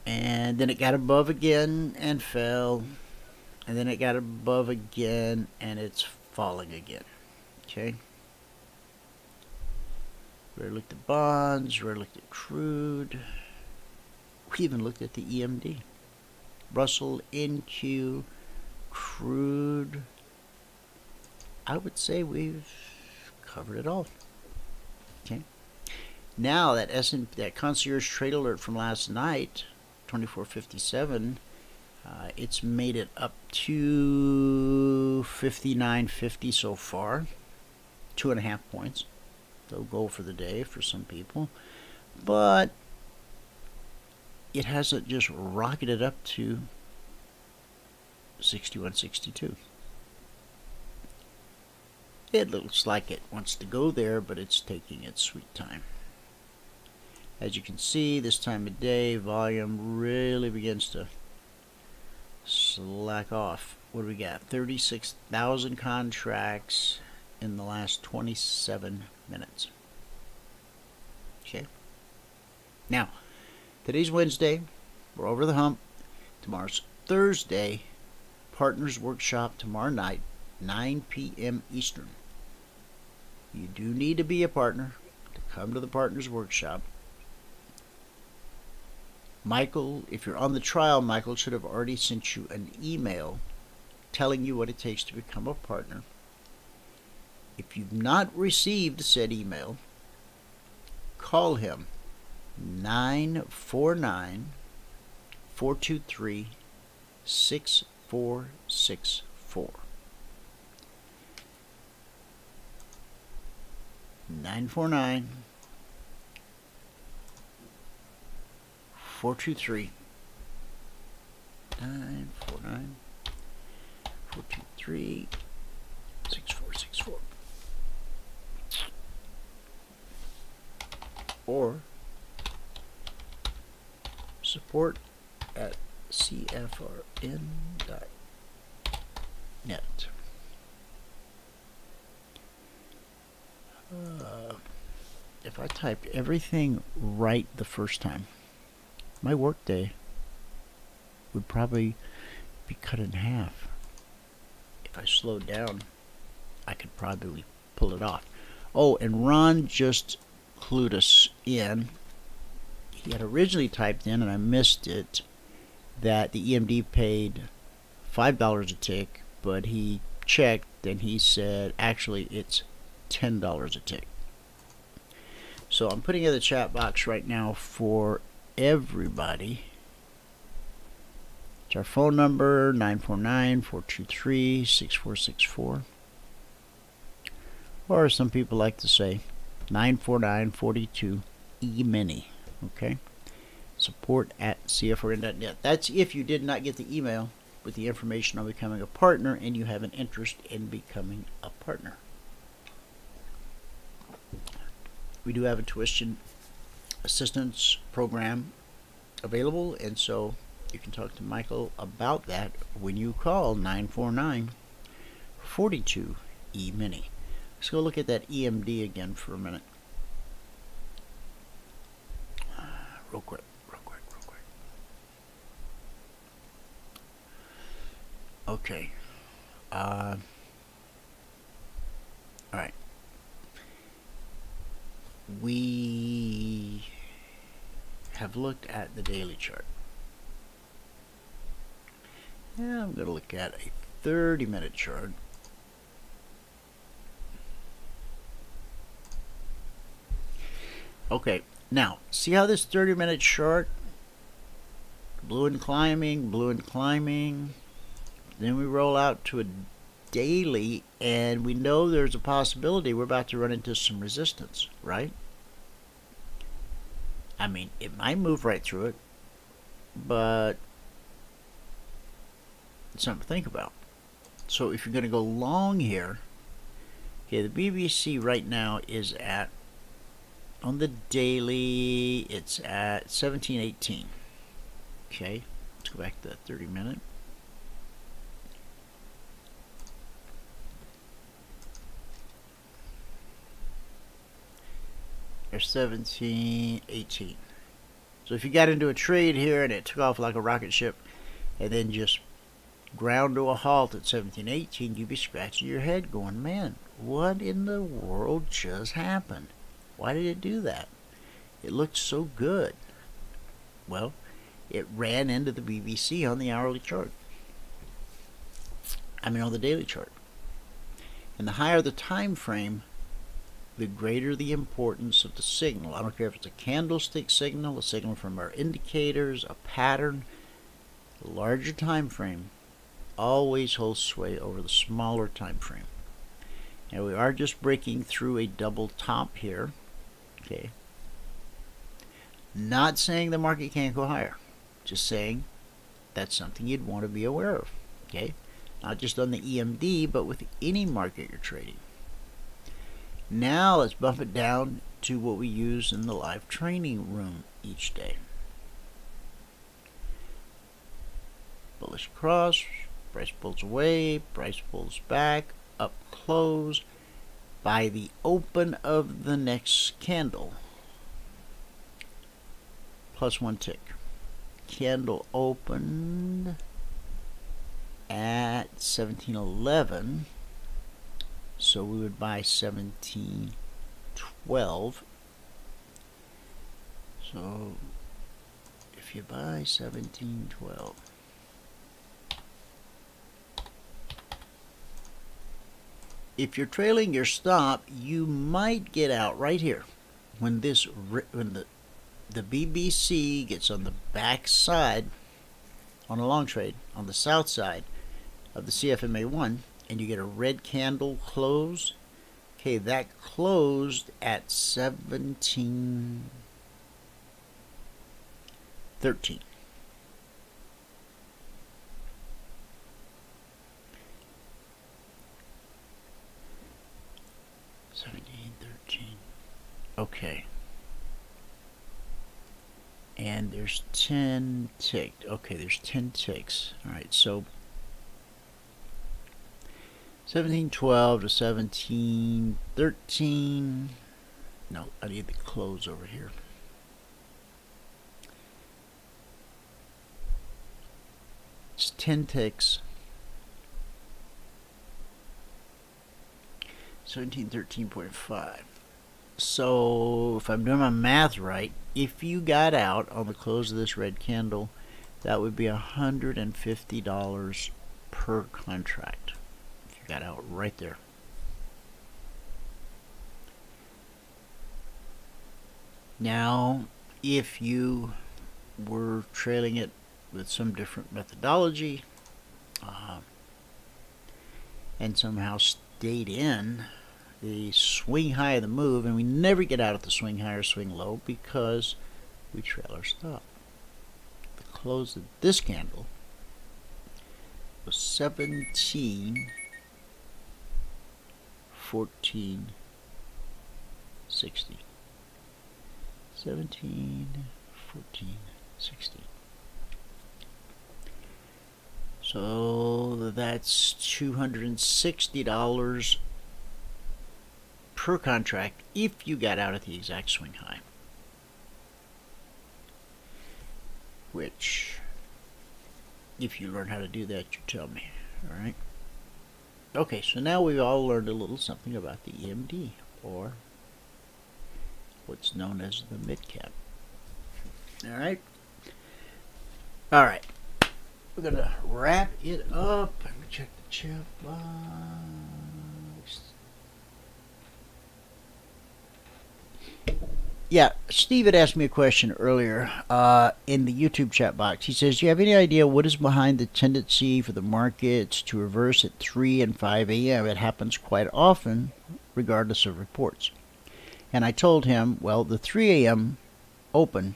And then it got above again and fell, and then it got above again and it's falling again. Okay, we already looked at bonds, we already looked at crude, we even looked at the EMD, Russell, NQ, crude. I would say we've covered it all. Okay, now that that Concierge Trade Alert from last night, 2457, it's made it up to 59.50 so far, 2.5 points. They'll go for the day for some people, but it hasn't just rocketed up to 61.62. It looks like it wants to go there, but it's taking its sweet time. As you can see, this time of day, volume really begins to slack off. What do we got? 36,000 contracts in the last 27 minutes. Okay. Now, today's Wednesday. We're over the hump. Tomorrow's Thursday. Partners Workshop tomorrow night, 9 p.m. Eastern. You do need to be a partner to come to the Partners Workshop. Michael, if you're on the trial, Michael should have already sent you an email telling you what it takes to become a partner. If you've not received said email, call him 949-423-6464. 949-423 6464, or support at cfrn.net. If I typed everything right the first time, my workday would probably be cut in half. If I slowed down, I could probably pull it off. Oh, and Ron just clued us in. He had originally typed in, and I missed it, that the EMD paid $5 a tick, but he checked and he said actually it's $10 a tick. So I'm putting in the chat box right now for everybody. It's our phone number, 949-423-6464. Or some people like to say 949-42-EMINI. Okay? Support at cfrn.net. That's if you did not get the email with the information on becoming a partner and you have an interest in becoming a partner. We do have a tuition assistance program available, and so you can talk to Michael about that when you call 949-42-EMINI. Let's go look at that EMD again for a minute. Real quick. Okay. All right. We have looked at the daily chart. Yeah, I'm going to look at a 30-minute chart. Okay, now, see how this 30-minute chart, blue and climbing, then we roll out to a daily, and we know there's a possibility we're about to run into some resistance, right? I mean, it might move right through it, but it's something to think about. So if you're going to go long here, okay, the BBC right now is at, on the daily, it's at 1718. Okay, let's go back to that 30-minute. There's 1718. So if you got into a trade here and it took off like a rocket ship and then just ground to a halt at 1718, you'd be scratching your head going, man, what in the world just happened? Why did it do that? It looked so good. Well, it ran into the BBC on the hourly chart. I mean on the daily chart. And the higher the time frame, the greater the importance of the signal. I don't care if it's a candlestick signal, a signal from our indicators, a pattern. The larger time frame always holds sway over the smaller time frame. Now we are just breaking through a double top here. Okay. Not saying the market can't go higher. Just saying that's something you'd want to be aware of. Okay. Not just on the EMD, but with any market you're trading. Now let's bump it down to what we use in the live training room each day. Bullish cross, price pulls away, price pulls back, up close, by the open of the next candle. Plus one tick. Candle opened at 1711. So we would buy 1712. So if if you buy 1712. If you're trailing your stop, you might get out right here when the BBC gets on the back side on a long trade on the south side of the CFMA1, and you get a red candle close. Okay, that closed at 1713. Okay. And there's 10 ticked. Okay, there's 10 ticks. Alright, so 1712 to 1713. No, I need the close over here. It's 10 ticks. 1713.5. So if I'm doing my math right, if you got out on the close of this red candle, that would be $150 per contract. If you got out right there. Now, if you were trailing it with some different methodology and somehow stayed in the swing high of the move, and we never get out at the swing high or swing low because we trail our stop. The close of this candle was 1714.60. 1714.60. So that's $260 per contract if you got out at the exact swing high. Which, if you learn how to do that, you tell me. Alright? Okay, so now we've all learned a little something about the EMD, or what's known as the mid-cap. Alright? Alright. We're going to wrap it up. Let me check the chat box. Yeah, Steve had asked me a question earlier in the YouTube chat box. He says, do you have any idea what is behind the tendency for the markets to reverse at 3 and 5 a.m.? It happens quite often, regardless of reports. And I told him, well, the 3 a.m. open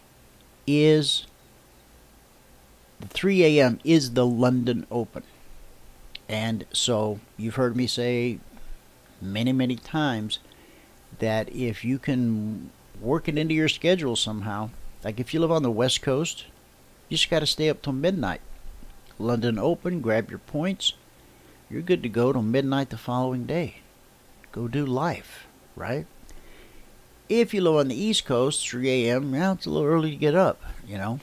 is... The 3 a.m. is the London Open. And so you've heard me say many, many times that if you can work it into your schedule somehow, like if you live on the West Coast, you just got to stay up till midnight. London Open, grab your points. You're good to go till midnight the following day. Go do life, right? If you live on the East Coast, 3 a.m., well, it's a little early to get up, you know.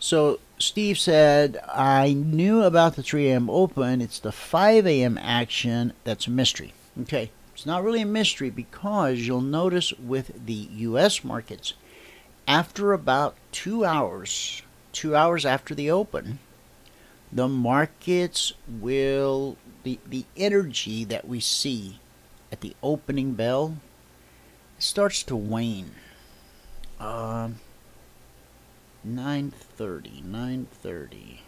So Steve said, I knew about the 3 a.m. open. It's the 5 a.m. action that's a mystery. Okay, it's not really a mystery because you'll notice with the U.S. markets, after about 2 hours after the open, the markets will, the energy that we see at the opening bell starts to wane. 9:30.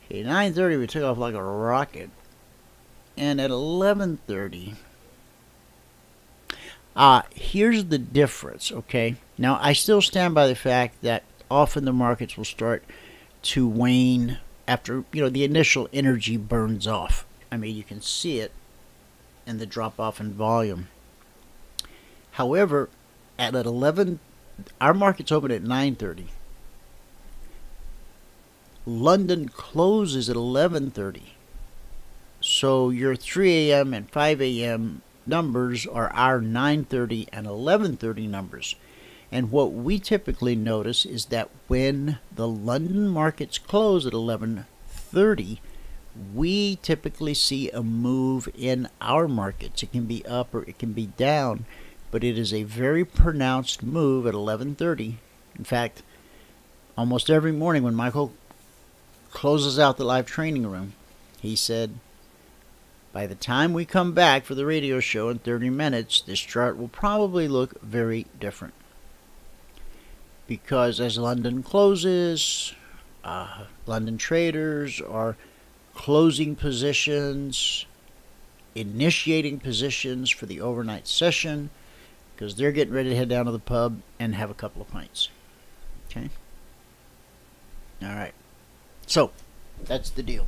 Okay, 9:30 we took off like a rocket, and at 11:30, here's the difference. Okay, now I still stand by the fact that often the markets will start to wane after the initial energy burns off. I mean, you can see it in the drop off in volume. However, at 11, our markets open at 9:30. London closes at 11:30. So your 3 a.m. and 5 a.m. numbers are our 9:30 and 11:30 numbers. And what we typically notice is that when the London markets close at 11:30, we typically see a move in our markets. It can be up or it can be down, but it is a very pronounced move at 11:30. In fact, almost every morning when Michael closes out the live training room, he said, by the time we come back for the radio show in 30 minutes, this chart will probably look very different. Because as London closes, London traders are closing positions, initiating positions for the overnight session, because they're getting ready to head down to the pub and have a couple of pints. Okay? All right. So, that's the deal.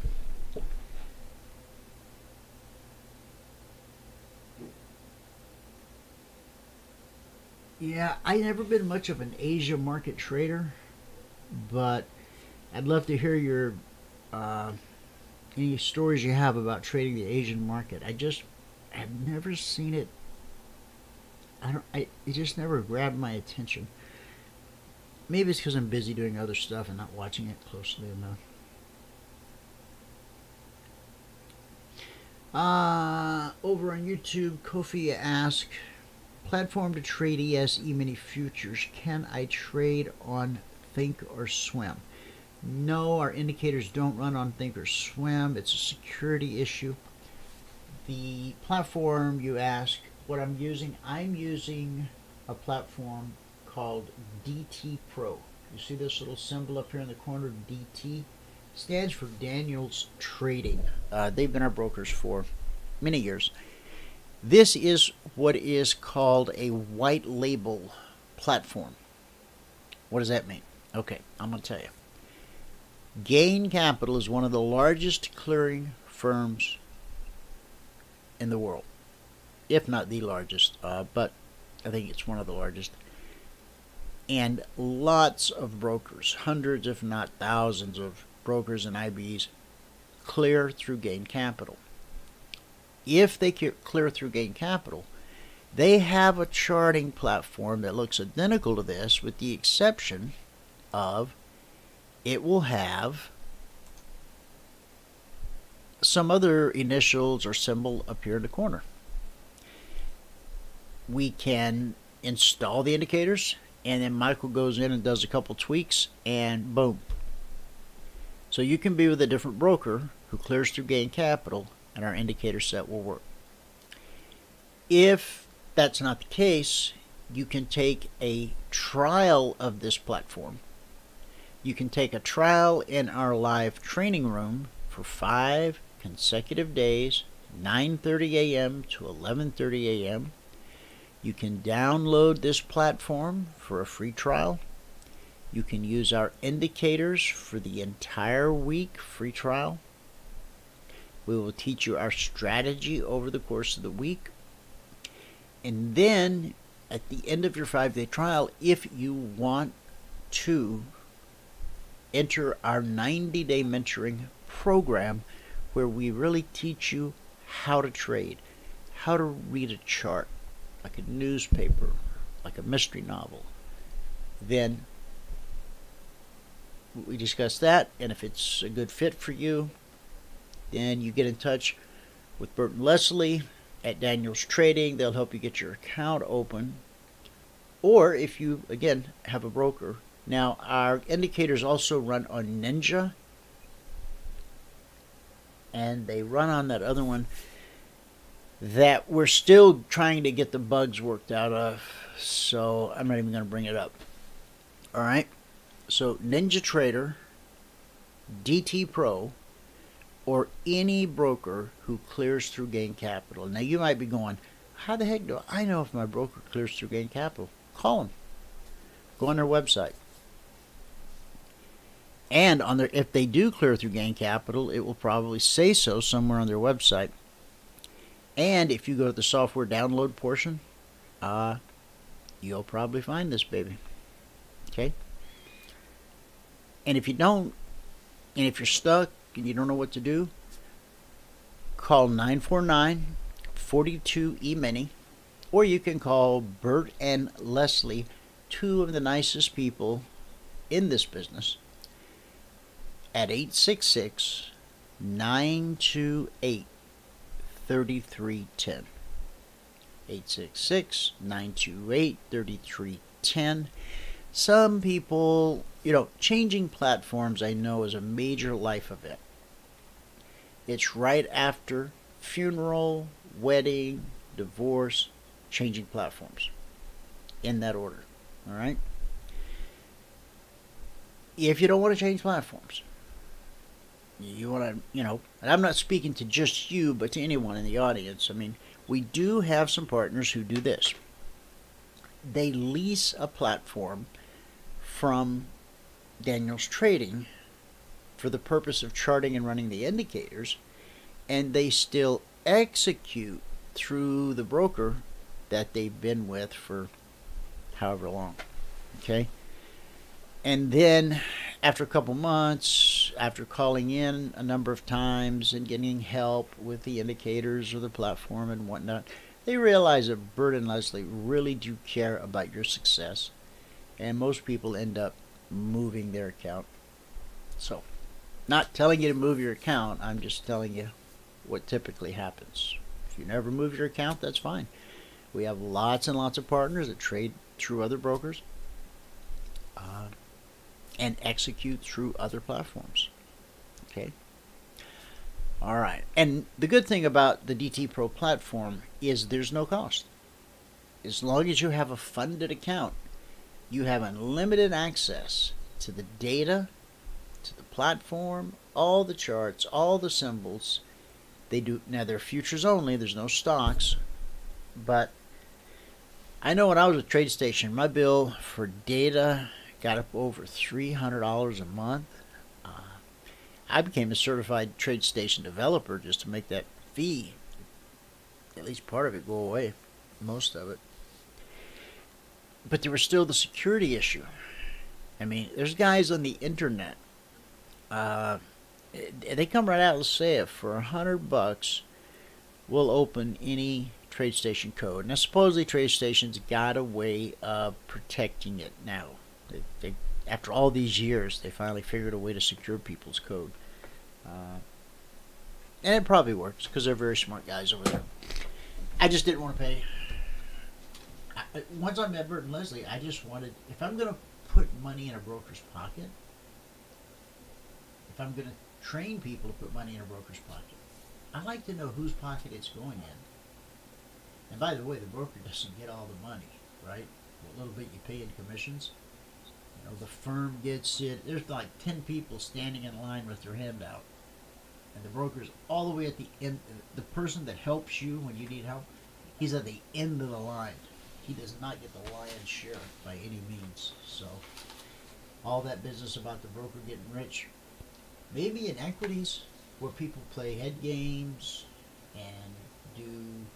Yeah, I've never been much of an Asia market trader, but I'd love to hear your any stories you have about trading the Asian market. I just have never seen it. It just never grabbed my attention. Maybe it's because I'm busy doing other stuff and not watching it closely enough. Over on YouTube, Kofi asked, platform to trade ES Emini Futures. Can I trade on Think or Swim? No, our indicators don't run on Think or Swim. It's a security issue. The platform you ask what I'm using a platform called DT Pro. You see this little symbol up here in the corner, DT? Stands for Daniels Trading. They've been our brokers for many years. This is what is called a white label platform. What does that mean? Okay, I'm going to tell you. Gain Capital is one of the largest clearing firms in the world, if not the largest, but I think it's one of the largest. And lots of brokers, hundreds if not thousands of brokers and IBs clear through Gain Capital. If they clear through Gain Capital, they have a charting platform that looks identical to this, with the exception of it will have some other initials or symbol up here in the corner. We can install the indicators, and then Michael goes in and does a couple tweaks, and boom. So you can be with a different broker who clears through Gain Capital, and our indicator set will work. If that's not the case, you can take a trial of this platform. You can take a trial in our live training room for 5 consecutive days, 9:30 a.m. to 11:30 a.m. You can download this platform for a free trial. You can use our indicators for the entire week free trial. We will teach you our strategy over the course of the week. And then at the end of your 5-day trial, if you want to enter our 90-day mentoring program, where we really teach you how to trade, how to read a chart, like a newspaper, like a mystery novel, then we discuss that, and if it's a good fit for you, then you get in touch with Bert and Leslie at Daniels Trading. They'll help you get your account open. Or if you, again, have a broker. Now, our indicators also run on Ninja, and they run on that other one that we're still trying to get the bugs worked out of, so I'm not even going to bring it up. All right, so Ninja Trader, DT Pro, or any broker who clears through Gain Capital. Now you might be going, how the heck do I know if my broker clears through Gain Capital? Call them. Go on their website. And on their, if they do clear through Gain Capital, it will probably say so somewhere on their website. And if you go to the software download portion, you'll probably find this baby. Okay? And if you don't, and if you're stuck and you don't know what to do, call 949-42-EMINI, or you can call Bert and Leslie, two of the nicest people in this business, at 866-928-3310. 866-928-3310. Some people You know, changing platforms, I know, is a major life event. It's right after funeral, wedding, divorce, changing platforms. In that order. All right? If you don't want to change platforms, you want to, you know, and I'm not speaking to just you, but to anyone in the audience. I mean, we do have some partners who do this. They lease a platform from Daniel's Trading for the purpose of charting and running the indicators, and they still execute through the broker that they've been with for however long. Okay? And then after a couple months, after calling in a number of times and getting help with the indicators or the platform and whatnot, they realize that Bert and Leslie really do care about your success, and most people end up moving their account. So, not telling you to move your account, I'm just telling you what typically happens. If you never move your account, that's fine. We have lots and lots of partners that trade through other brokers and execute through other platforms. Okay? All right. And the good thing about the DT Pro platform is there's no cost. As long as you have a funded account, you have unlimited access to the data, to the platform, all the charts, all the symbols. They do now, they're futures only, there's no stocks, but I know when I was at TradeStation, my bill for data got up over $300 a month. I became a certified TradeStation developer just to make that fee, at least part of it, go away, most of it. But there was still the security issue. I mean, there's guys on the internet. They come right out and say it for $100, we'll open any TradeStation code. Now, supposedly TradeStation's got a way of protecting it now. They after all these years, they finally figured a way to secure people's code. And it probably works because they're very smart guys over there. I just didn't want to pay. Once I met Bert and Leslie, I just wanted, if I'm going to put money in a broker's pocket, if I'm going to train people to put money in a broker's pocket, I like to know whose pocket it's going in. And by the way, the broker doesn't get all the money, right? A little bit you pay in commissions. You know, the firm gets it. There's like 10 people standing in line with their hand out. And the broker's all the way at the end. The person that helps you when you need help, he's at the end of the line. He does not get the lion's share by any means. So, all that business about the broker getting rich, maybe in equities where people play head games and do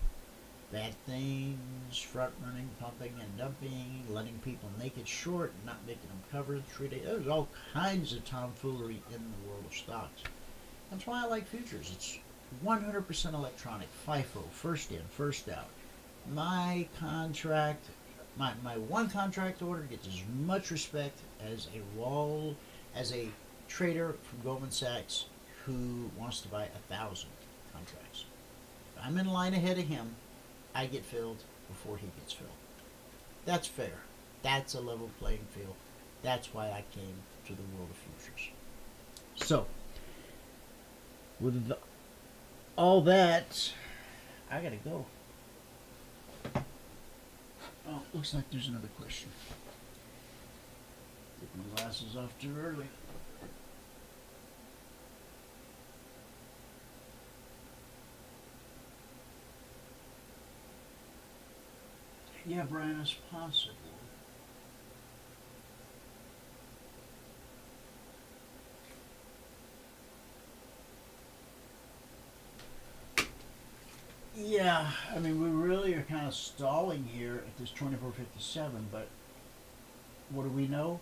bad things, front running, pumping and dumping, letting people make it short, not making them cover 3 days. There's all kinds of tomfoolery in the world of stocks. That's why I like futures. It's 100% electronic, FIFO, first in, first out. My contract, my one contract order gets as much respect as a trader from Goldman Sachs who wants to buy 1,000 contracts. If I'm in line ahead of him, I get filled before he gets filled. That's fair. That's a level playing field. That's why I came to the world of futures. So, with all that, I gotta go. Oh, looks like there's another question. Take my glasses off too early. Yeah, Brian, it's possible. Yeah, I mean, we really are kind of stalling here at this 24.57, but what do we know?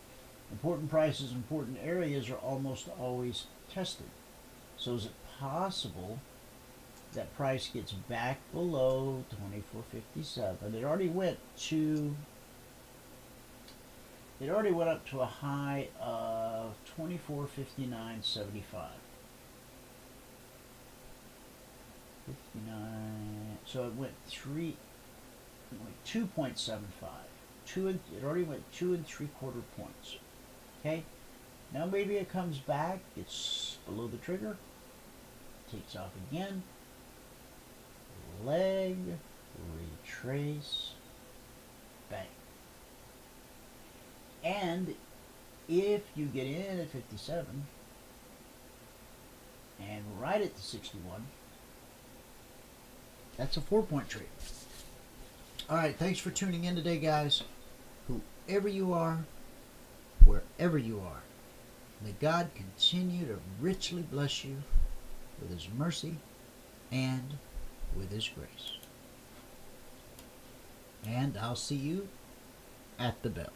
Important prices, important areas are almost always tested. So is it possible that price gets back below 24.57? It already went up to a high of 24.59.75. 59. So it went 2.75. It already went 2 3/4 points. Okay, now maybe it comes back, gets below the trigger, takes off again, leg, retrace, bang. And if you get in at 57 and right at the 61, that's a 4-point trade. Alright, thanks for tuning in today, guys. Whoever you are, wherever you are, may God continue to richly bless you with His mercy and with His grace. And I'll see you at the bell.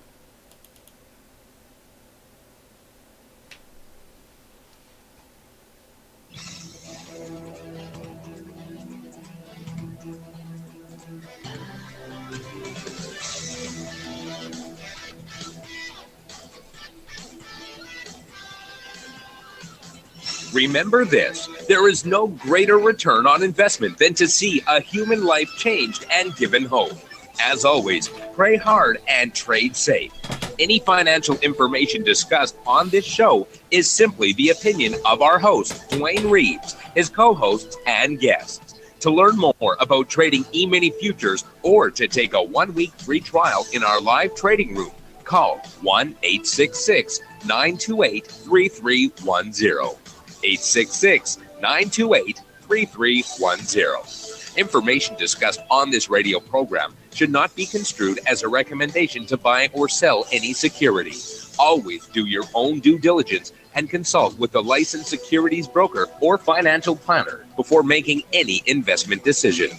Remember this, there is no greater return on investment than to see a human life changed and given hope. As always, pray hard and trade safe. Any financial information discussed on this show is simply the opinion of our host, Dwayne Reeves, his co-hosts, and guests. To learn more about trading Emini Futures or to take a 1-week free trial in our live trading room, call 1-866-928-3310. 866-928-3310. Information discussed on this radio program should not be construed as a recommendation to buy or sell any security. Always do your own due diligence and consult with a licensed securities broker or financial planner before making any investment decision.